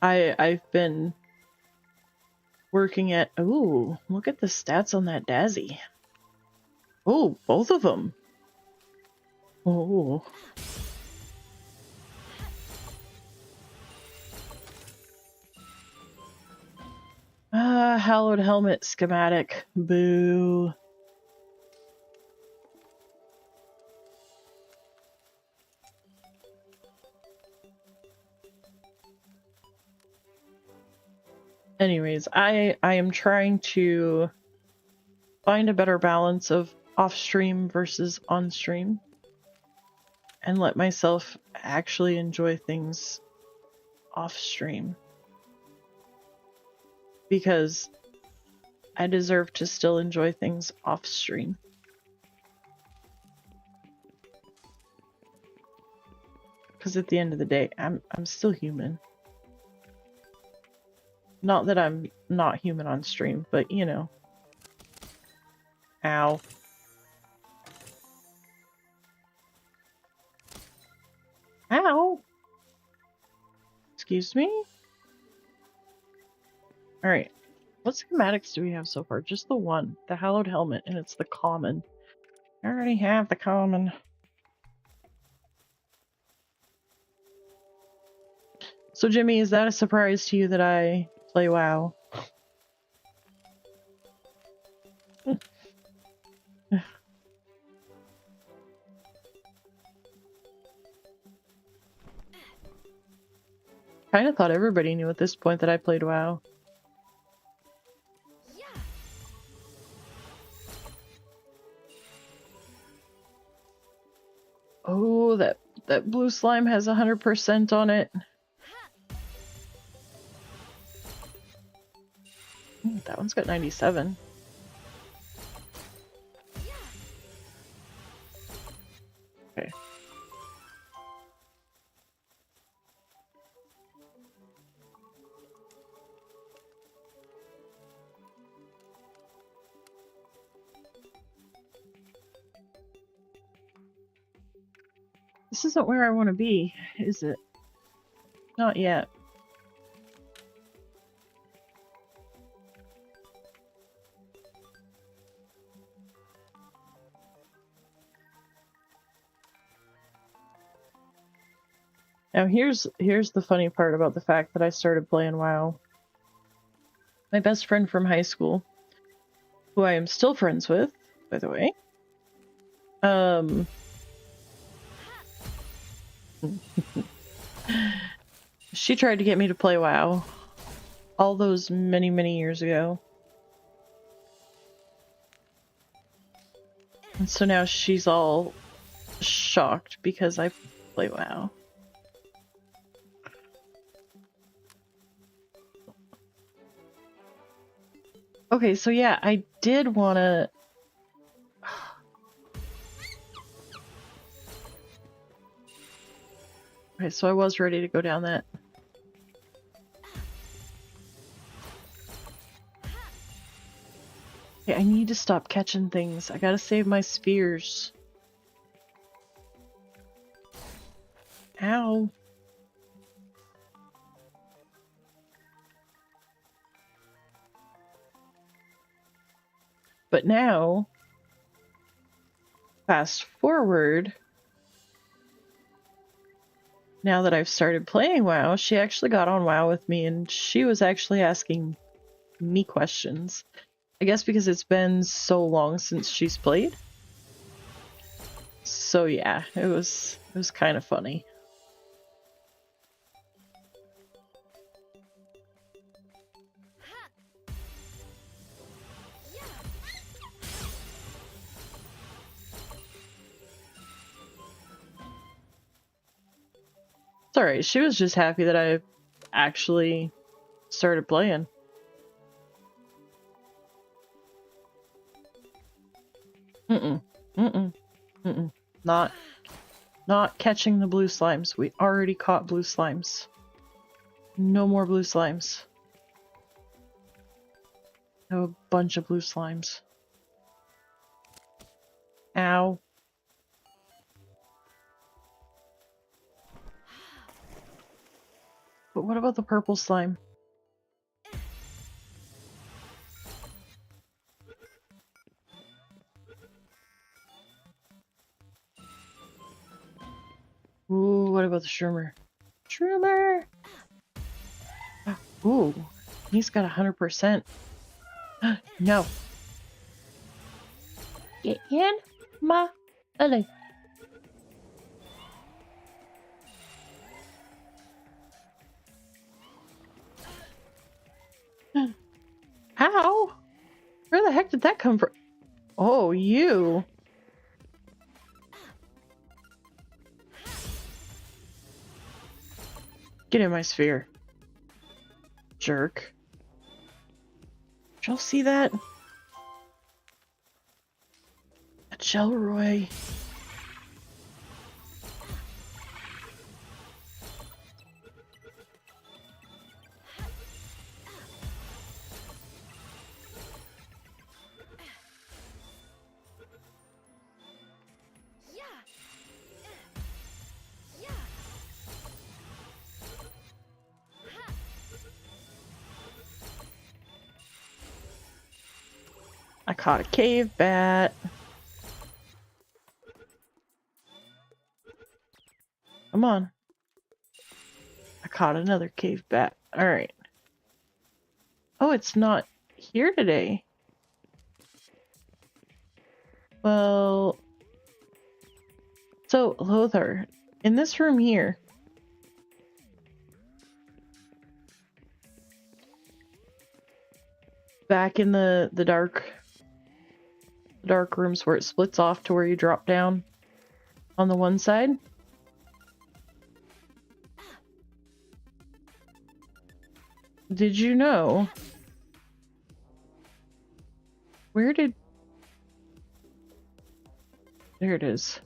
I've been working at... Ooh, look at the stats on that Dazzy. Oh, both of them. Oh. Hallowed helmet schematic. Boo. Anyways, I am trying to find a better balance of off-stream versus on-stream and let myself actually enjoy things off-stream. Because I deserve to still enjoy things off-stream. Because at the end of the day, I'm still human. Not that I'm not human on stream, but you know. Ow. Ow! Excuse me? Alright. What schematics do we have so far? Just the one. The hallowed helmet, and it's the common. I already have the common. So Jimmy, is that a surprise to you that I play WoW? Kinda thought everybody knew at this point that I played WoW. Oh, that blue slime has 100% on it. Ooh, that one's got 97. Okay. This isn't where I want to be, is it? Not yet. Now here's the funny part about the fact that I started playing WoW. My best friend from high school, who I am still friends with, by the way, she tried to get me to play WoW all those many, many years ago. And so now she's all shocked because I play WoW. Okay, so yeah, I did want to... Okay, so I was ready to go down that. Okay, I need to stop catching things. I gotta save my spears. Ow. But now, fast forward, now that I've started playing WoW, she actually got on WoW with me and she was actually asking me questions. I guess because it's been so long since she's played. So yeah, it was kind of funny. It's alright. She was just happy that I actually started playing. Not catching the blue slimes. We already caught blue slimes. No more blue slimes. A bunch of blue slimes. Ow. But what about the purple slime? Ooh, what about the shroomer? Shroomer! Ooh, he's got 100%. No. Get in my alley. How? Where the heck did that come from? Oh, you. Get in my sphere. Jerk. Did y'all see that? A Jelroy. I caught a cave bat. Come on. I caught another cave bat. Alright. Oh, it's not here today. Well... So, Lothar, in this room here... Back in the dark rooms where it splits off to where you drop down on the one side. Did you know? Where did... There it is.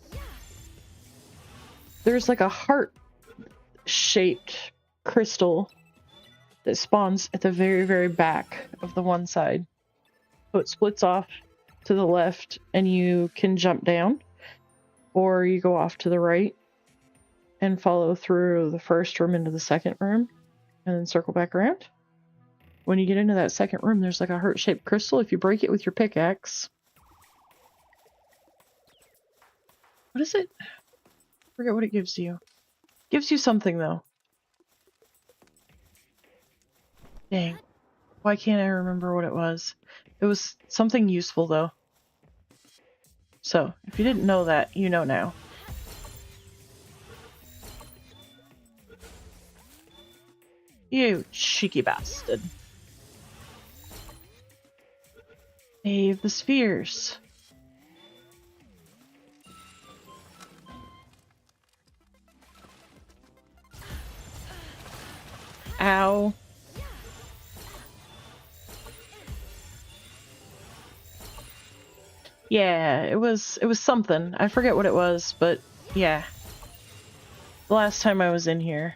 There's like a heart-shaped crystal that spawns at the very, very back of the one side. So it splits off to the left and you can jump down, or you go off to the right and follow through the first room into the second room and then circle back around. When you get into that second room, there's like a heart-shaped crystal. If you break it with your pickaxe... What is it? I forget what it gives you. It gives you something, though. Dang. Why can't I remember what it was? It was something useful, though. So, if you didn't know that, you know now. You cheeky bastard. Save the spheres. Ow. Yeah, it was something. I forget what it was, but yeah. The last time I was in here,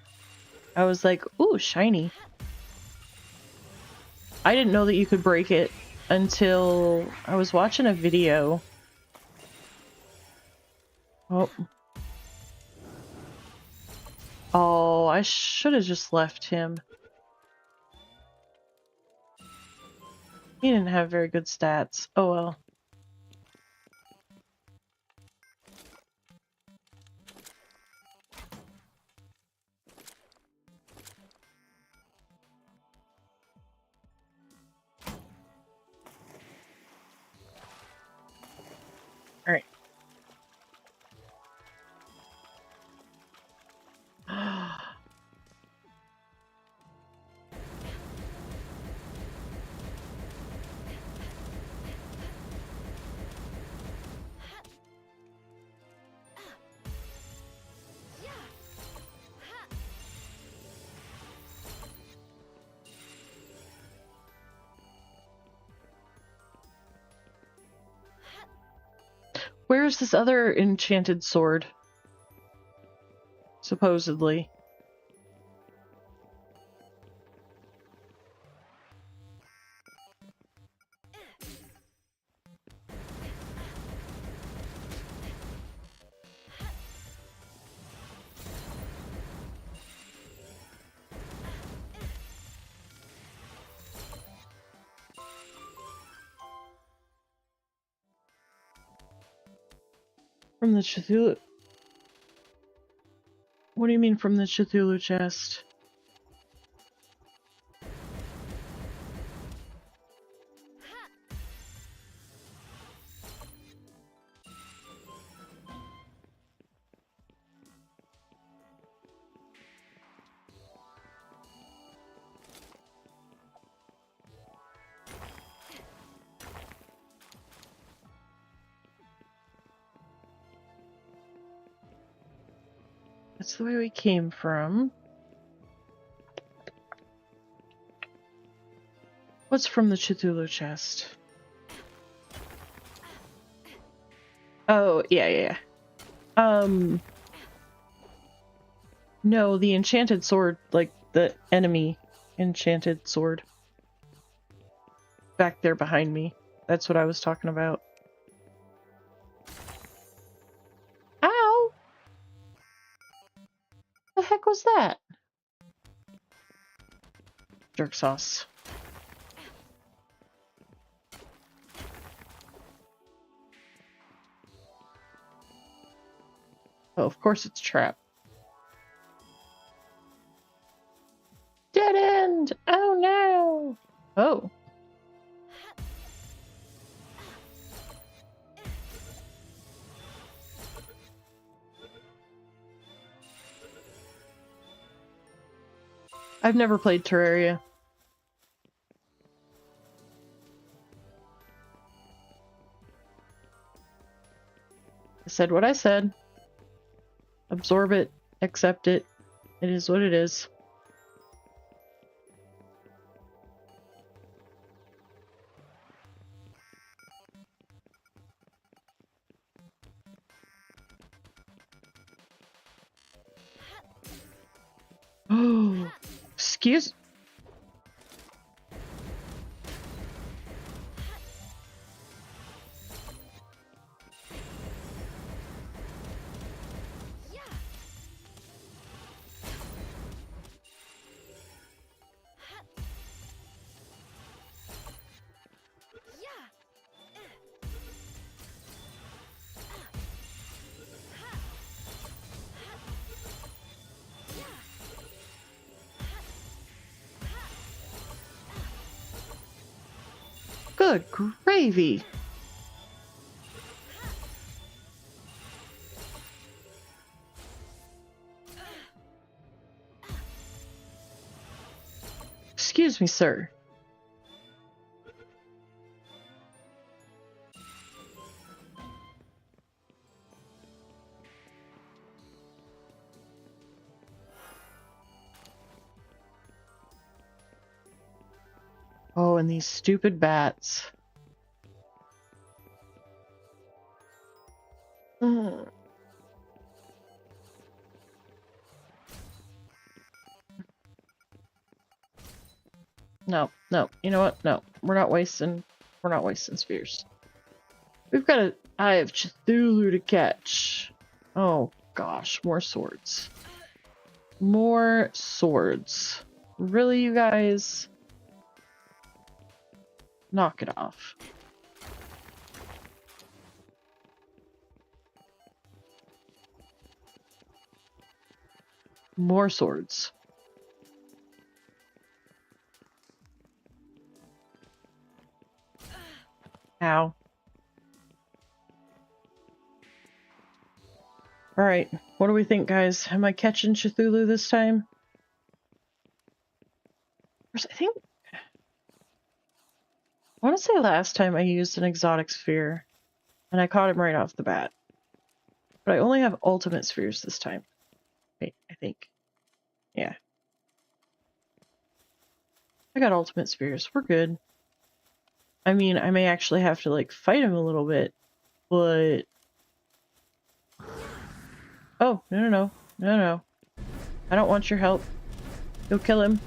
I was like, ooh, shiny. I didn't know that you could break it until I was watching a video. Oh. Oh, I should have just left him. He didn't have very good stats. Oh well. Alright. where's this other enchanted sword? Supposedly. From the Cthulhu... What do you mean from the Cthulhu chest? That's the way we came from. What's from the Cthulhu chest? Oh, yeah. No, the enchanted sword, like the enemy enchanted sword. Back there behind me. That's what I was talking about. Ow! The heck was that? Jerk sauce. Oh, of course it's a trap. Dead end! Oh no! Oh. I've never played Terraria. I said what I said. Absorb it. Accept it. It is what it is. Oh, excuse. Good gravy. Excuse me, sir. Oh, and these stupid bats. Mm. No. You know what? No. We're not wasting spheres. We've got an Eye of Cthulhu to catch. Oh gosh, more swords. More swords. Really, you guys? Knock it off. More swords. Ow. Alright, what do we think, guys? Am I catching Cthulhu this time? I think... I want to say last time I used an exotic sphere, and I caught him right off the bat. But I only have ultimate spheres this time. Wait, I think. Yeah. I got ultimate spheres. We're good. I mean, I may actually have to, like, fight him a little bit, but Oh, no, no, no. No, no. I don't want your help. Go kill him.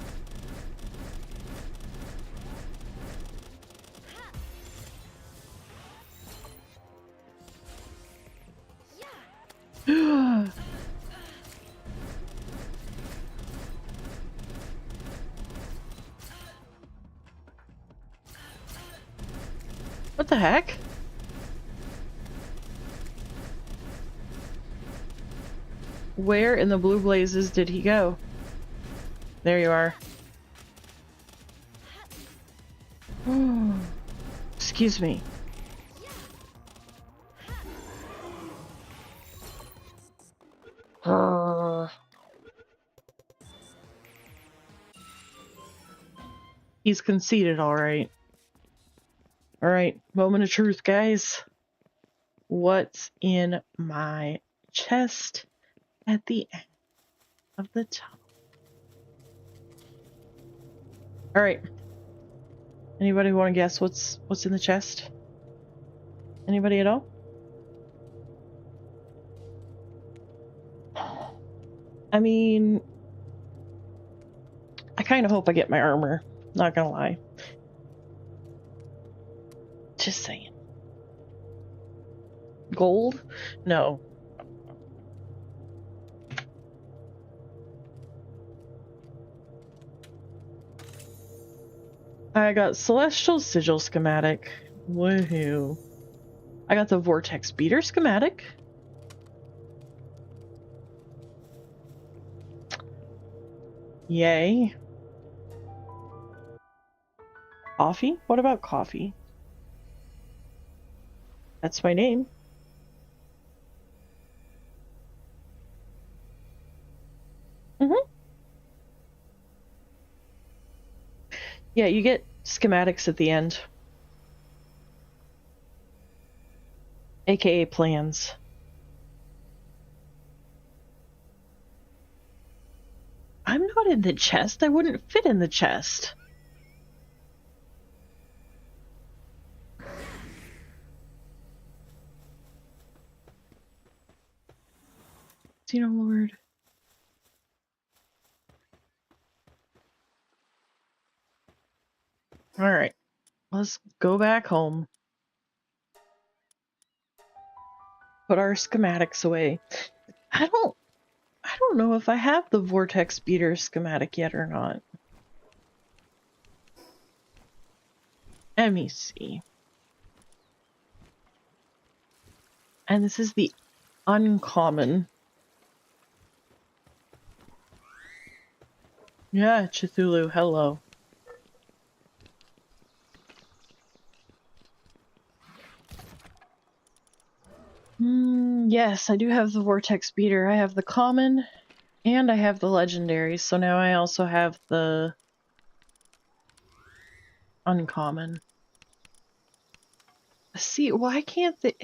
What the heck? Where in the blue blazes did he go? There you are. Excuse me. He's conceited, all right. All right, moment of truth, guys. What's in my chest at the end of the tunnel? All right. Anybody want to guess what's in the chest? Anybody at all? I mean, I kind of hope I get my armor. Not gonna lie. Just saying. Gold? No. I got Celestial Sigil schematic. Woohoo. I got the Vortex Beater schematic. Yay. Coffee? What about coffee? That's my name. Yeah, you get schematics at the end. AKA plans. I'm not in the chest. I wouldn't fit in the chest. Xenoloord. Alright. Let's go back home. Put our schematics away. I don't know if I have the Vortex Beater schematic yet or not. Let me see. And this is the uncommon. Yeah, Cthulhu, hello. Yes, I do have the Vortex Beater. I have the common, and I have the legendary, so now I also have the uncommon. See, why can't the...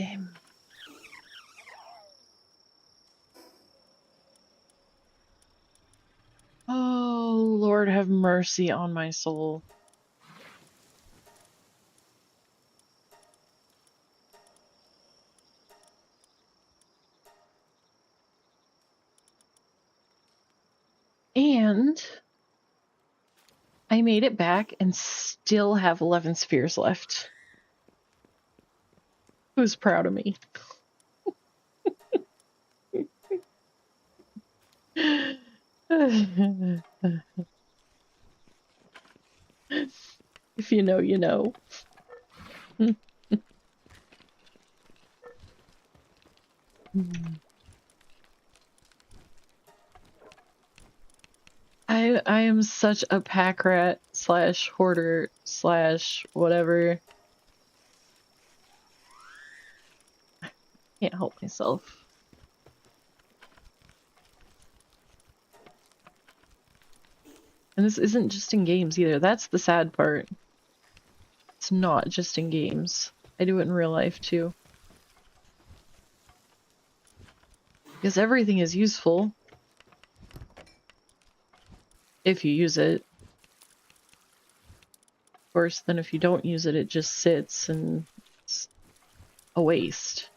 Oh, Lord have mercy on my soul. And I made it back and still have 11 spheres left. Who's proud of me? If you know, you know. I am such a pack rat slash hoarder slash whatever. Can't help myself. And this isn't just in games either. That's the sad part. It's not just in games. I do it in real life too. Because everything is useful. If you use it. Of course, then if you don't use it, it just sits and it's a waste.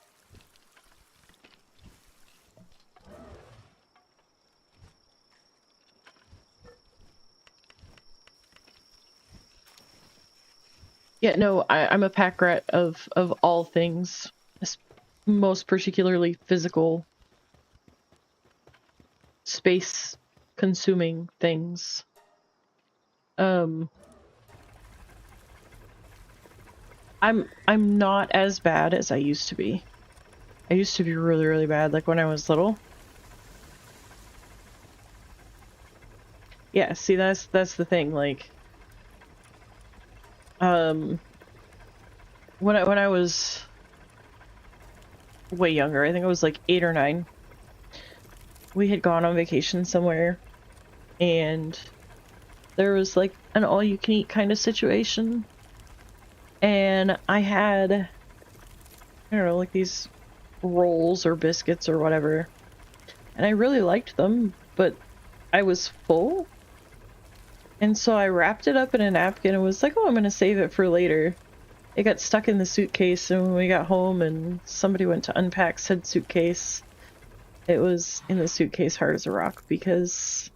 Yeah, no, I'm a pack rat of all things, most particularly physical, space consuming things. I'm not as bad as I used to be. I used to be really, really bad, like when I was little. Yeah, see, that's the thing, like, when I was way younger, I think I was like 8 or 9, we had gone on vacation somewhere, and there was like an all-you-can-eat kind of situation, and I had, I don't know, like these rolls or biscuits or whatever, and I really liked them, but I was full, and so I wrapped it up in a napkin and was like, oh, I'm gonna save it for later. It got stuck in the suitcase, and when we got home and somebody went to unpack said suitcase, it was in the suitcase hard as a rock because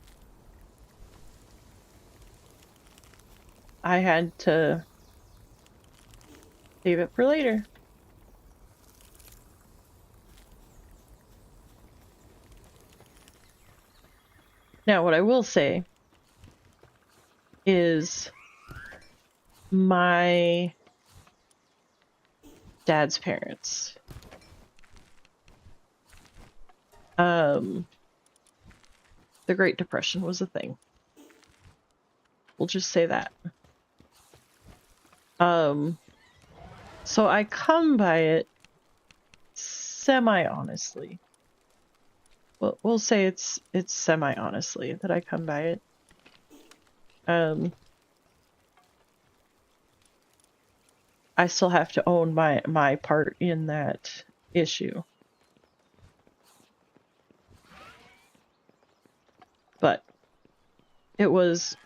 I had to save it for later. Now, what I will say is my dad's parents, the Great Depression was a thing. We'll just say that. So I come by it semi-honestly. Well, we'll say it's semi-honestly that I come by it. I still have to own my part in that issue. But it was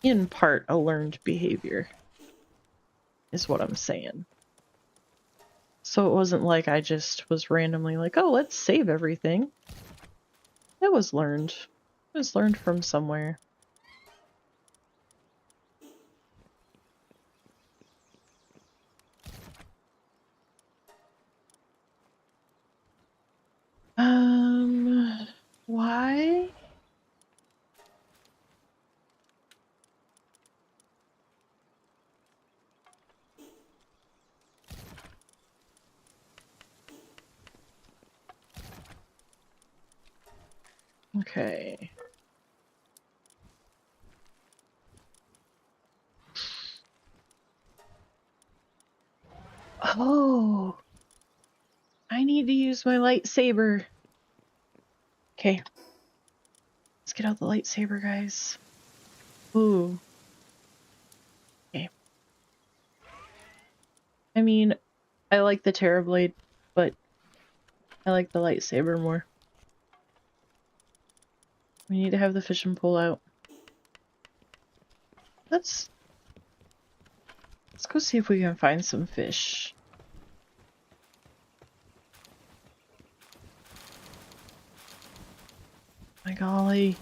in part a learned behavior, is what I'm saying. So it wasn't like I just was randomly like, oh, let's save everything. It was learned. It was learned from somewhere. Why? Okay. Oh, I need to use my lightsaber. Okay. Let's get out the lightsaber, guys. Ooh. Okay. I mean, I like the Terrorblade, but I like the lightsaber more. We need to have the fishing pole out. Let's go see if we can find some fish. My golly.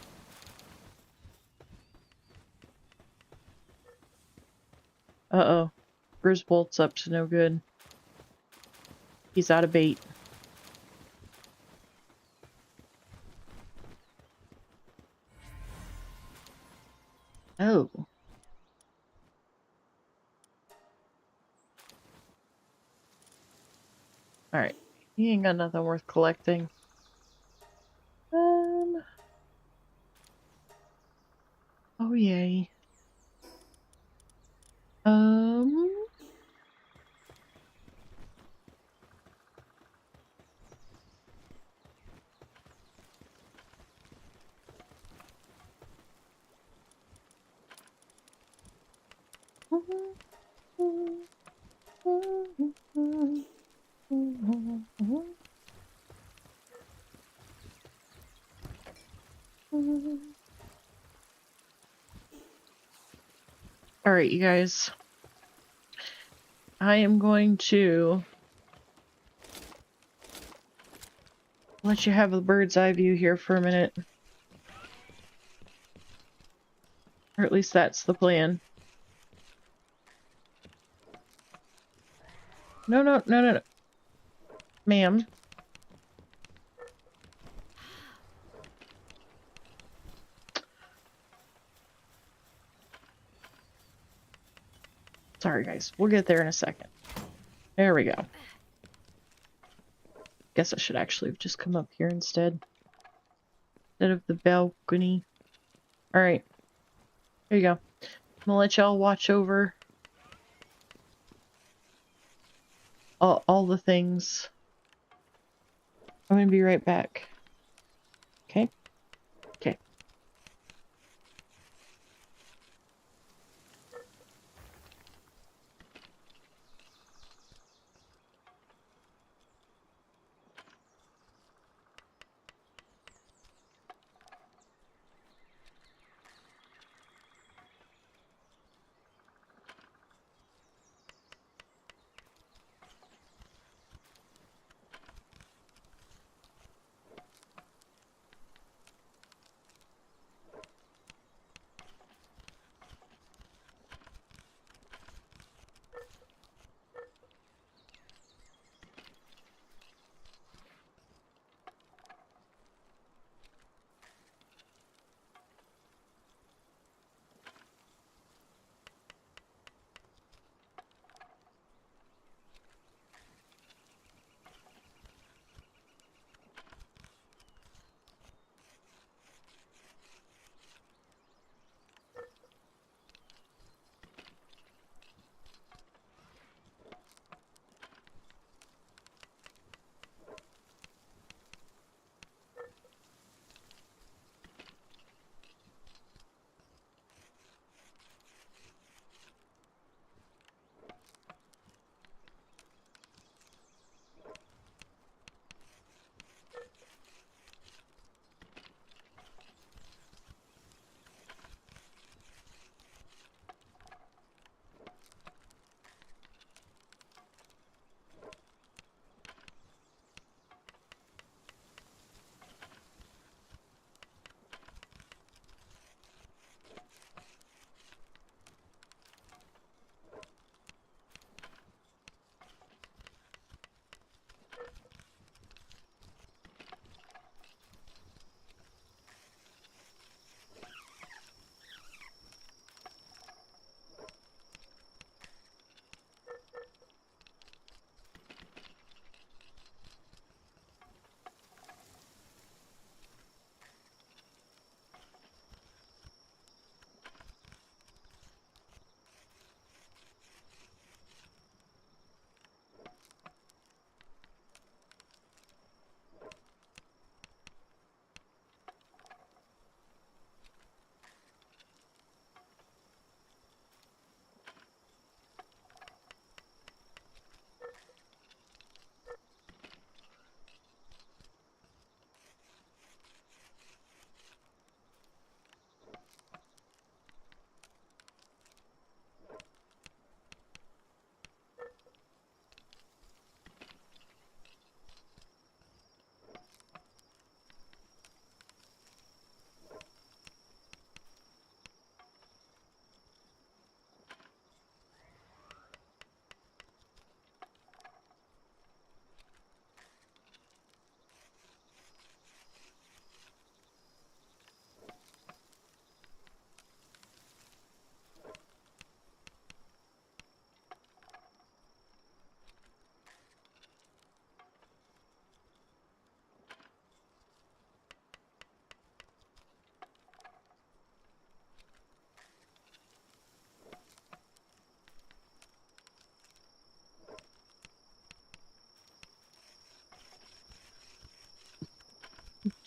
Uh-oh. Griswold's up to no good. He's out of bait. Oh. Alright. He ain't got nothing worth collecting. Oh yay. Alright, you guys. I am going to let you have a bird's eye view here for a minute. Or at least that's the plan. No, no, no, no, no. Ma'am. Sorry, guys. We'll get there in a second. There we go. Guess I should actually have just come up here instead of the balcony. Alright. There you go. I'm gonna let y'all watch over all the things. I'm gonna be right back. Okay? Okay.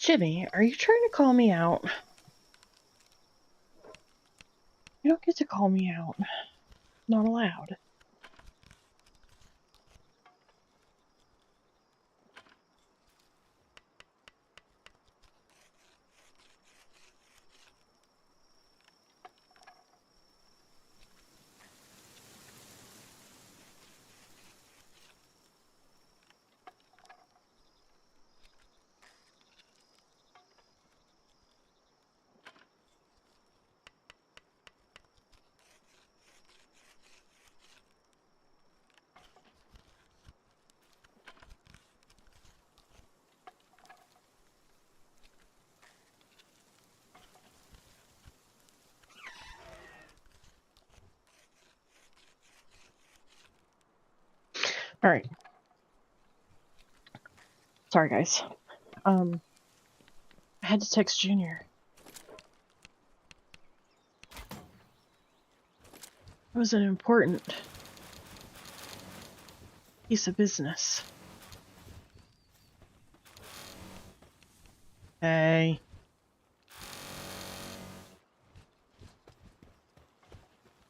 Jimmy, are you trying to call me out? You don't get to call me out. Not allowed. All right. Sorry, guys. I had to text Junior. It was an important piece of business. Hey.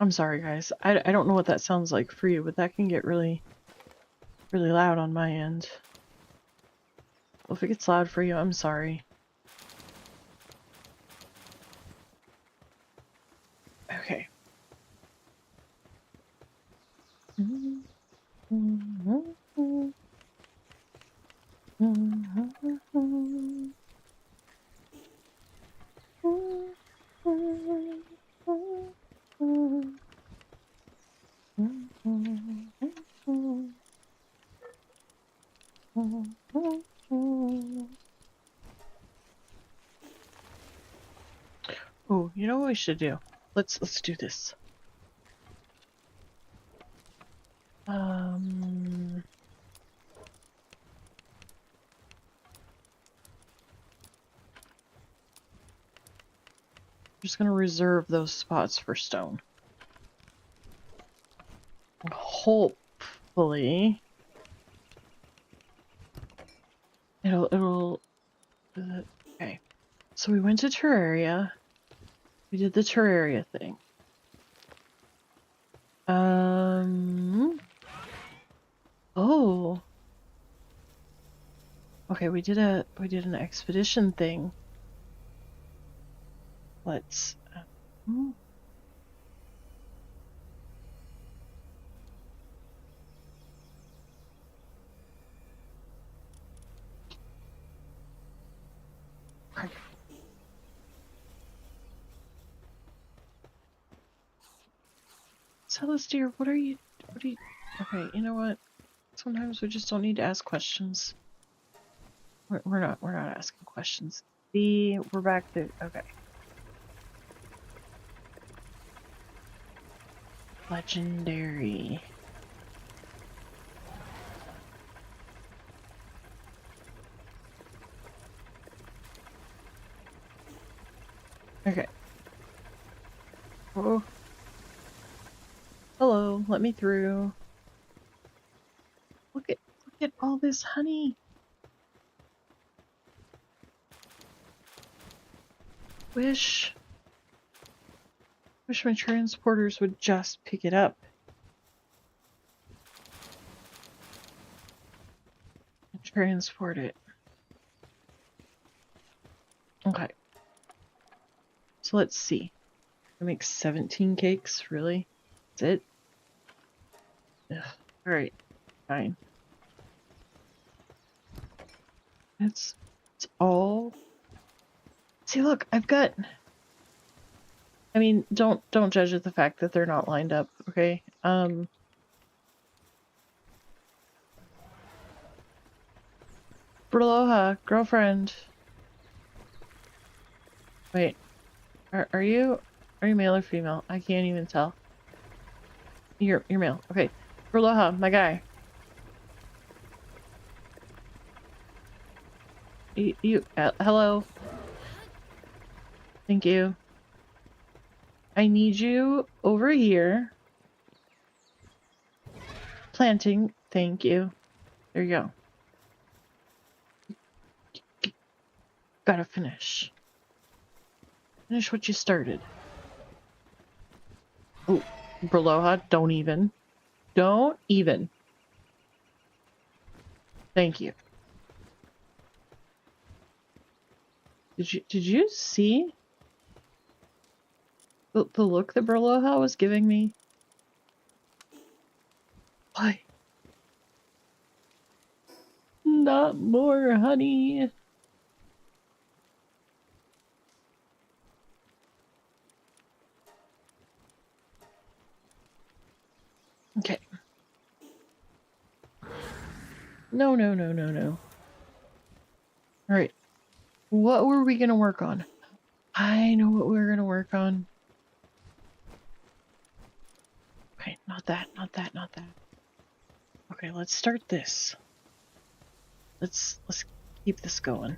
I'm sorry, guys. I don't know what that sounds like for you, but that can get really, really loud on my end. Well, if it gets loud for you, I'm sorry. Okay. Oh, you know what we should do? Let's do this. Just gonna reserve those spots for stone. Hopefully, it'll. Okay, so we went to Terraria. We did the Terraria thing. Oh. Okay, we did an expedition thing. Let's. Celestia, what are you? Okay, you know what? Sometimes we just don't need to ask questions. We're not asking questions. We're back to okay. Legendary. Okay. Oh. Hello, let me through. Look at all this honey. Wish my transporters would just pick it up. And transport it. Okay. So let's see. I make 17 cakes, really? That's it? Ugh. Alright, fine. It's all. See, look, I've got. I mean, don't judge at the fact that they're not lined up, okay? Aloha, girlfriend. Wait, are you male or female? I can't even tell. You're male. Okay, Aloha, my guy. Hello. Thank you. I need you over here. Planting. Thank you. There you go. Gotta finish. Finish what you started. Oh, Berloha, don't even. Don't even. Thank you. Did you see the look that Berloha was giving me? Why? Not more honey. Okay. No. Alright. What were we gonna work on? I know what we're gonna work on. Okay, not that. Okay, let's start this. Let's keep this going.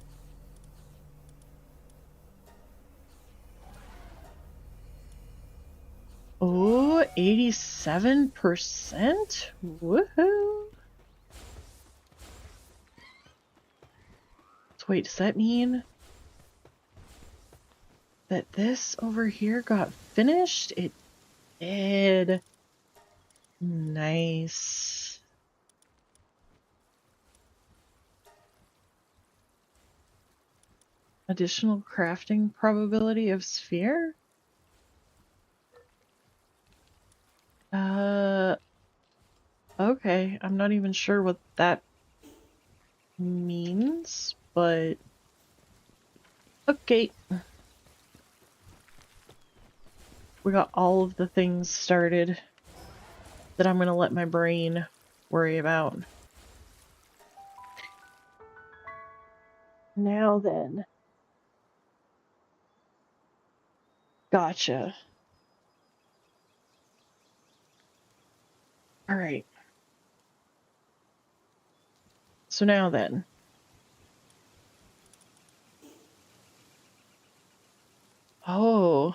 Oh, 87%? Woohoo! So wait, does that mean that this over here got finished? It did. Nice. Additional crafting probability of sphere? Okay. I'm not even sure what that means, but okay. We got all of the things started that I'm gonna let my brain worry about. Now then. Gotcha. Alright. So now then. Oh.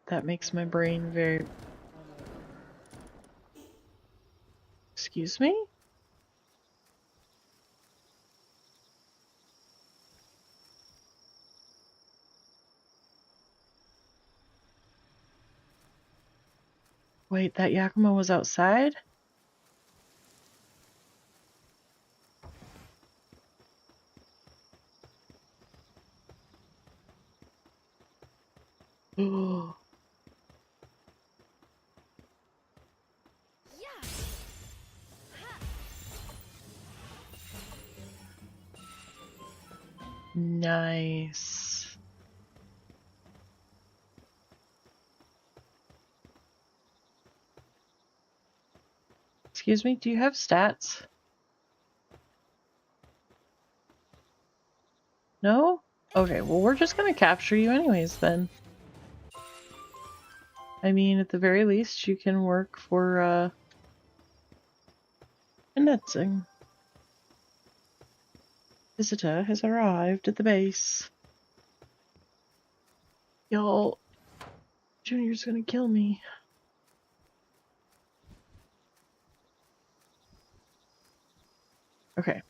That makes my brain very... Excuse me? Wait, that Yakima was outside? Oh. Nice. Excuse me, do you have stats? No? Okay, well we're just gonna capture you anyways then. I mean, at the very least, you can work for, convincing. Visitor has arrived at the base. Y'all, Junior's gonna kill me. Okay.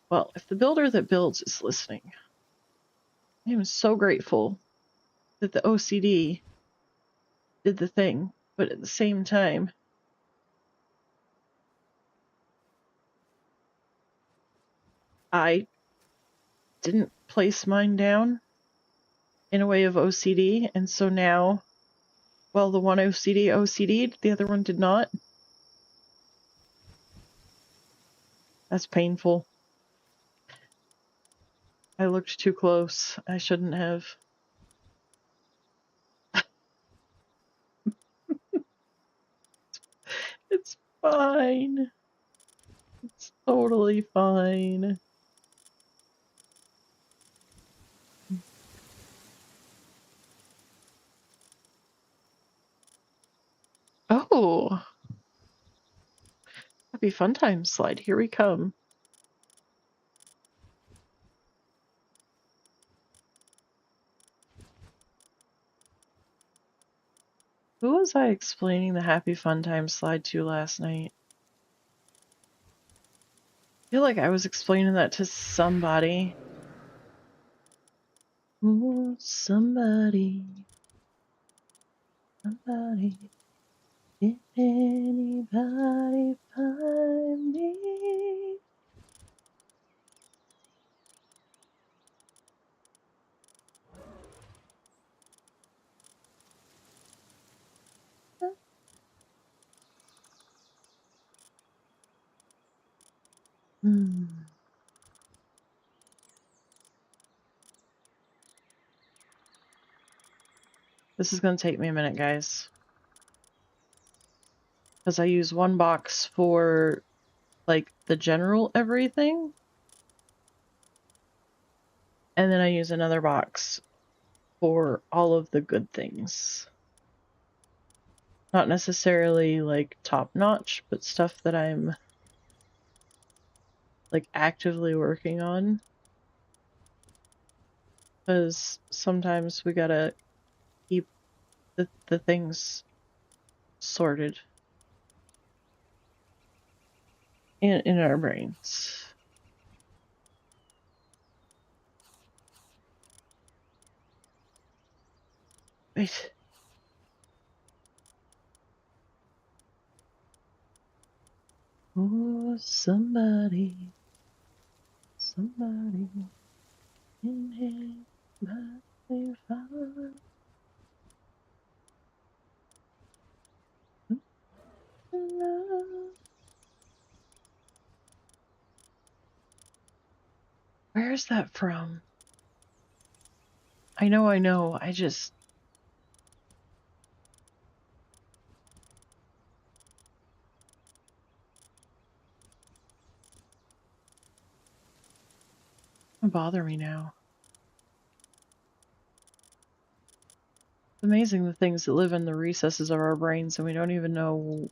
Well, if the builder that builds is listening, I am so grateful that the OCD did the thing, but at the same time, I didn't place mine down in a way of OCD, and so now, well, the one OCD'd, the other one did not. That's painful. I looked too close. I shouldn't have. It's fine. It's totally fine. Oh! Happy Fun Time slide. Here we come. Who was I explaining the Happy Fun Time slide to last night? I feel like I was explaining that to somebody. Ooh, somebody. Somebody. If anybody find me. Hmm. This is going to take me a minute, guys. Because I use one box for, like, the general everything. And then I use another box for all of the good things. Not necessarily like top notch, but stuff that I'm like actively working on. Because sometimes we gotta keep the things sorted in our brains. Wait. Oh, somebody in here might be fine. Where's that from? I know, I just... Don't bother me now. It's amazing the things that live in the recesses of our brains and we don't even know,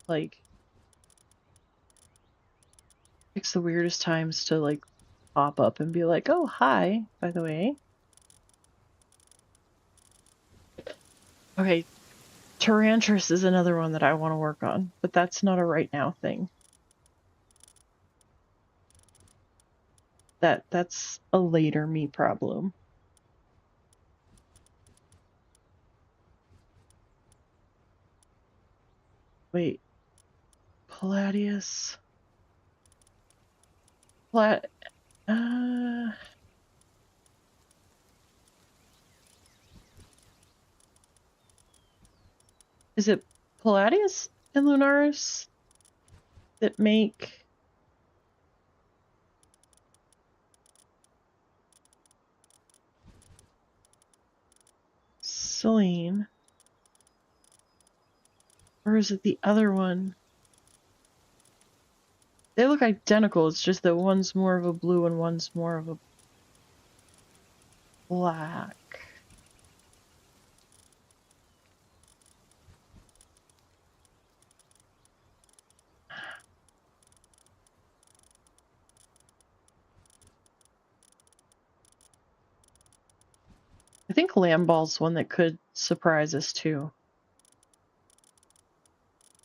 like... It's the weirdest times to, like, pop up and be like, oh, hi, by the way. Okay, Tarantris is another one that I want to work on, but that's not a right now thing. That's a later me problem. Wait. Palladius. Uh... Is it Palladius and Lunaris that make... Selene? Or is it the other one? They look identical, it's just that one's more of a blue and one's more of a black. I think Lamball's one that could surprise us too.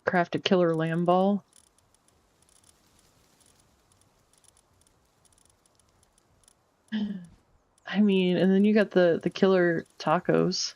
Craft a killer Lamball. I mean, and then you got the killer tacos.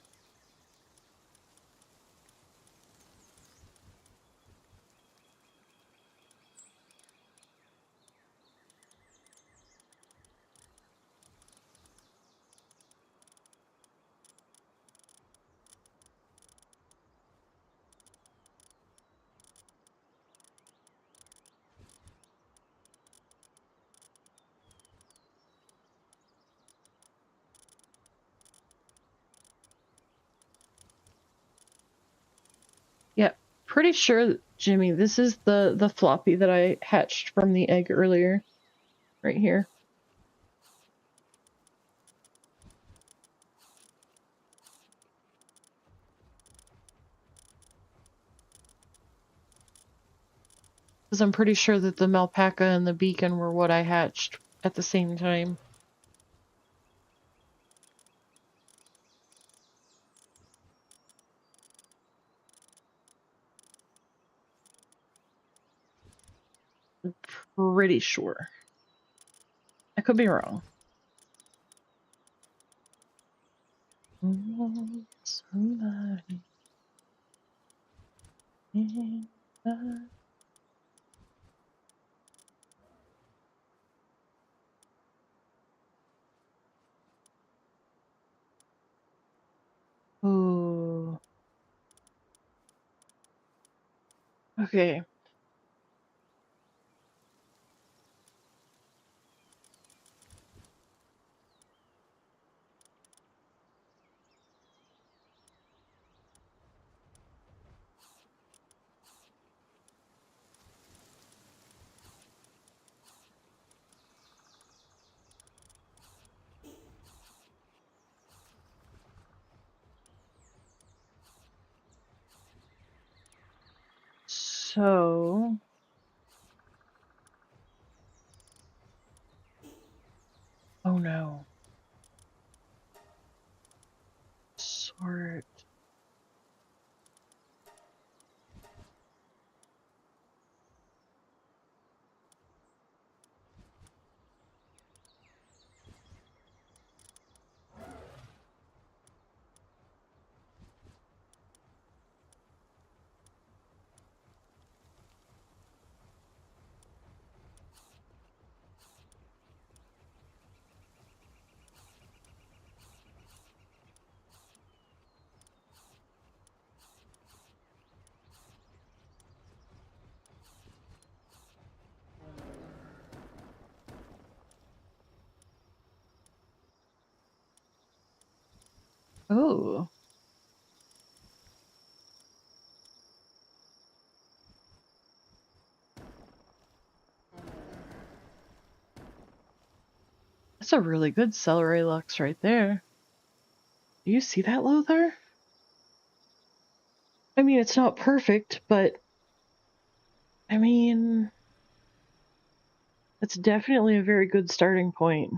Yeah, pretty sure, Jimmy, this is the floppy that I hatched from the egg earlier. Right here. Because I'm pretty sure that the Malpaca and the Beacon were what I hatched at the same time. I'm pretty sure. I could be wrong. Somebody in the... Ooh. Okay. So... Oh no. Sort. Oh. That's a really good celery lux right there. Do you see that, Lothar? I mean, it's not perfect, but I mean, it's definitely a very good starting point.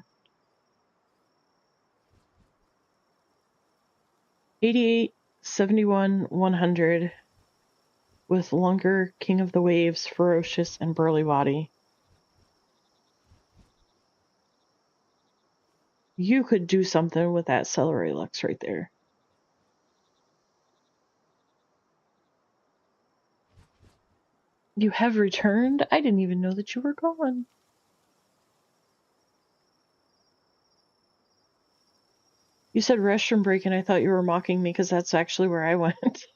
88, 71, 100 with longer King of the Waves, ferocious, and burly body. You could do something with that celery lux right there. You have returned? I didn't even know that you were gone. You said restroom break and I thought you were mocking me because that's actually where I went.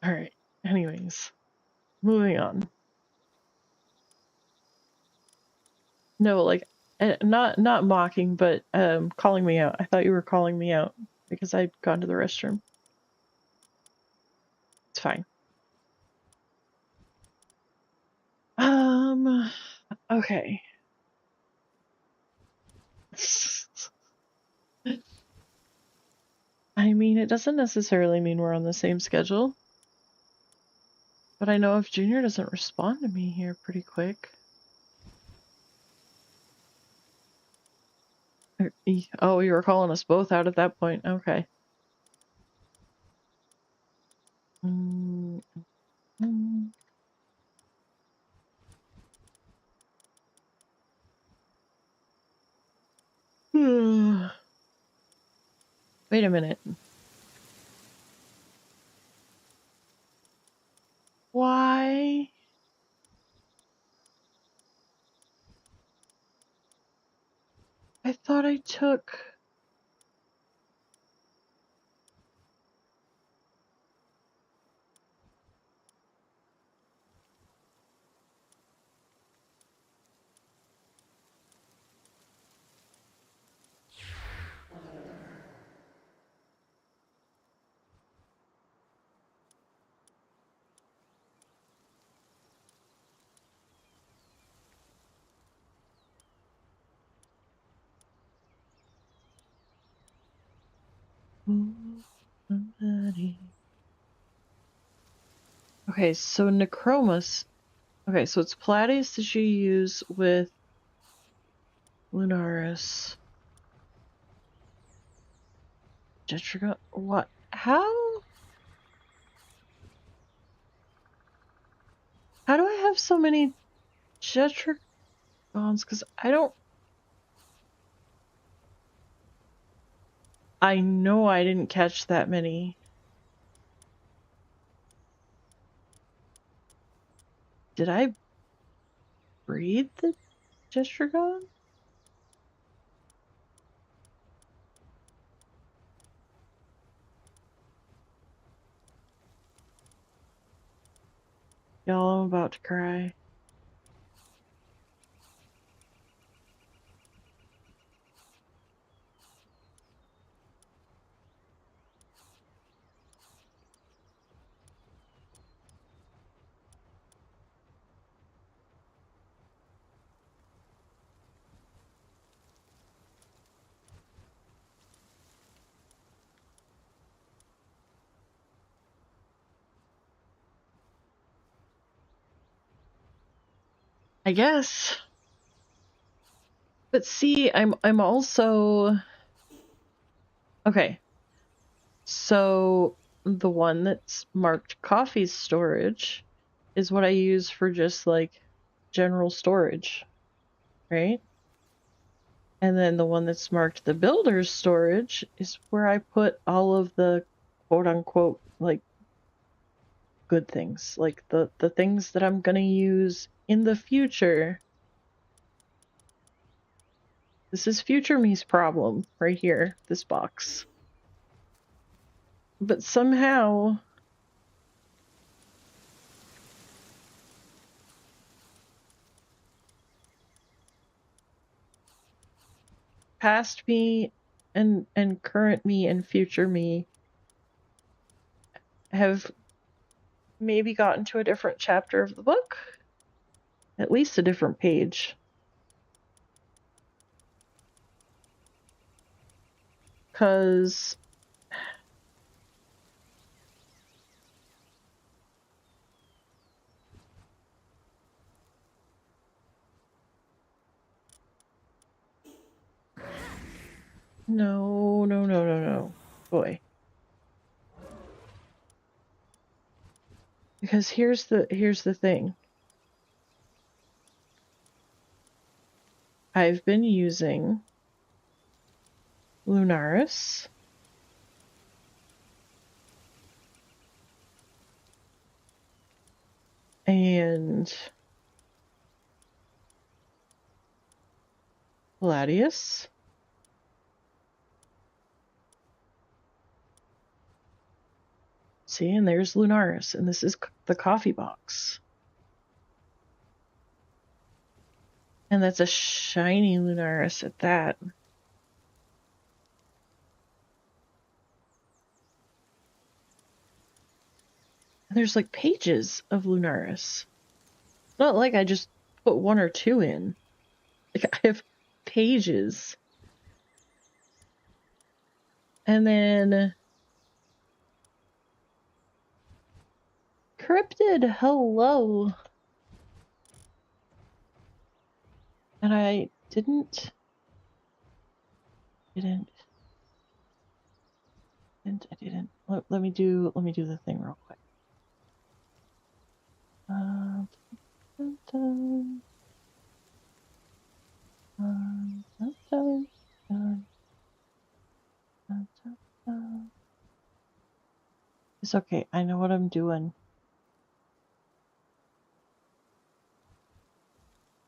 Alright, anyways. Moving on. No, like, not mocking, but calling me out. I thought you were calling me out because I'd gone to the restroom. It's fine. Okay. I mean, it doesn't necessarily mean we're on the same schedule. But I know if Junior doesn't respond to me here pretty quick. Oh, you were calling us both out at that point. Okay. Wait a minute. Why? I thought I took... Somebody. Okay, so Necromus. Okay, so it's Platius that you use with Lunaris. Jetrigon. What? How? How do I have so many Jetrigons? Because I don't. I know I didn't catch that many. Did I breed the Jetrigon? Y'all, I'm about to cry. I guess. But see, I'm also okay. So the one that's marked coffee storage is what I use for just like general storage, right? And then the one that's marked the builder's storage is where I put all of the quote unquote like good things, like the things that I'm gonna use in the future. This is future me's problem right here, this box. But somehow past me and current me and future me have maybe gotten to a different chapter of the book, at least a different page. Cause no, boy. Because here's the thing. I've been using Lunaris and Gladius. See, and there's Lunaris, and this is the coffee box. And that's a shiny Lunaris at that. And there's like pages of Lunaris. Not like I just put one or two in. Like I have pages. And then Cryptid, hello. And I didn't. Let me do the thing real quick. Dun, dun, dun, dun, dun, dun, dun, dun, dun. It's okay. I know what I'm doing.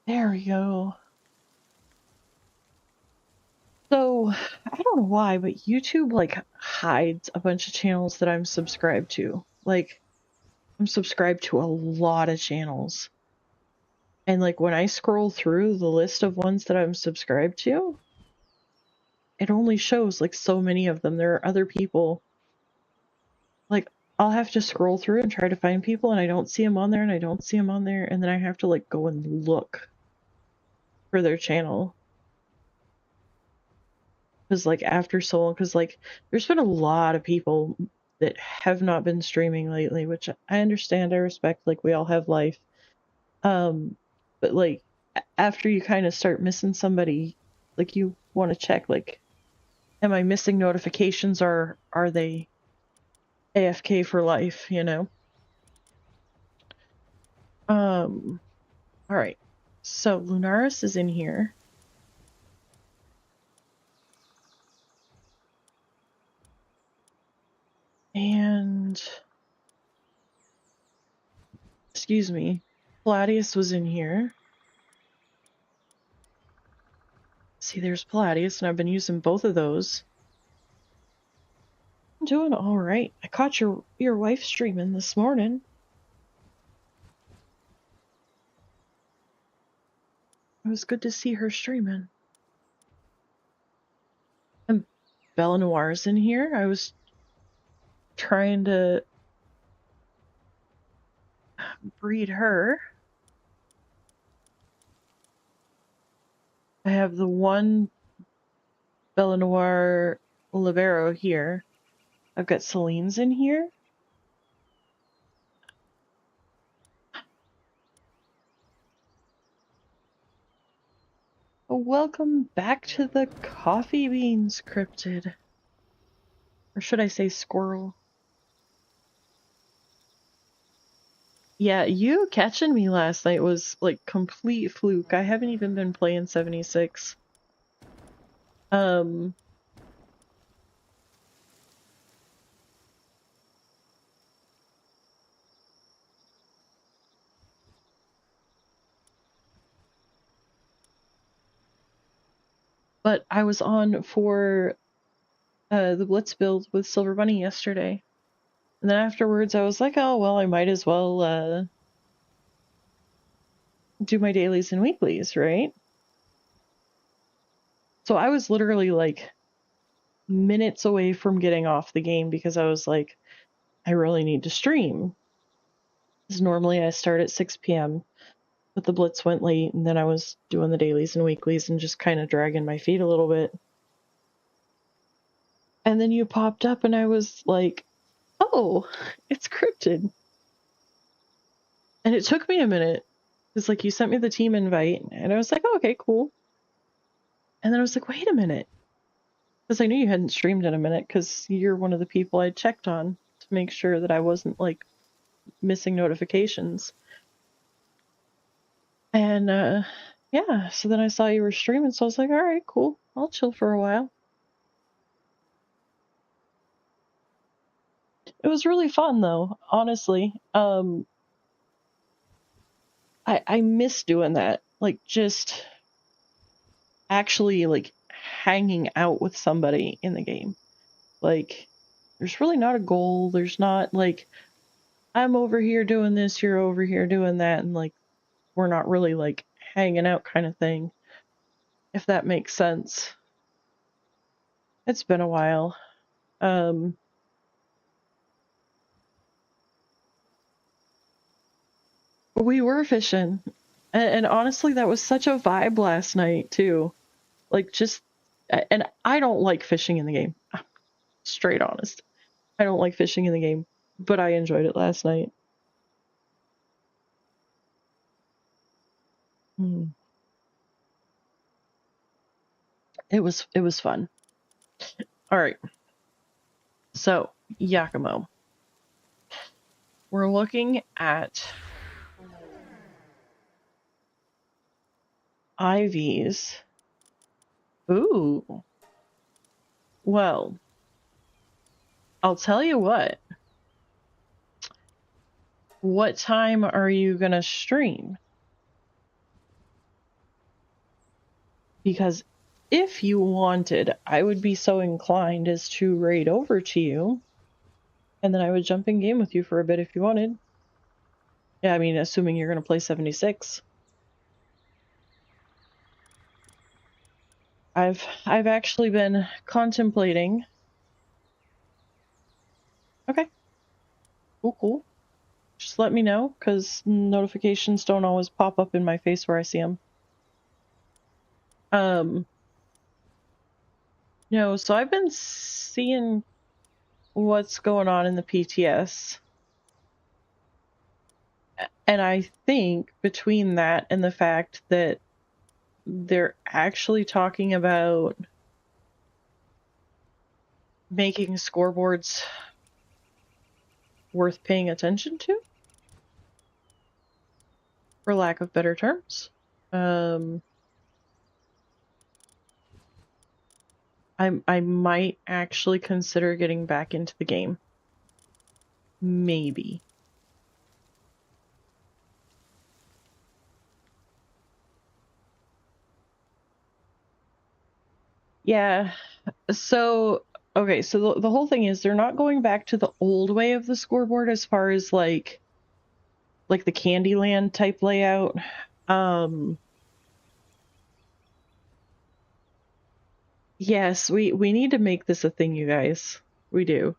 There we go. So, I don't know why, but YouTube like hides a bunch of channels that I'm subscribed to. Like, I'm subscribed to a lot of channels. And like when I scroll through the list of ones that I'm subscribed to, it only shows like so many of them. There are other people. Like, I'll have to scroll through and try to find people, and I don't see them on there, and I don't see them on there, and then I have to like go and look for their channel. Because like after so long, because like there's been a lot of people that have not been streaming lately, which I understand, I respect. Like we all have life, but like after you kind of start missing somebody, like you want to check like, am I missing notifications, or are they AFK for life? You know. All right. So Lunaris is in here. And excuse me, Palladius was in here. See, there's Palladius, and I've been using both of those. I'm doing all right. I caught your wife streaming this morning. It was good to see her streaming. And Bella Noir's in here. I was trying to breed her. I have the one Bella Noir Libero here. I've got Celine's in here. Welcome back to the Coffee Beans Cryptid. Or should I say squirrel? Yeah, you catching me last night was like complete fluke. I haven't even been playing 76. But I was on for the Blitz build with Silver Bunny yesterday. And then afterwards I was like, oh well, I might as well do my dailies and weeklies, right? So I was literally like minutes away from getting off the game because I was like, I really need to stream. Because normally I start at 6 p.m., but the Blitz went late, and then I was doing the dailies and weeklies and just kind of dragging my feet a little bit. And then you popped up, and I was like, oh, it's cryptid. And it took me a minute. It's like you sent me the team invite, and I was like, oh, okay, cool. And then I was like, wait a minute. Because I knew you hadn't streamed in a minute, because you're one of the people I checked on to make sure that I wasn't, like, missing notifications. And, yeah, so then I saw you were streaming, so I was like, all right, cool. I'll chill for a while. It was really fun, though, honestly. I miss doing that. Like, just actually, like, hanging out with somebody in the game. Like, there's really not a goal. There's not, like, I'm over here doing this, you're over here doing that, and, like, we're not really, like, hanging out kind of thing, if that makes sense. It's been a while. We were fishing, and honestly, that was such a vibe last night, too. Like, just, and I don't like fishing in the game. Straight honest. I don't like fishing in the game, but I enjoyed it last night. It was fun. All right. So, Yakumo. We're looking at IVs. Ooh. Well, I'll tell you what. What time are you gonna stream? Because if you wanted, I would be so inclined as to raid over to you, and then I would jump in game with you for a bit if you wanted. Yeah, I mean, assuming you're gonna play 76. I've actually been contemplating. Okay. Cool. Just let me know, because notifications don't always pop up in my face where I see them. No, so I've been seeing what's going on in the PTS. And I think between that and the fact that they're actually talking about making scoreboards worth paying attention to, for lack of better terms. I might actually consider getting back into the game. Maybe. Yeah. So, okay, so the whole thing is they're not going back to the old way of the scoreboard as far as like the Candyland type layout. Yes, we need to make this a thing, you guys. We do.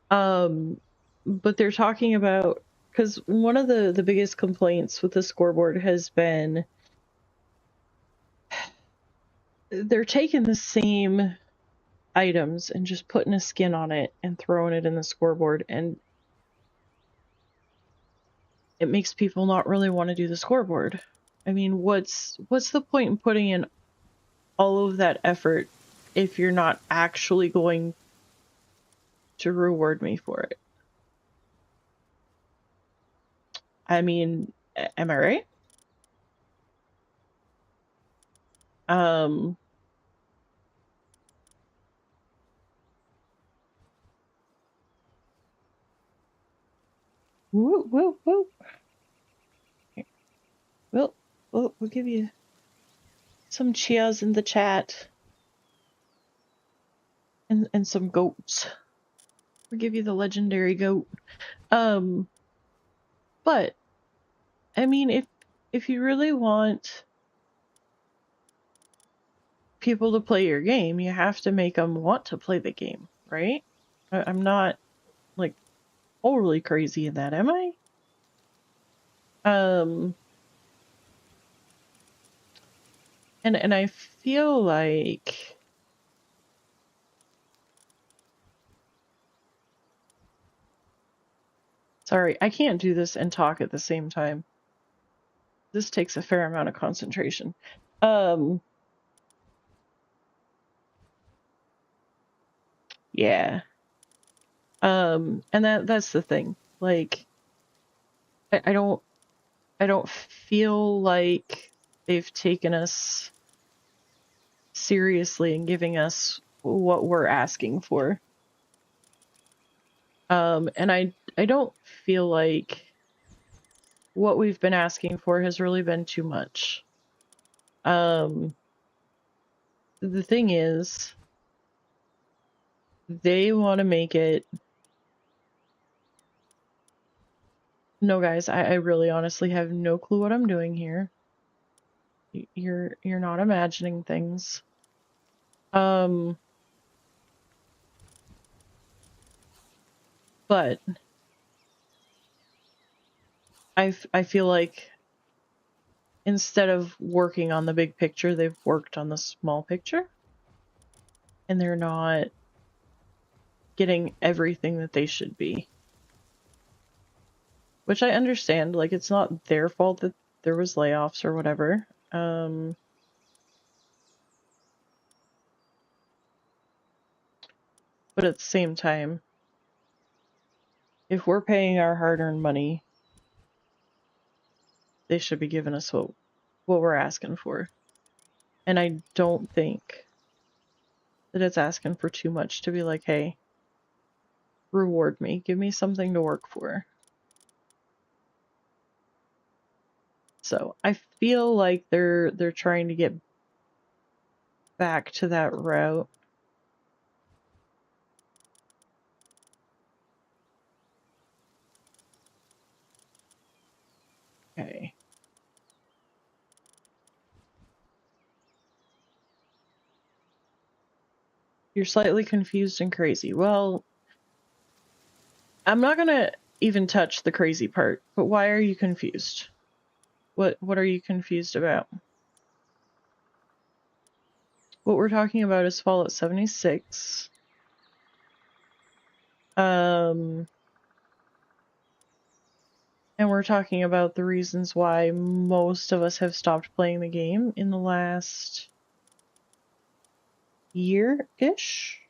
But they're talking about, because one of the biggest complaints with the scoreboard has been they're taking the same items and just putting a skin on it and throwing it in the scoreboard, and it makes people not really want to do the scoreboard. I mean, what's the point in putting in all of that effort if you're not actually going to reward me for it? I mean, am I right? Um, woo, woo, woo. We'll give you some cheers in the chat and some goats. We'll give you the legendary goat. But I mean, if you really want people to play your game, you have to make them want to play the game, right? I'm not like overly crazy in that, am I? And I feel like sorry, I can't do this and talk at the same time. This takes a fair amount of concentration. Yeah. And that's the thing. Like I don't feel like they've taken us seriously in giving us what we're asking for. And I don't feel like what we've been asking for has really been too much. The thing is, they want to make it. No, guys, I really honestly have no clue what I'm doing here. You're not imagining things. But I feel like instead of working on the big picture, they've worked on the small picture. And they're not getting everything that they should be. Which I understand, like, it's not their fault that there was layoffs or whatever. But at the same time, if we're paying our hard-earned money, they should be giving us what we're asking for. And I don't think that it's asking for too much to be like, hey, reward me, give me something to work for. So I feel like they're trying to get back to that route. Okay. You're slightly confused and crazy. Well, I'm not gonna even touch the crazy part, but why are you confused? What are you confused about? What we're talking about is Fallout 76. And we're talking about the reasons why most of us have stopped playing the game in the last year-ish.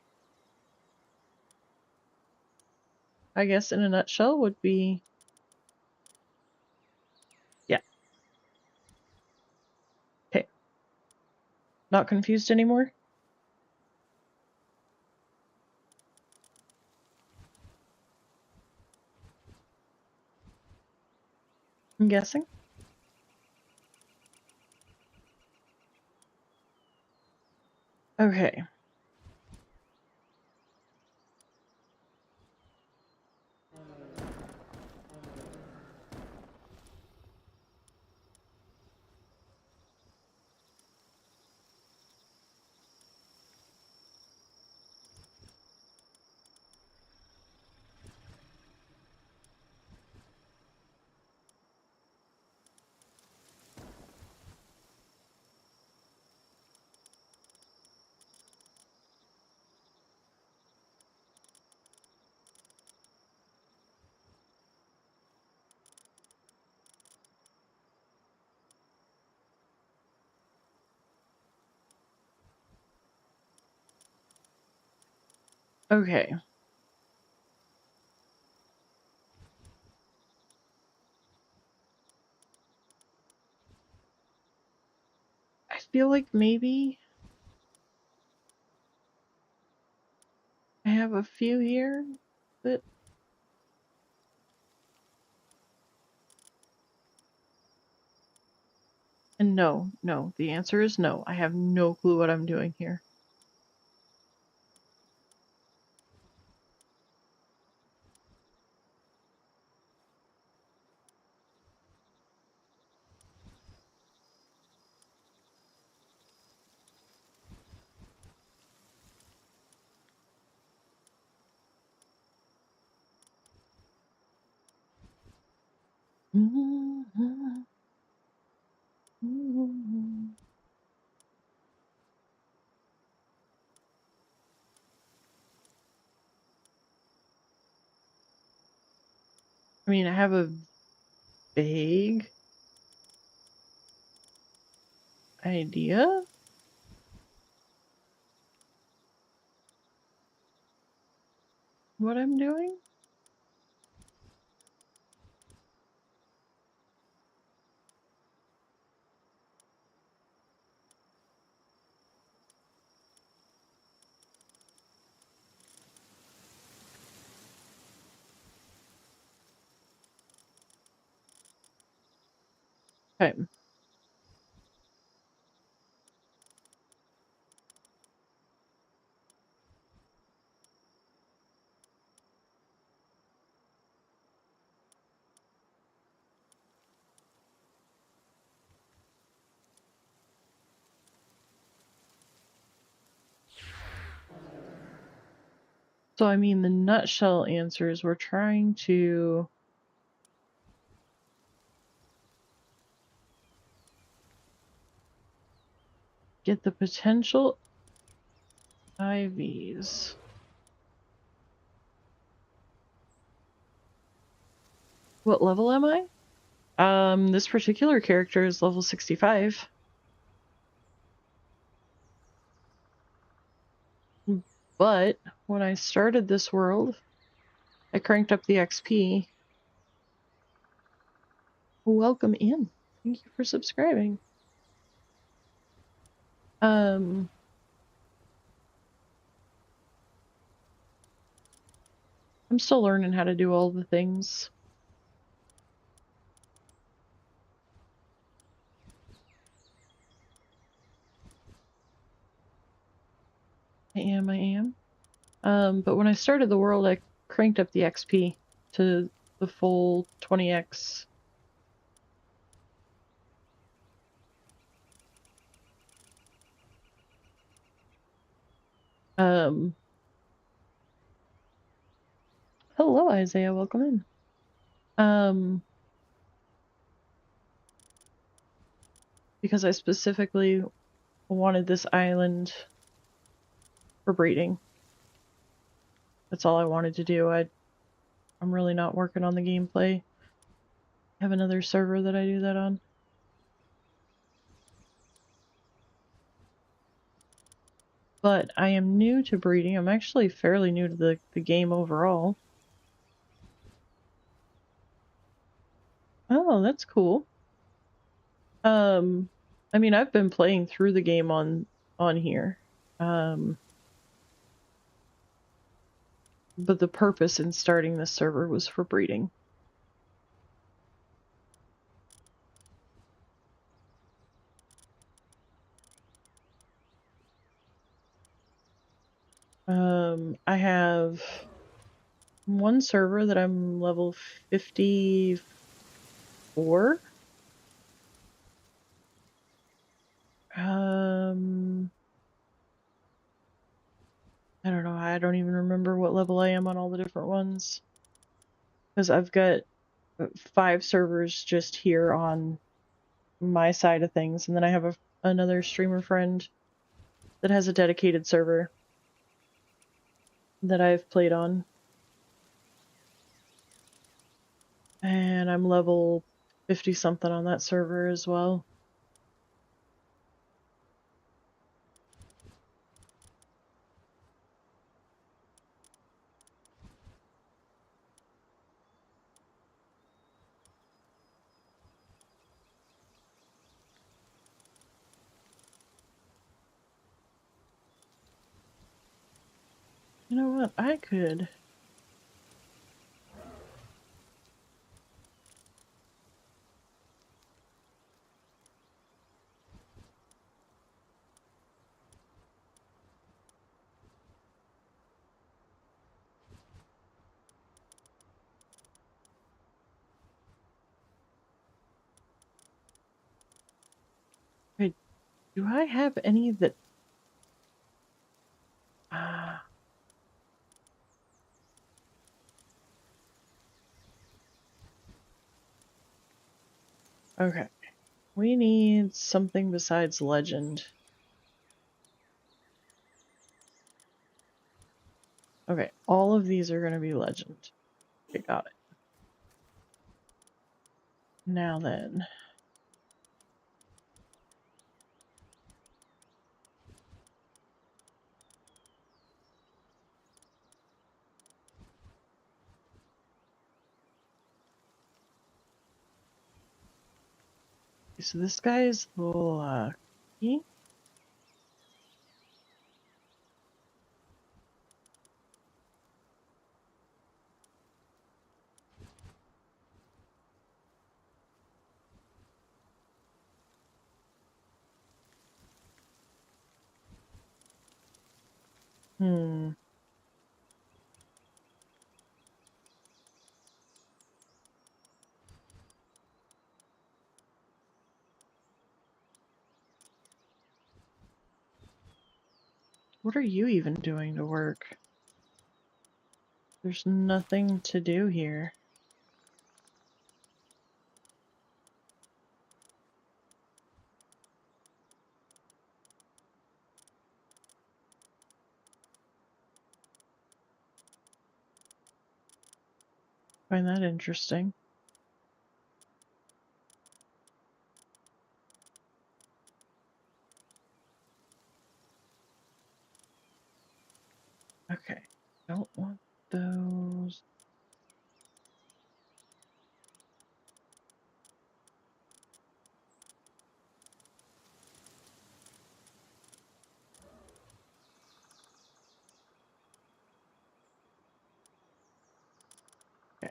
I guess in a nutshell would be, yeah. Okay. Not confused anymore? I'm guessing. Okay. Okay. I feel like maybe I have a few here that... And no, the answer is no. I have no clue what I'm doing here. I mean, I have a vague idea what I'm doing. Okay. So, I mean, the nutshell answers, we're trying to get the potential IVs. What level am I? This particular character is level 65. But when I started this world, I cranked up the XP. Welcome in. Thank you for subscribing. I'm still learning how to do all the things. I am. But when I started the world, I cranked up the XP to the full 20x. Hello, Isaiah. Welcome in. Because I specifically wanted this island for breeding. That's all I wanted to do. I'm really not working on the gameplay. I have another server that I do that on. But I am new to breeding. I'm actually fairly new to the game overall. Oh, that's cool. I mean, I've been playing through the game on here. But the purpose in starting this server was for breeding. I have one server that I'm level 54. I don't know. I don't even remember what level I am on all the different ones. Because I've got 5 servers just here on my side of things. And then I have another streamer friend that has a dedicated server that I've played on. And I'm level 50 something on that server as well. You know what? I could. Wait, do I have any that... Okay. We need something besides legend. Okay, all of these are going to be legend. Okay, got it. Now then. So this guy's lucky. Hmm. What are you even doing to work? There's nothing to do here. Find that interesting. Okay, don't want those. Okay.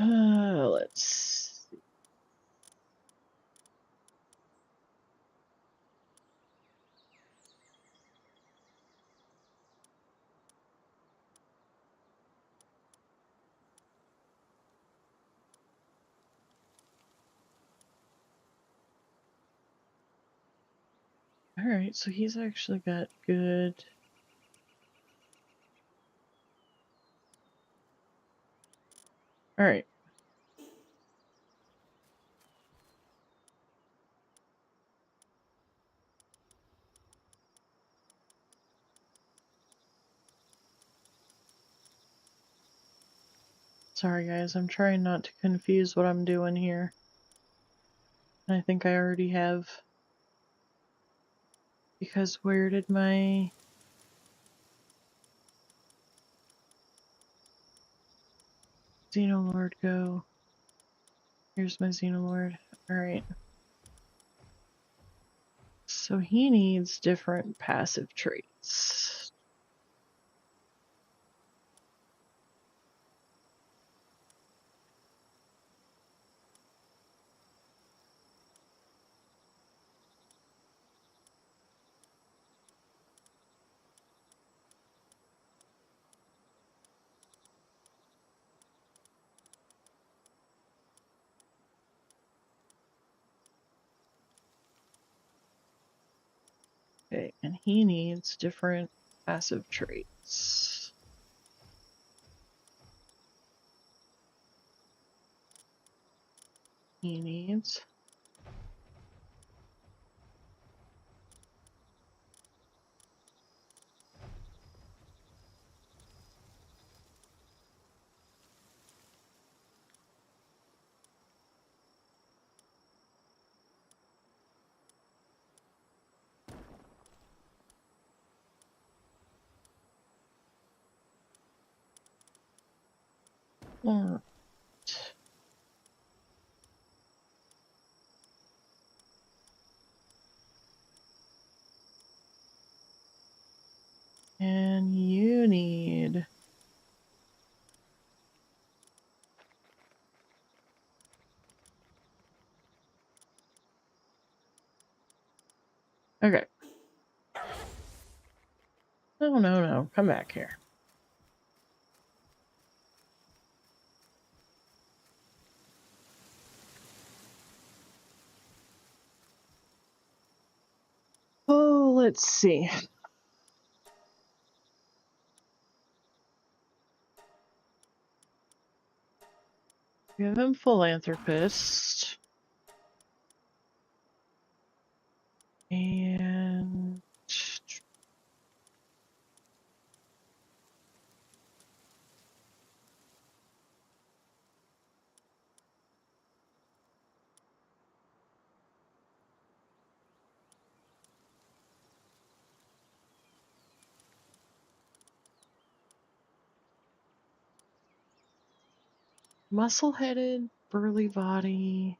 Let's see. Alright, so he's actually got good... Alright. Sorry guys, I'm trying not to confuse what I'm doing here. I think I already have. Because where did my... Xenolord go? Here's my Xenolord. Alright. So he needs different passive traits. Okay, and he needs different passive traits. He needs... Alright. And you need... Okay. No, no, no. Come back here. Oh, let's see. Give him philanthropist. And... muscle-headed, burly body.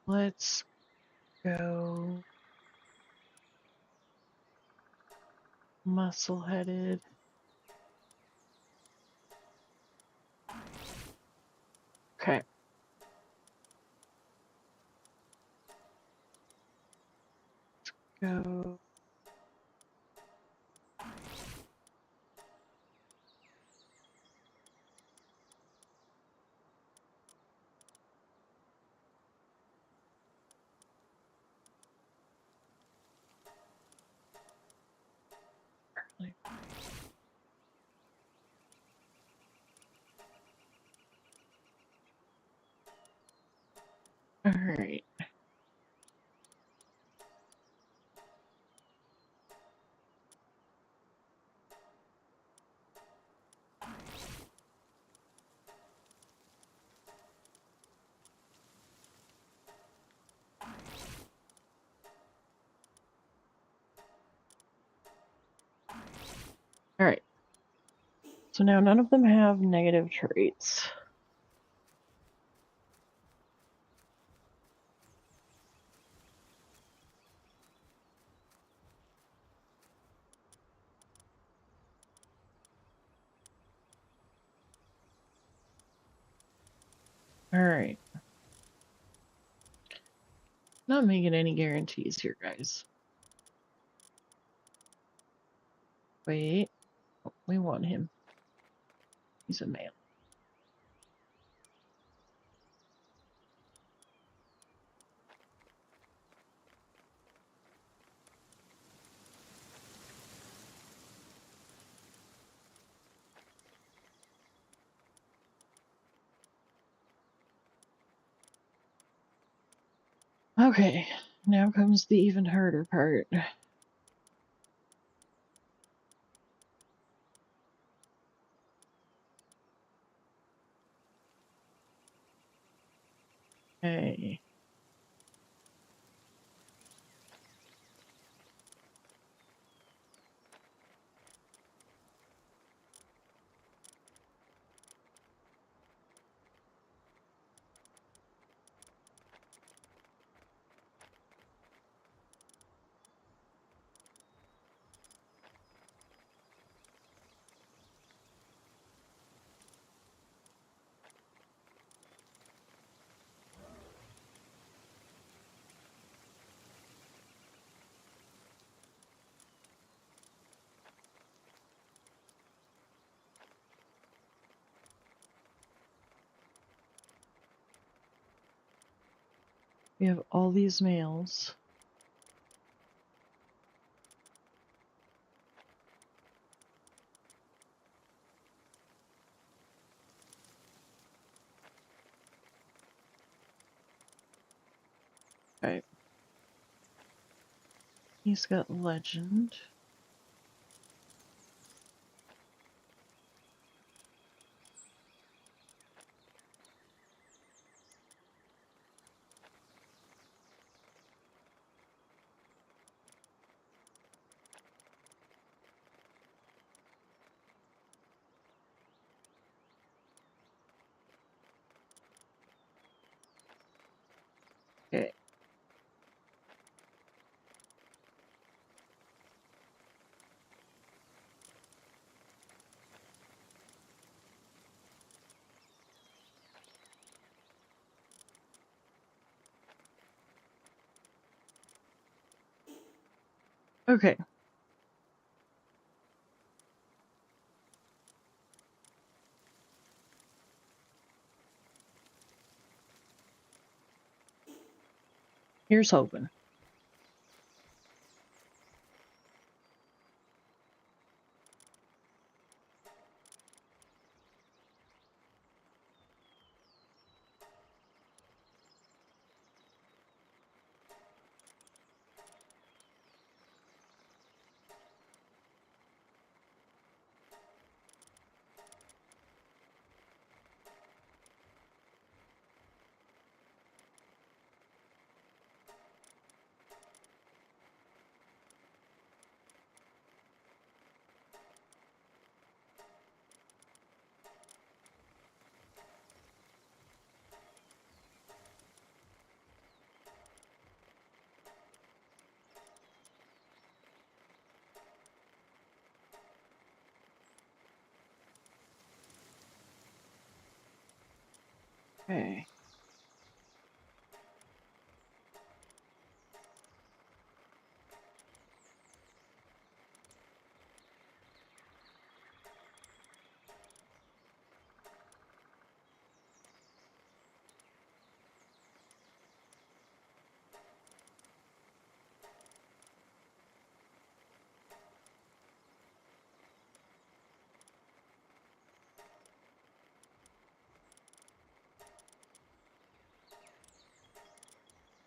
Let's go muscle-headed. Okay. Go. All right. All right. So now none of them have negative traits. All right. Not making any guarantees here, guys. Wait. Oh, we want him. He's a male. Okay. Now comes the even harder part. Okay. We have all these males. Okay. He's got legend. Okay. Here's hoping. Okay.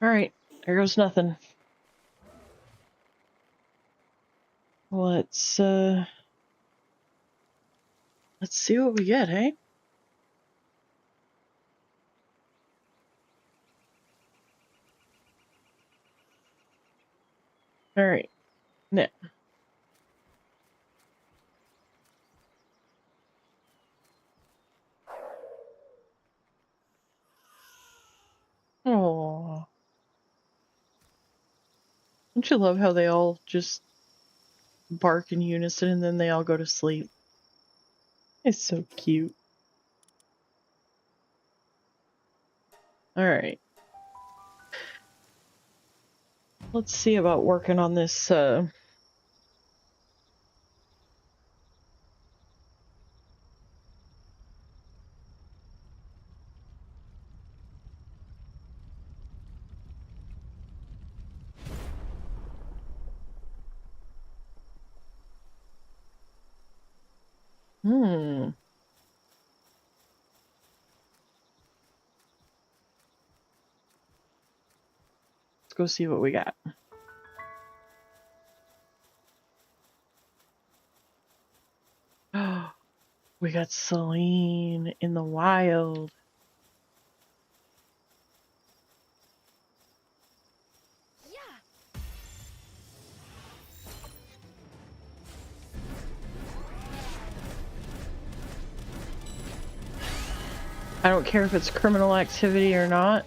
Alright, there goes nothing. Let's see what we get, hey? Alright. Now. Oh. Don't you love how they all just bark in unison and then they all go to sleep? It's so cute. Alright. Let's see about working on this, Let's go see what we got. We got Celine in the wild. I don't care if it's criminal activity or not.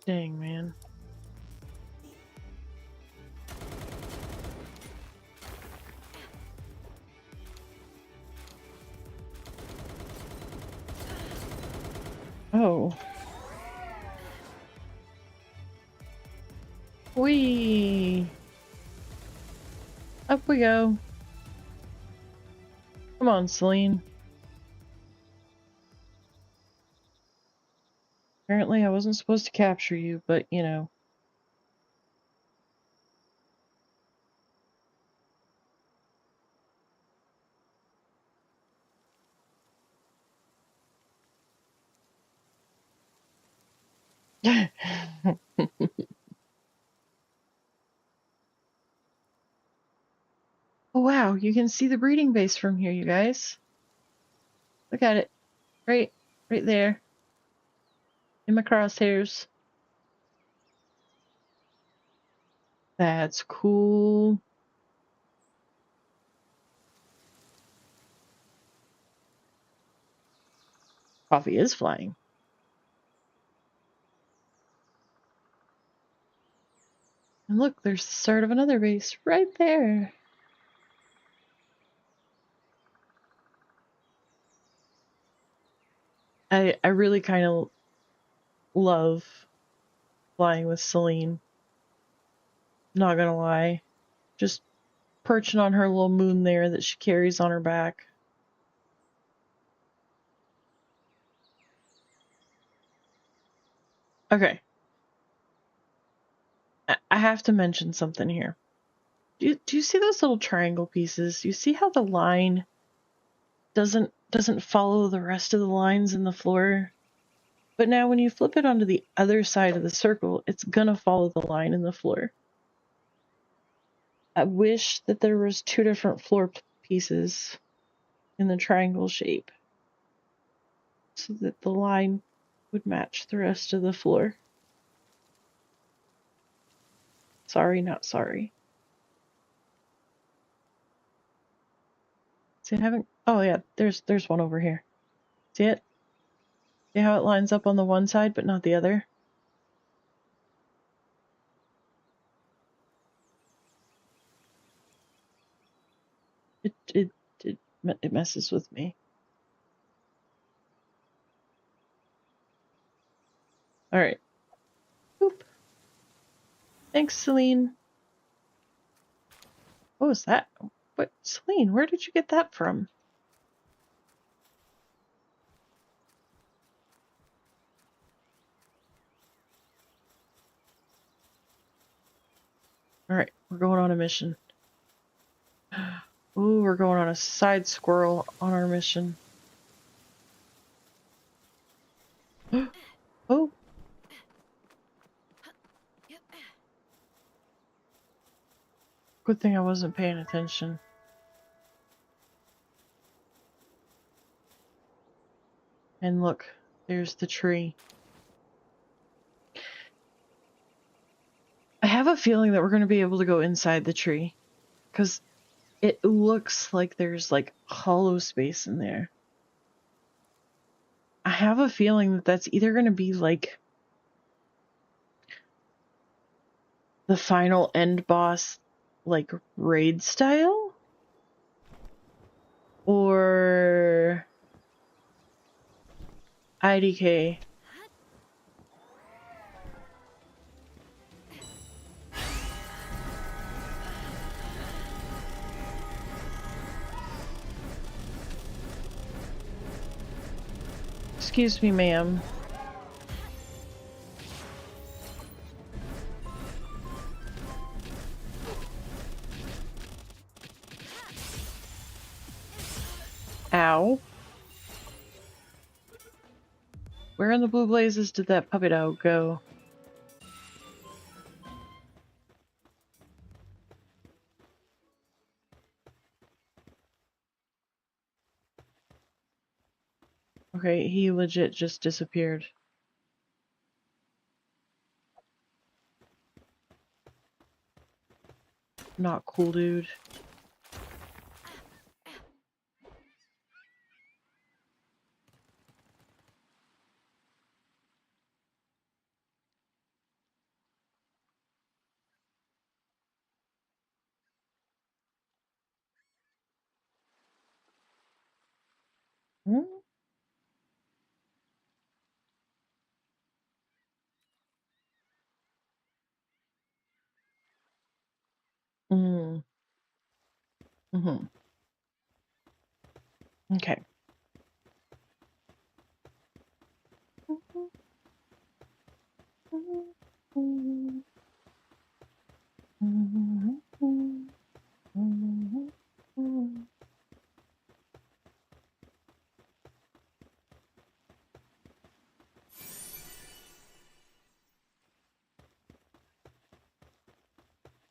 Dang, man. Oh. Whee! Up we go. Come on, Celine. Apparently I wasn't supposed to capture you, but you know. Oh wow, you can see the breeding base from here, you guys. Look at it. Right there. In my crosshairs. That's cool. Coffee is flying. And look, there's the start of another base right there. I really kind of love flying with Celine. Not gonna lie. Just perching on her little moon there that she carries on her back. Okay. I have to mention something here. Do you see those little triangle pieces? You see how the line doesn't follow the rest of the lines in the floor? But now when you flip it onto the other side of the circle, it's gonna follow the line in the floor. I wish that there was two different floor pieces in the triangle shape so that the line would match the rest of the floor. Sorry, not sorry. See, I haven't. Oh yeah, there's one over here. See it? See how it lines up on the one side but not the other? It messes with me. All right. Boop. Thanks, Celine. What was that? What, Celine? Where did you get that from? All right, we're going on a mission. Ooh, we're going on a side squirrel on our mission. Oh. Good thing I wasn't paying attention. And look, there's the tree. I have a feeling that we're going to be able to go inside the tree. Because it looks like there's like hollow space in there. I have a feeling that that's either going to be like the final end boss, like raid style, or IDK. Excuse me, ma'am. Ow. Where in the blue blazes did that puppet owl go? Okay, he legit just disappeared. Not cool, dude. Hmm? Mm. Mm-hmm. Okay.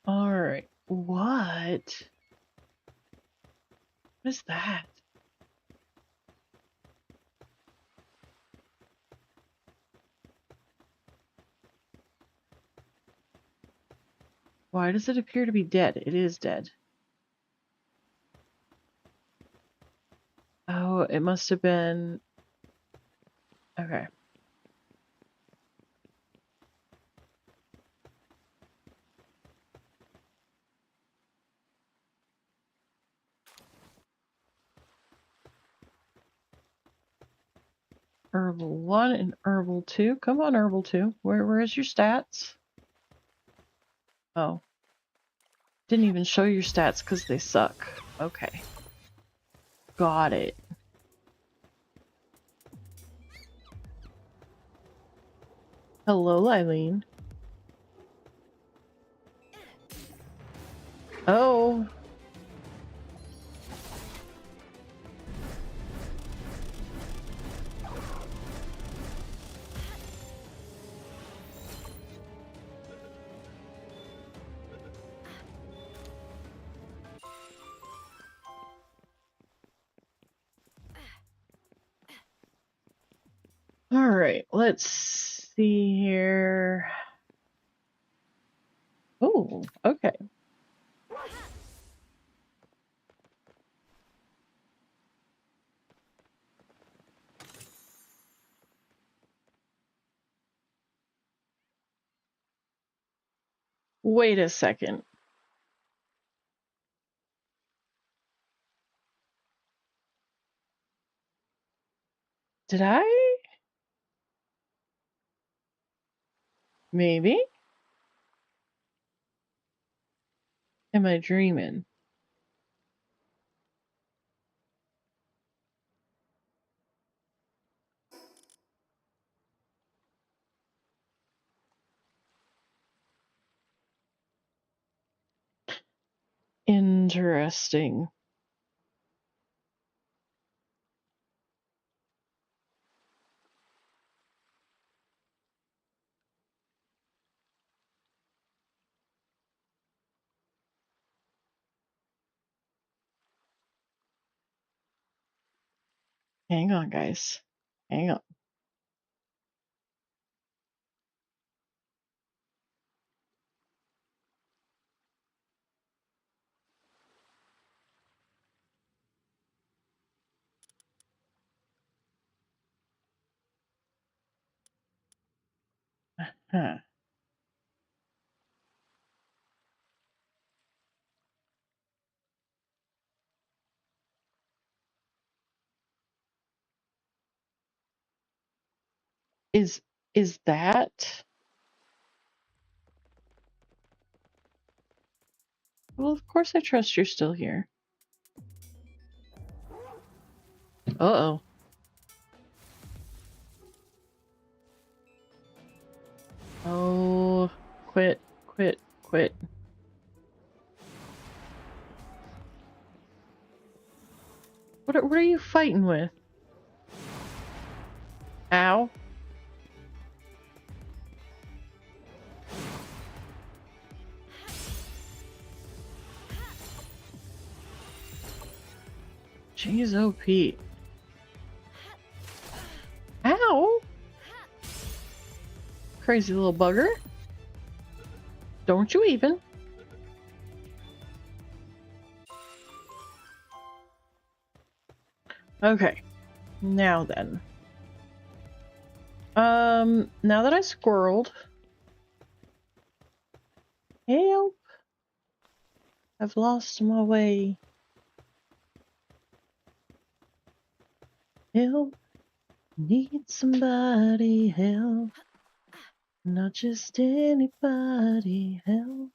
Alright. What? What is that? Why does it appear to be dead? It is dead. Oh, it must have been... Okay. Herbal 1 and Herbal 2. Come on, Herbal 2. Where's your stats? Oh. Didn't even show your stats because they suck. Okay. Got it. Hello, Eileen. Oh. All right, let's see here. Oh, okay. Wait a second. Did I? Maybe? Am I dreaming? Interesting. Hang on, guys. Hang on. Huh. Is that? Well, of course I trust you're still here. Uh-oh. Oh, quit, quit, quit. What are you fighting with? Ow. Jeez, oh Pete. Ow! Crazy little bugger. Don't you even. Okay. Now then. Now that I squirreled. Help! I've lost my way. Help! Need somebody help. Not just anybody help.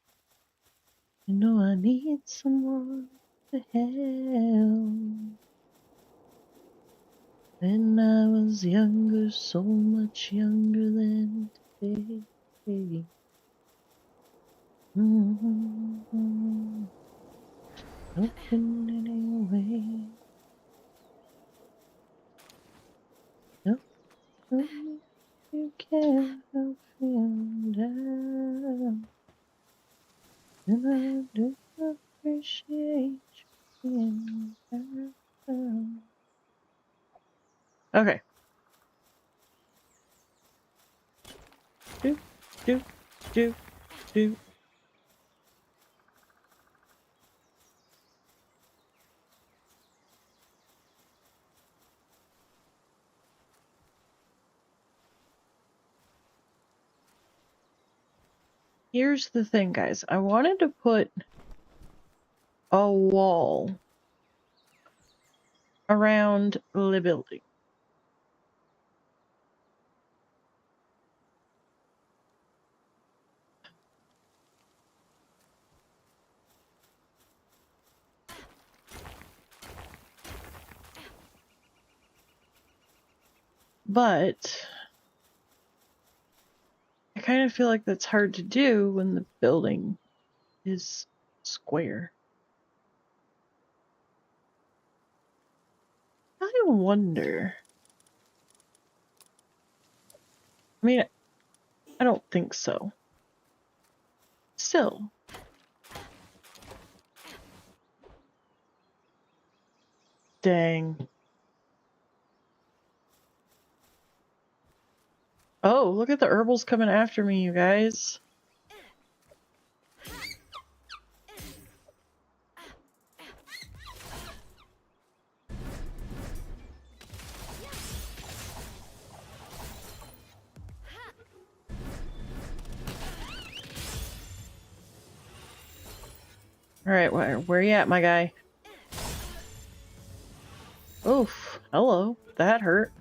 You know I need someone to help. When I was younger, so much younger than today. Open anyway. No, you can't help feeling down. And I do appreciate you being around. Okay. Do, do, do, do. Here's the thing, guys. I wanted to put a wall around the building. But I kind of feel like that's hard to do when the building is square. I wonder. I mean, I don't think so. Still. Dang. Oh, look at the herbals coming after me, you guys. Alright, where you at, my guy? Oof, hello. That hurt.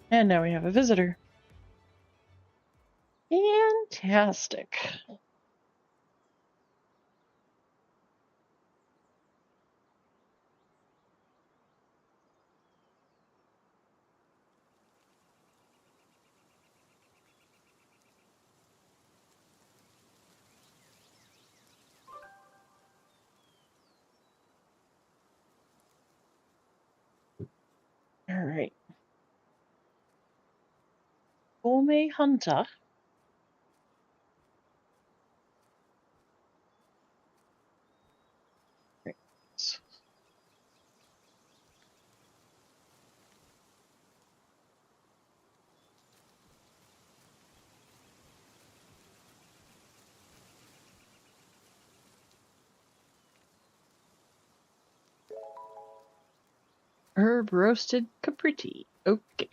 And now we have a visitor. Fantastic. Alright. Gourmet Hunter. Right. Herb roasted capriti. Okay.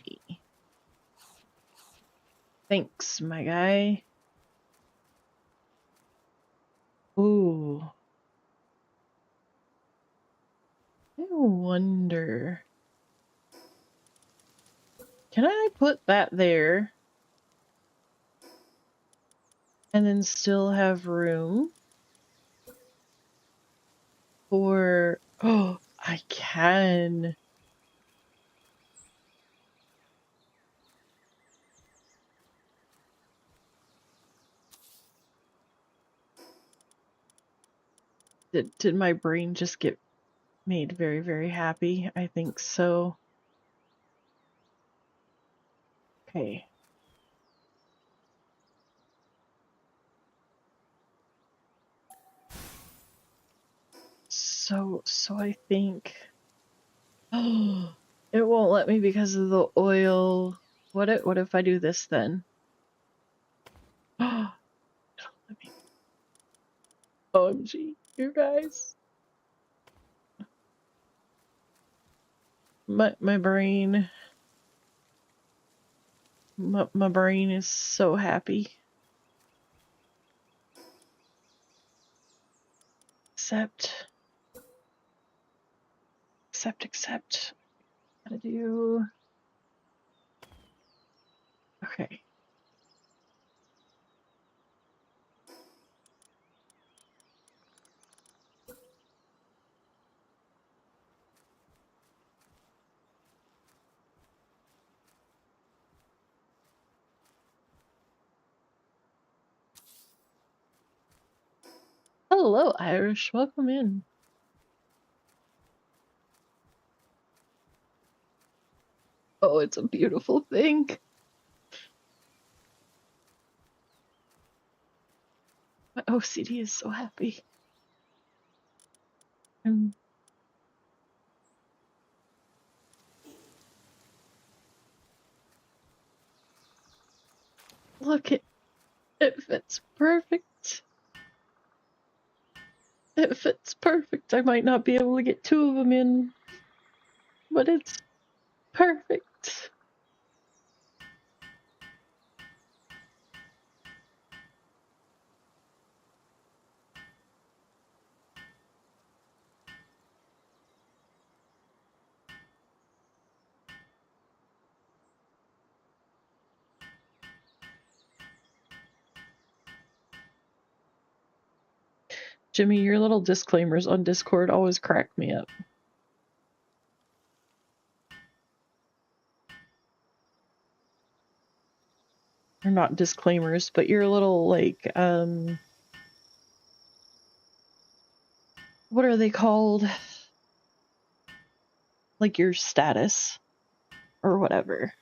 Thanks, my guy. Ooh. I wonder. Can I put that there and then still have room for... Oh, I can. Did my brain just get made very, very happy? I think so. Okay. So I think... Oh, it won't let me because of the oil. What if I do this then? Oh, let me... OMG, you guys. My brain... My brain is so happy. Accept. Gotta do... Okay. Hello, Irish. Welcome in. Oh, it's a beautiful thing. My OCD is so happy. And look, it fits perfect. It fits perfect. I might not be able to get 2 of them in, but it's perfect. Jimmy, your little disclaimers on Discord always crack me up. Or not disclaimers, but your little, like, what are they called? Like your status or whatever.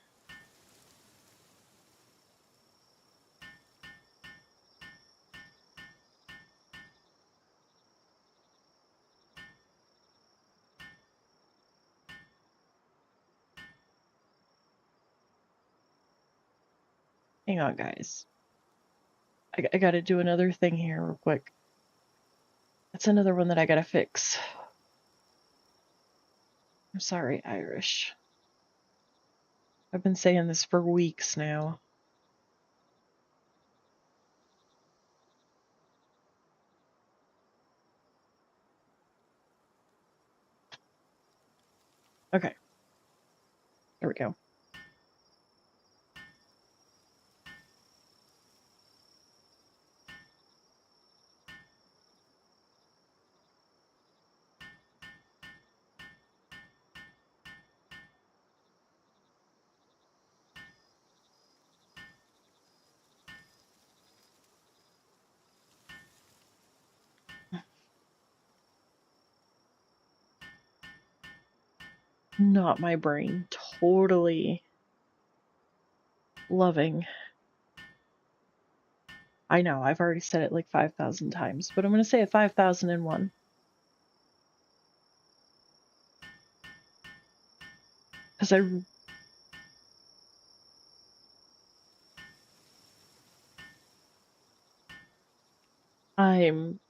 Hang on, guys. I gotta do another thing here real quick. That's another one that I gotta fix. I'm sorry, Irish. I've been saying this for weeks now. Okay. There we go. Not my brain. Totally loving. I know, I've already said it like 5,000 times, but I'm going to say it 5,001. Because I'm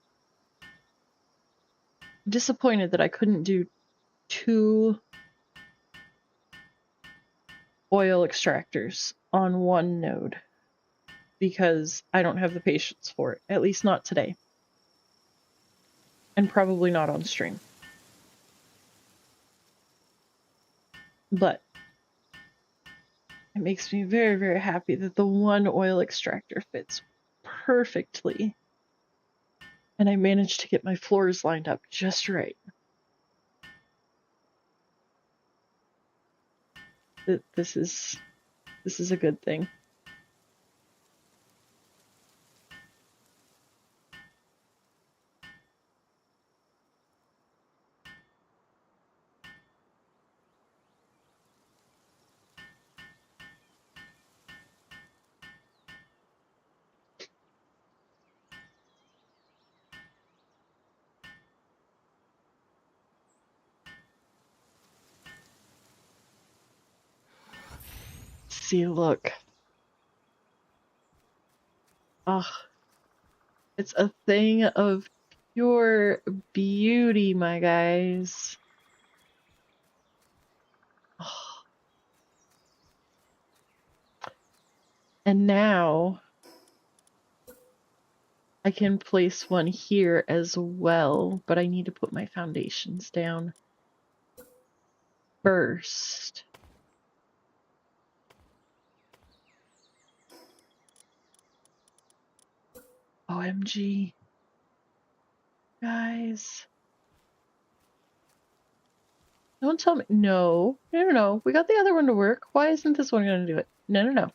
disappointed that I couldn't do 2 oil extractors on 1 node. Because I don't have the patience for it. At least not today. And probably not on stream. But it makes me very, very happy that the 1 oil extractor fits perfectly. And I managed to get my floors lined up just right. This is a good thing. See, look. Ah, it's a thing of pure beauty, my guys. Oh. And now I can place one here as well, but I need to put my foundations down first. OMG. Guys. Don't tell me. No. No. We got the other one to work. Why isn't this one going to do it? No.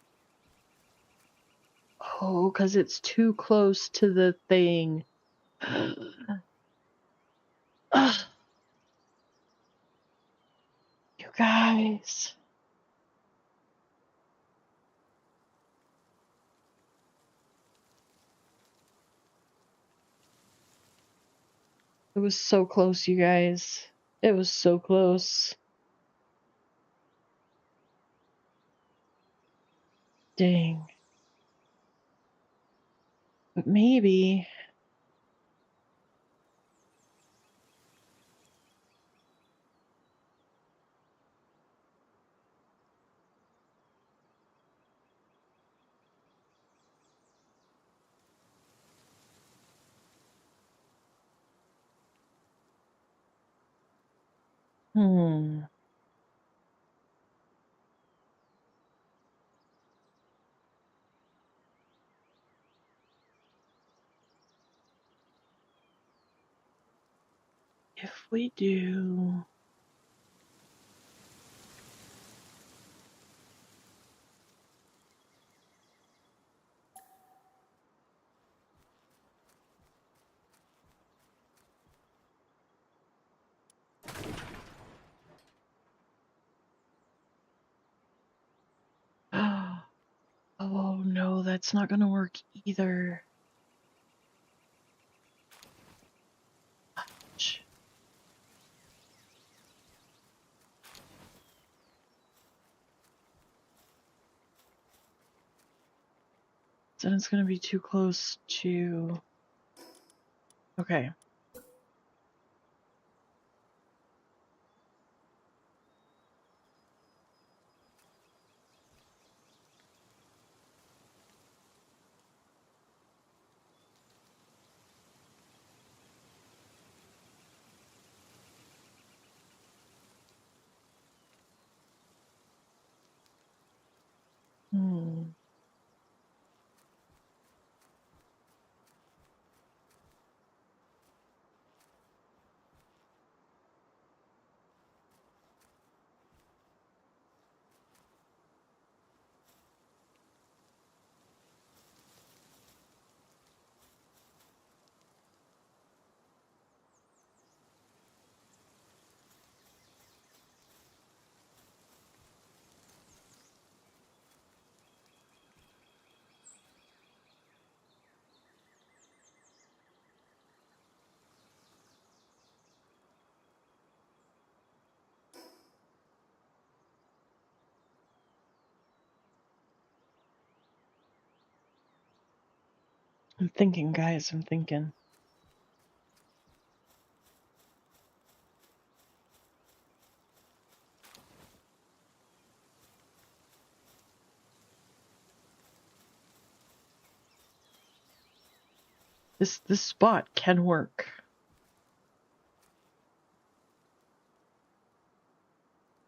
Oh, because it's too close to the thing. Ugh. You guys. It was so close, you guys. It was so close. Dang. But maybe Hmm. If we do... Oh no, that's not gonna work either. Ouch. Then it's gonna be too close to... Okay. Hmm. I'm thinking, guys, I'm thinking. This spot can work.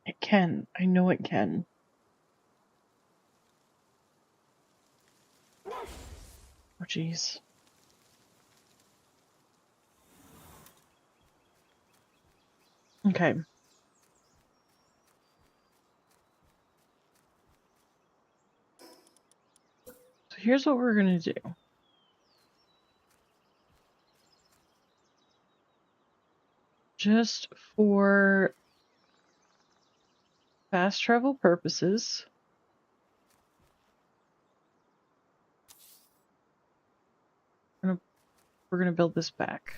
It can. I know it can. Oh, jeez. Okay. So here's what we're gonna do. Just for fast travel purposes, we're gonna build this back.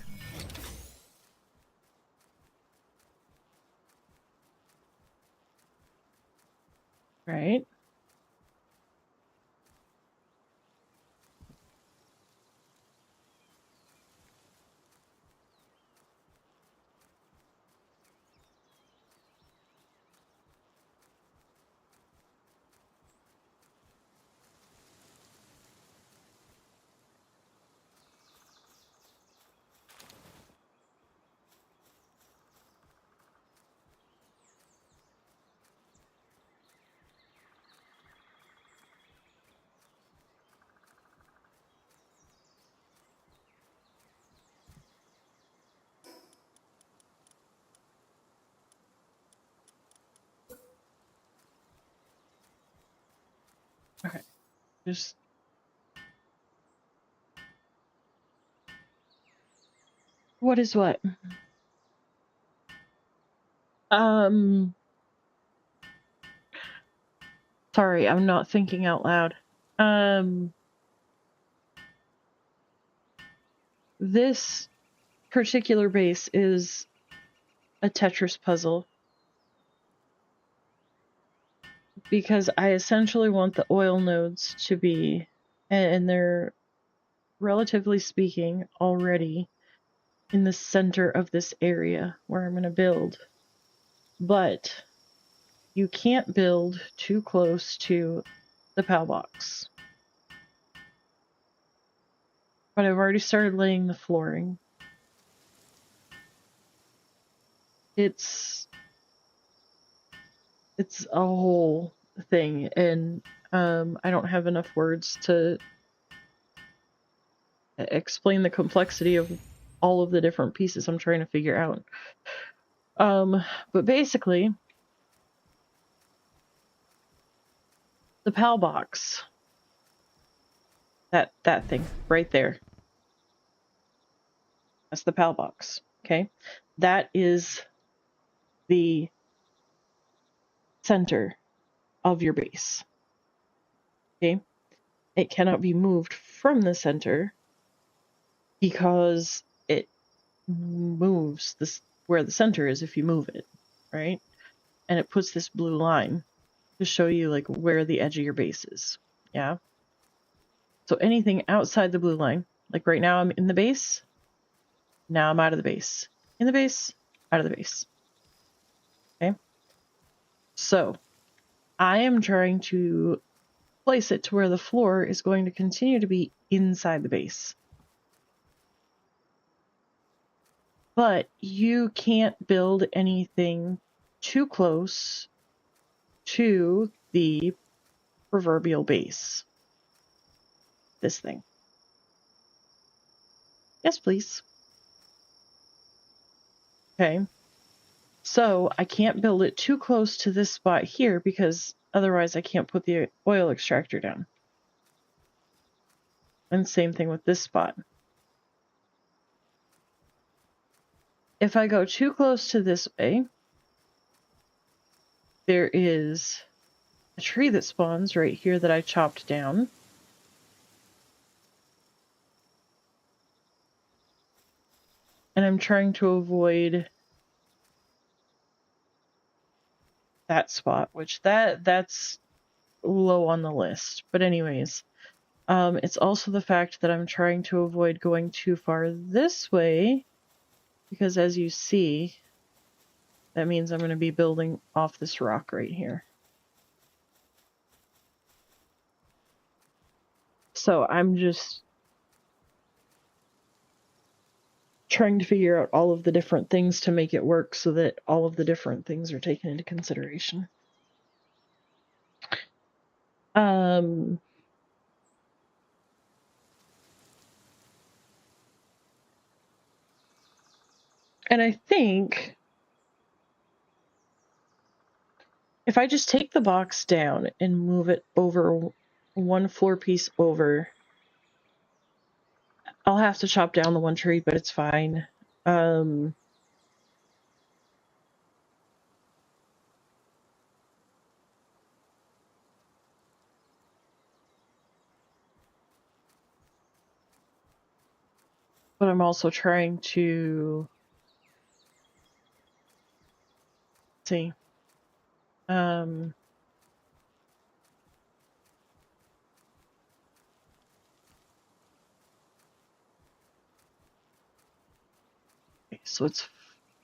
Right? Okay. Just... What is what? Um... Sorry, I'm not thinking out loud. This particular base is a Tetris puzzle because I essentially want the oil nodes to be, and they're relatively speaking already in the center of this area where I'm going to build. But you can't build too close to the PAL box. But I've already started laying the flooring. It's it's a whole thing, and I don't have enough words to explain the complexity of all of the different pieces I'm trying to figure out. But basically, the PAL box, that thing right there, that's the PAL box. Okay, that is the center of your base. Okay, it cannot be moved from the center because it moves this where the center is if you move it, right? And it puts this blue line to show you like where the edge of your base is. Yeah. So anything outside the blue line, like right now I'm in the base, now I'm out of the base. In the base, out of the base. Okay. So I am trying to place it to where the floor is going to continue to be inside the base. But you can't build anything too close to the proverbial base. This thing. Yes, please. Okay. So I can't build it too close to this spot here because otherwise I can't put the oil extractor down. And same thing with this spot. If I go too close to this way, there is a tree that spawns right here that I chopped down. And I'm trying to avoid that spot, which that's low on the list. But anyways, it's also the fact that I'm trying to avoid going too far this way, because as you see, that means I'm going to be building off this rock right here. So I'm just trying to figure out all of the different things to make it work so that all of the different things are taken into consideration. And I think if I just take the box down and move it over one floor piece over, I'll have to chop down the one tree, but it's fine. But I'm also trying to see. Okay, so it's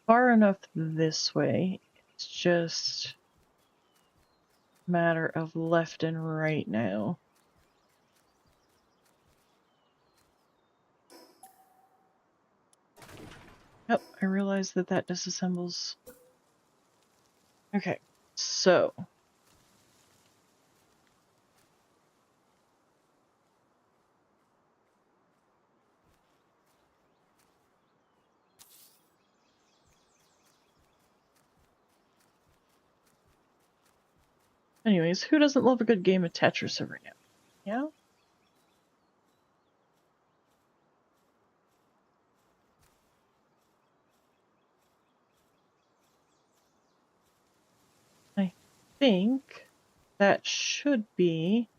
far enough this way. It's just a matter of left and right now. Oh, I realized that that disassembles. Okay, so anyways, who doesn't love a good game of Tetris every now? Yeah? I think that should be,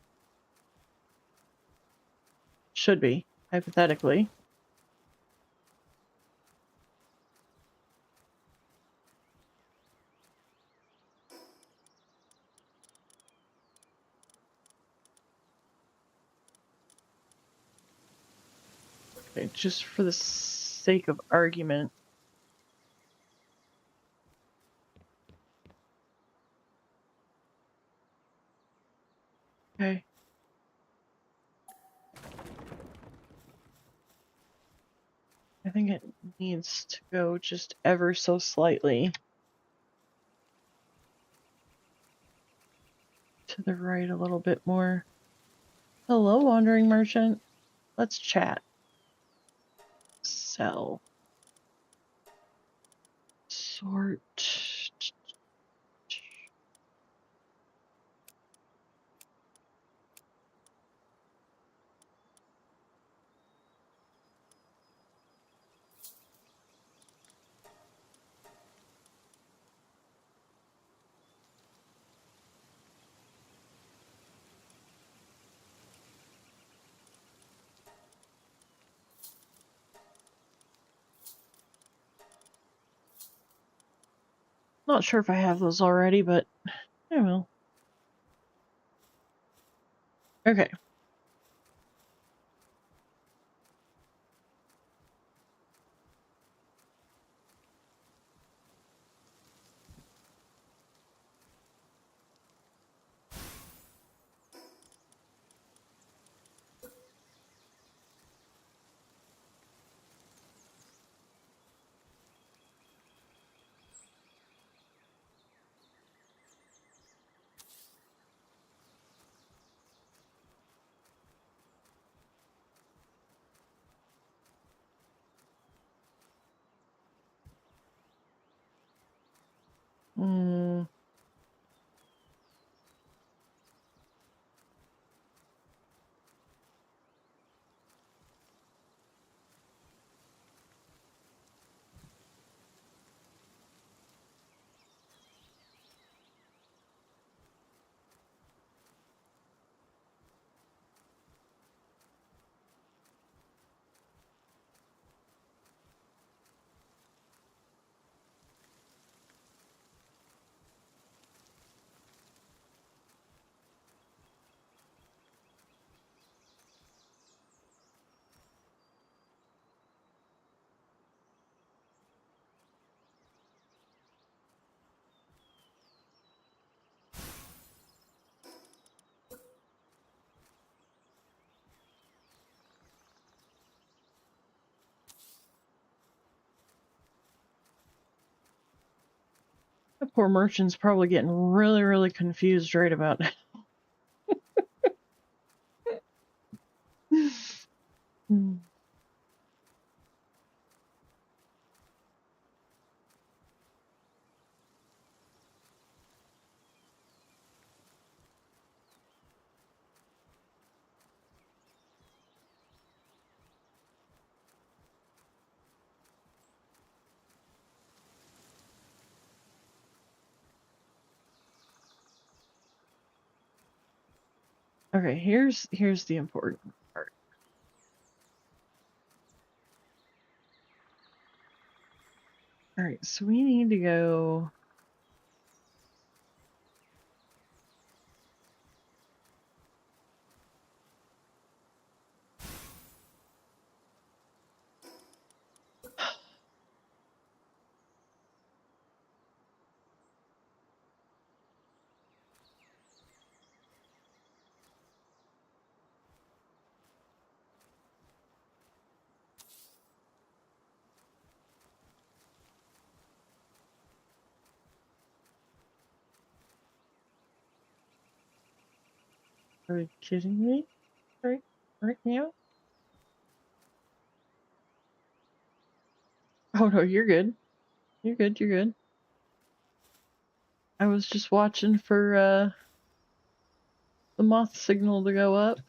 hypothetically. Okay, just for the sake of argument. Okay. I think it needs to go just ever so slightly. to the right a little bit more. Hello, wandering merchant. Let's chat. Sell. Sort. Not sure if I have those already, but I will. Okay. Mm. The poor merchant's probably getting really, really confused right about now. Okay, here's the important part. All right, so we need to go. Are you kidding me? Right now? Oh no, you're good. You're good. You're good. I was just watching for the moth signal to go up.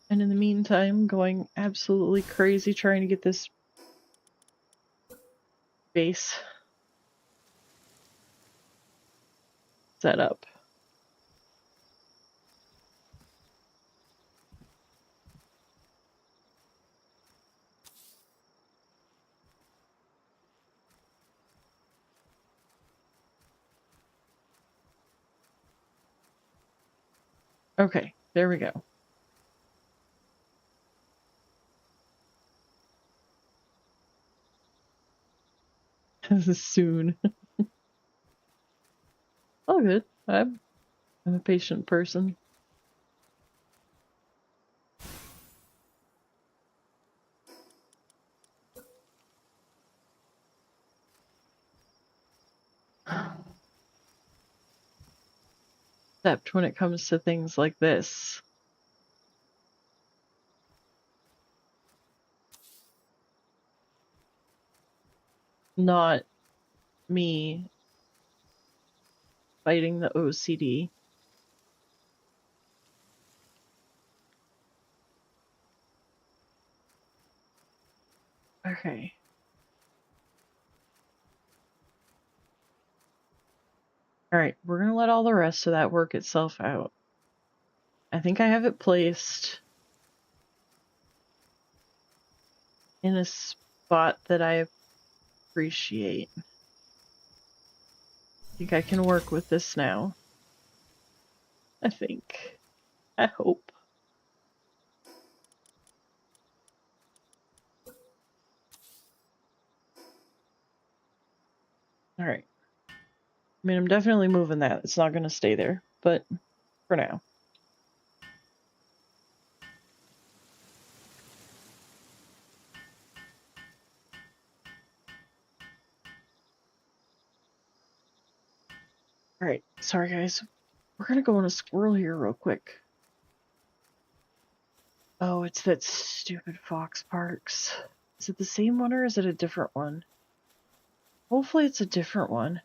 And in the meantime, going absolutely crazy trying to get this base set up. Okay, there we go. Soon. Oh, good. I'm a patient person. Except when it comes to things like this. Not me fighting the OCD. Okay. Alright, we're gonna let all the rest of that work itself out. I think I have it placed in a spot that I appreciate. I think I can work with this now. I think. I hope. Alright. I mean, I'm definitely moving that. It's not gonna stay there, but for now. Alright, sorry guys. We're gonna go on a squirrel here real quick. Oh, it's that stupid Fox Parks. Is it the same one or is it a different one? Hopefully it's a different one.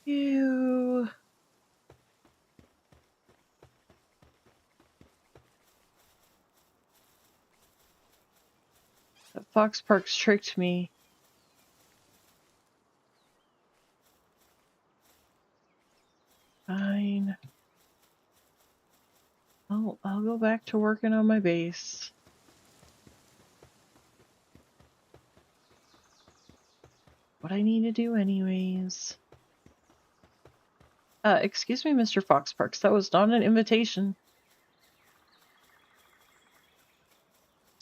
Ew. That Fox Parks tricked me. Fine. I'll go back to working on my base. What I need to do anyways. Excuse me, Mr. Fox Parks. That was not an invitation.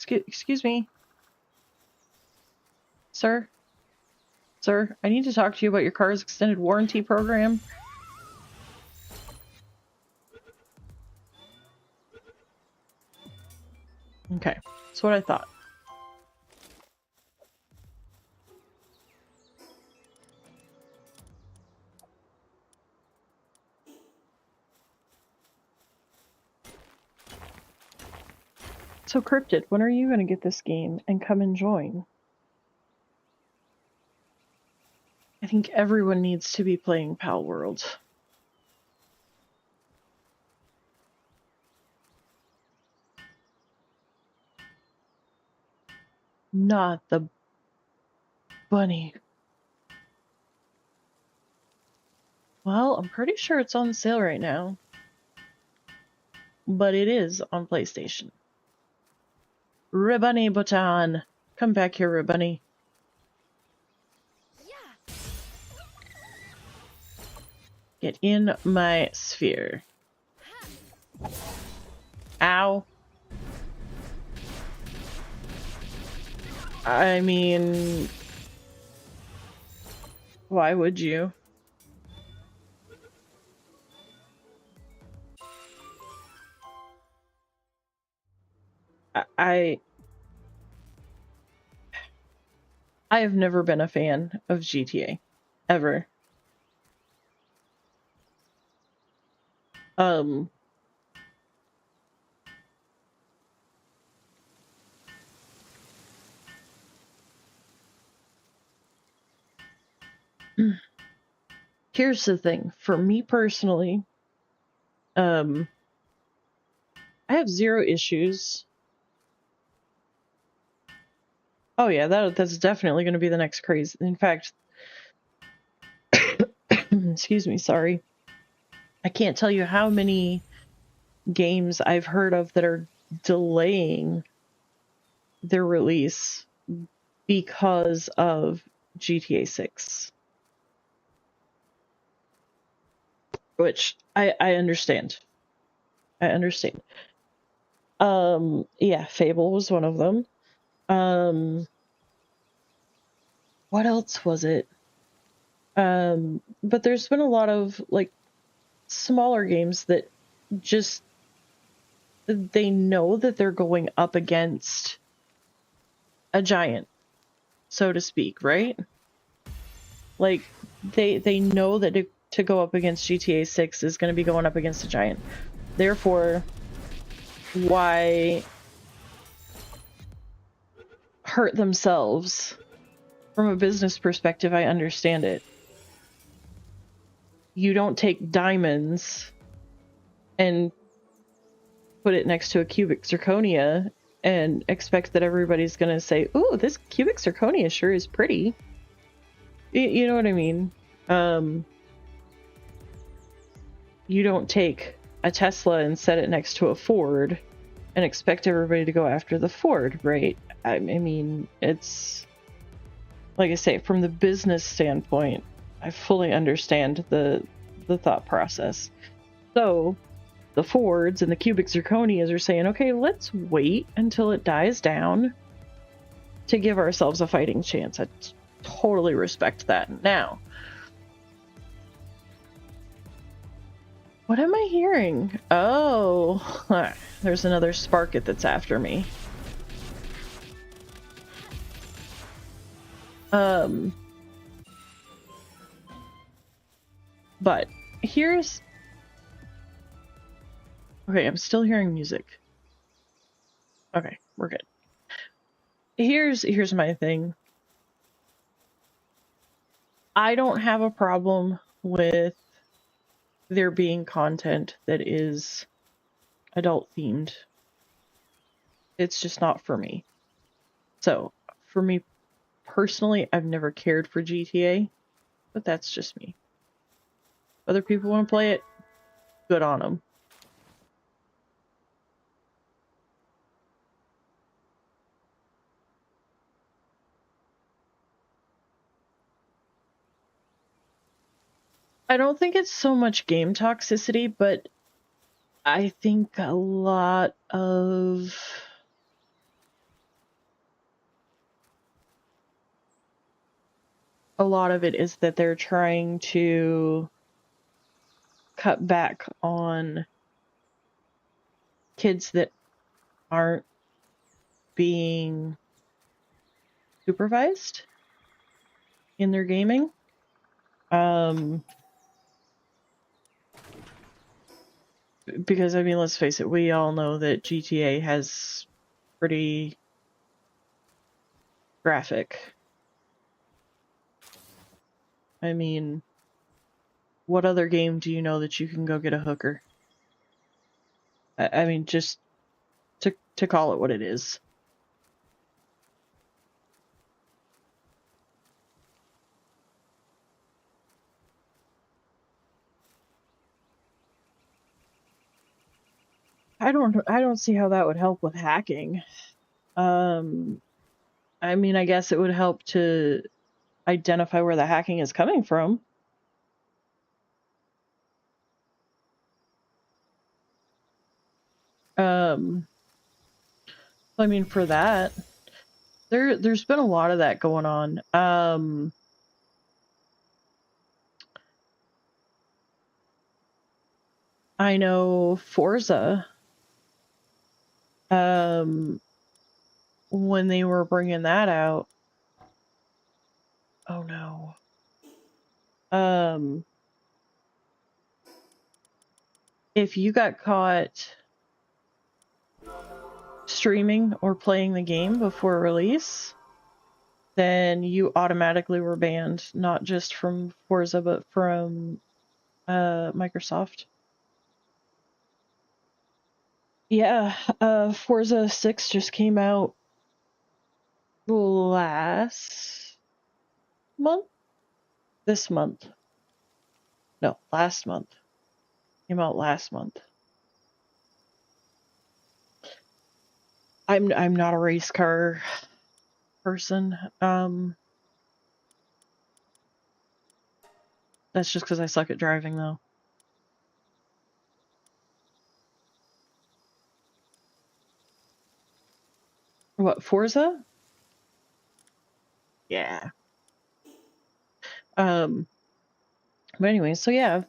Excuse me. Sir? Sir, I need to talk to you about your car's extended warranty program. Okay, that's what I thought. So Cryptid, when are you going to get this game and come and join? I think everyone needs to be playing Palworld. Not the bunny. Well, I'm pretty sure it's on sale right now. But it is on PlayStation. Ribbunny Bhutan. Come back here, Ribbunny. Yeah. Get in my sphere. Ow. I mean... why would you? I have never been a fan of GTA. Ever. Here's the thing. For me personally, I have zero issues. Oh yeah, that's definitely going to be the next craze. In fact, excuse me, sorry. I can't tell you how many games I've heard of that are delaying their release because of GTA 6. Which I understand. I understand. Yeah, Fable was one of them. What else was it? But there's been a lot of, like, smaller games that just, they know that they're going up against a giant, so to speak, right? Like, they know that to go up against GTA 6 is going to be going up against a giant. Therefore, why hurt themselves? From a business perspective, I understand it. You don't take diamonds and put it next to a cubic zirconia and expect that everybody's going to say, "Ooh, this cubic zirconia sure is pretty." You know what I mean? You don't take a Tesla and set it next to a Ford and expect everybody to go after the Ford, right? I mean, it's like I say, from the business standpoint, I fully understand the thought process. So the Fords and the cubic zirconias are saying, okay, let's wait until it dies down to give ourselves a fighting chance. I totally respect that. Now, what am I hearing? Oh, there's another Sparket that's after me. But here's... Okay, I'm still hearing music. Okay, we're good. Here's my thing. I don't have a problem with there being content that is adult themed. It's just not for me. So, for me personally, I've never cared for GTA, but that's just me. Other people want to play it, good on them. I don't think it's so much game toxicity, but I think a lot of it is that they're trying to cut back on kids that aren't being supervised in their gaming. Because, I mean, let's face it, we all know that GTA has pretty graphic. I mean, what other game do you know that you can go get a hooker? I mean, just to call it what it is. I don't see how that would help with hacking. I mean, I guess it would help to identify where the hacking is coming from. I mean, for that, there's been a lot of that going on. I know Forza, when they were bringing that out. Oh no. If you got caught streaming or playing the game before release, then you automatically were banned, not just from Forza, but from Microsoft. Yeah, Forza 6 just came out last month? This month. No, last month. Came out last month. I'm not a race car person. That's just because I suck at driving, though. What, Forza? Yeah. But anyway, so yeah,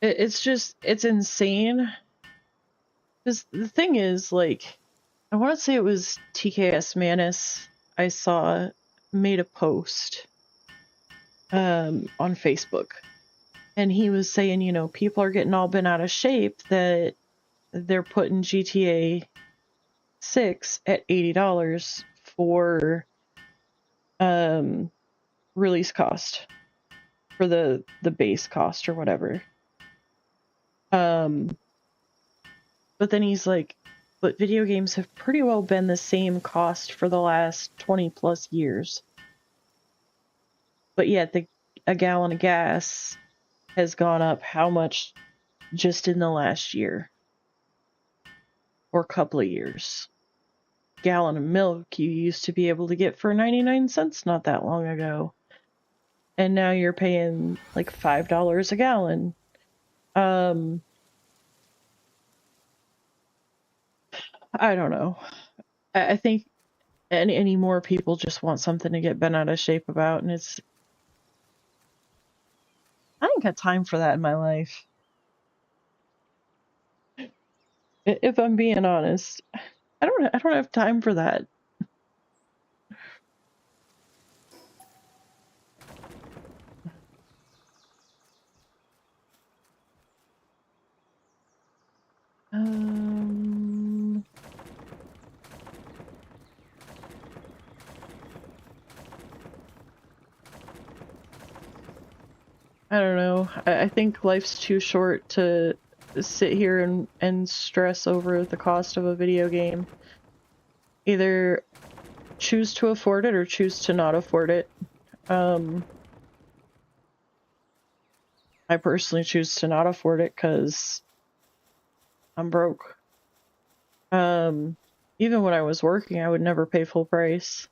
it's insane. Because the thing is, like, I want to say it was TKS Manus. I saw made a post on Facebook, and he was saying, you know, people are getting all bent out of shape that they're putting GTA 6 at $80 for release cost, for the base cost or whatever. But then he's like, but video games have pretty well been the same cost for the last 20 plus years. But yet a gallon of gas has gone up how much just in the last year or couple of years? Gallon of milk you used to be able to get for 99 cents not that long ago, and now you're paying like $5 a gallon. I don't know. I think any more people just want something to get bent out of shape about, and I ain't got time for that in my life. If I'm being honest, I don't have time for that. I don't know. I think life's too short to sit here and stress over the cost of a video game. Either choose to afford it or choose to not afford it. I personally choose to not afford it because I'm broke. Even when I was working, I would never pay full price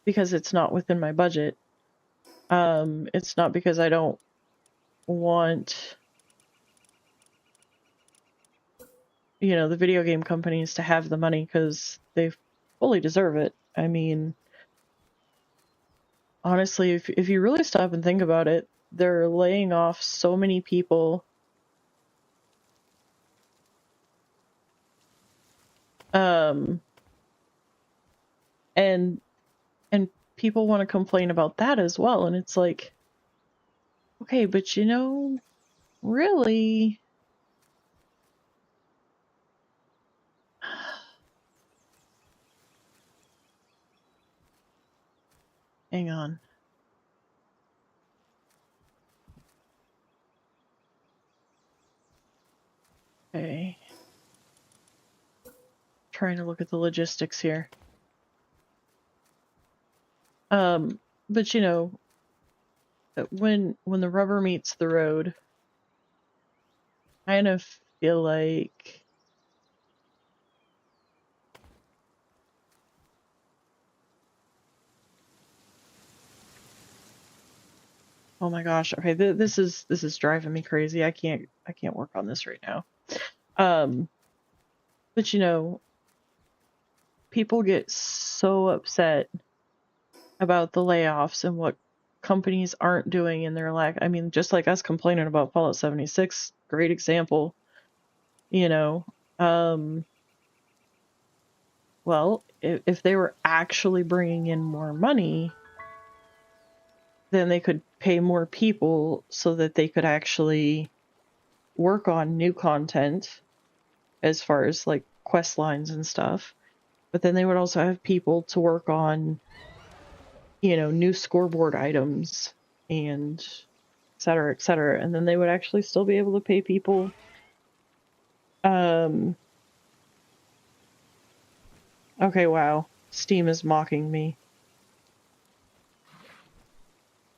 because it's not within my budget. It's not because I don't want, you know, the video game companies to have the money, because they fully deserve it. I mean, honestly, if you really stop and think about it, they're laying off so many people. And people want to complain about that as well, and it's like, okay, but you know, really, hang on. Okay. Trying to look at the logistics here. But you know, when the rubber meets the road, I kind of feel like oh my gosh, okay, this is driving me crazy. I can't work on this right now. But you know, people get so upset about the layoffs and what companies aren't doing in their lack. I mean, just like us complaining about Fallout 76, great example, you know. Well, if they were actually bringing in more money, then they could pay more people so that they could actually work on new content as far as like quest lines and stuff. But then they would also have people to work on, you know, new scoreboard items and et cetera, et cetera. And then they would actually still be able to pay people. Okay, wow. Steam is mocking me.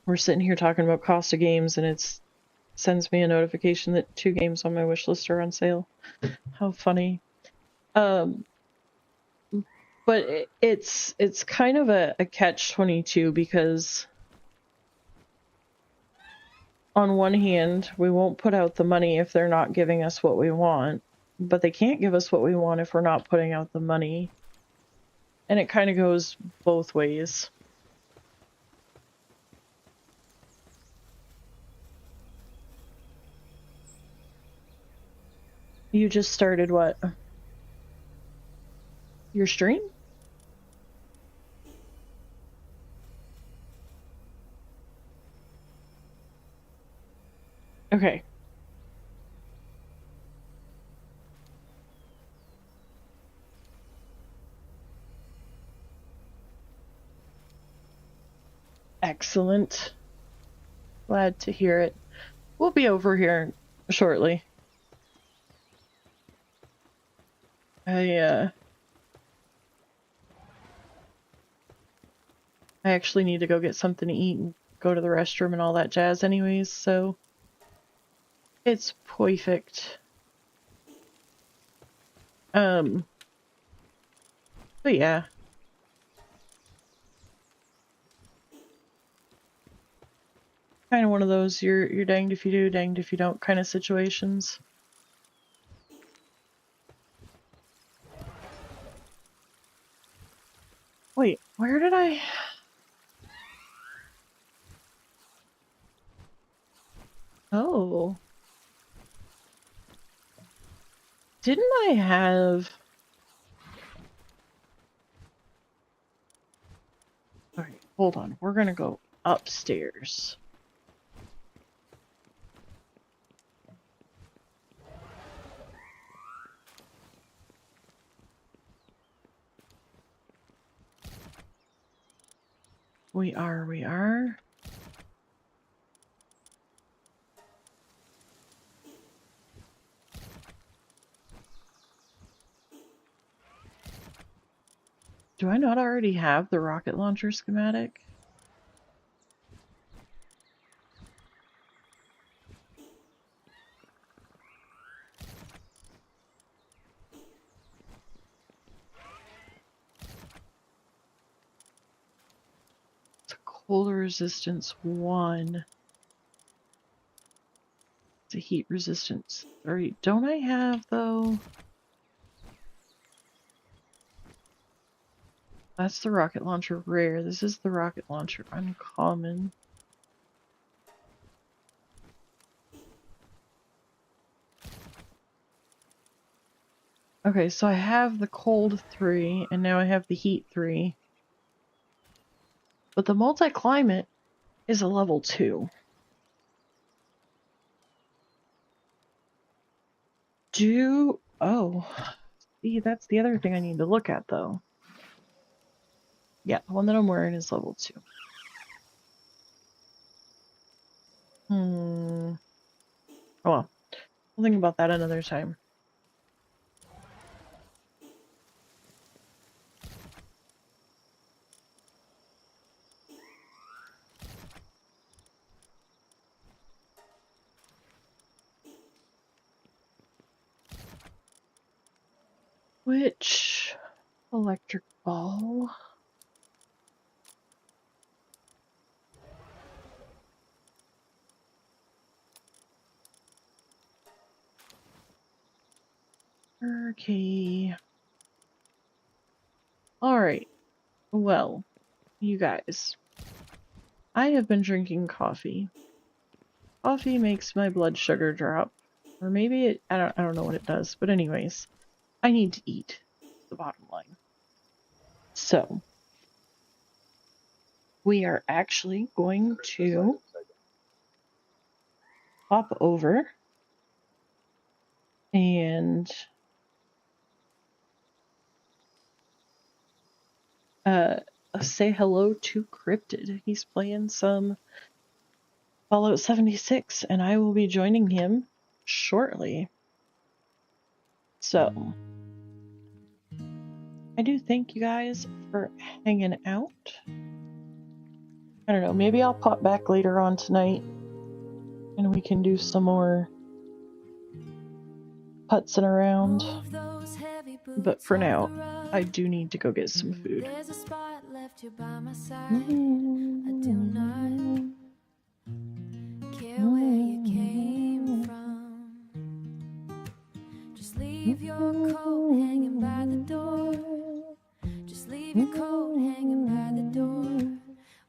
We're sitting here talking about cost of games, and it sends me a notification that 2 games on my wish list are on sale. How funny. But it's kind of a catch-22, because on one hand, we won't put out the money if they're not giving us what we want, but they can't give us what we want if we're not putting out the money. And it kind of goes both ways. You just started what? Your stream? Okay. Excellent. Glad to hear it. We'll be over here shortly. I actually need to go get something to eat and go to the restroom and all that jazz anyways, so it's perfect. But yeah. Kind of one of those you're danged if you do, danged if you don't kind of situations. Wait, where did I... Oh. Didn't I have... Alright, hold on. We're gonna go upstairs. We are. Do I not already have the rocket launcher schematic? It's a cold resistance 1. It's a heat resistance 3. Don't I have, though? That's the rocket launcher rare. This is the rocket launcher uncommon. Okay, so I have the cold 3, and now I have the heat 3. But the multi-climate is a level 2. Oh. See, that's the other thing I need to look at, though. Yeah, the one that I'm wearing is level 2. Oh well. We'll think about that another time. Which electric ball? Okay. Alright. Well, you guys. I have been drinking coffee. Coffee makes my blood sugar drop. Or maybe it, I don't know what it does, but anyways. I need to eat. The bottom line. So, we are actually going to hop over and say hello to Cryptid. He's playing some Fallout 76, and I will be joining him shortly. So, I do thank you guys for hanging out. I don't know, maybe I'll pop back later on tonight and we can do some more putzing around. But for now, I do need to go get some food. There's a spot left here by my side. I do not care where you came from. Just leave your coat hanging by the door. Just leave your coat hanging by the door.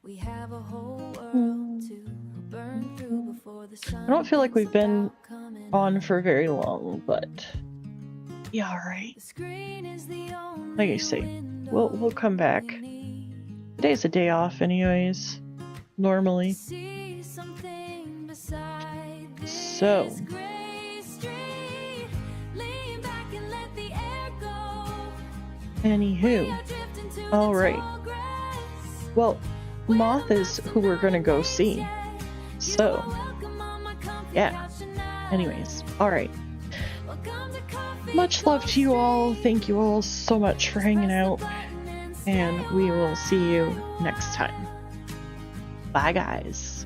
We have a whole world to burn through before the sun. I don't feel like we've been on for very long, but yeah, alright. Like I say, we'll come back. Today's a day off anyways, normally. So, anywho, all right. Well, Moth is who we're gonna go see. So, yeah. Anyways, all right. Much love to you all. Thank you all so much for hanging out, and we will see you next time. Bye, guys.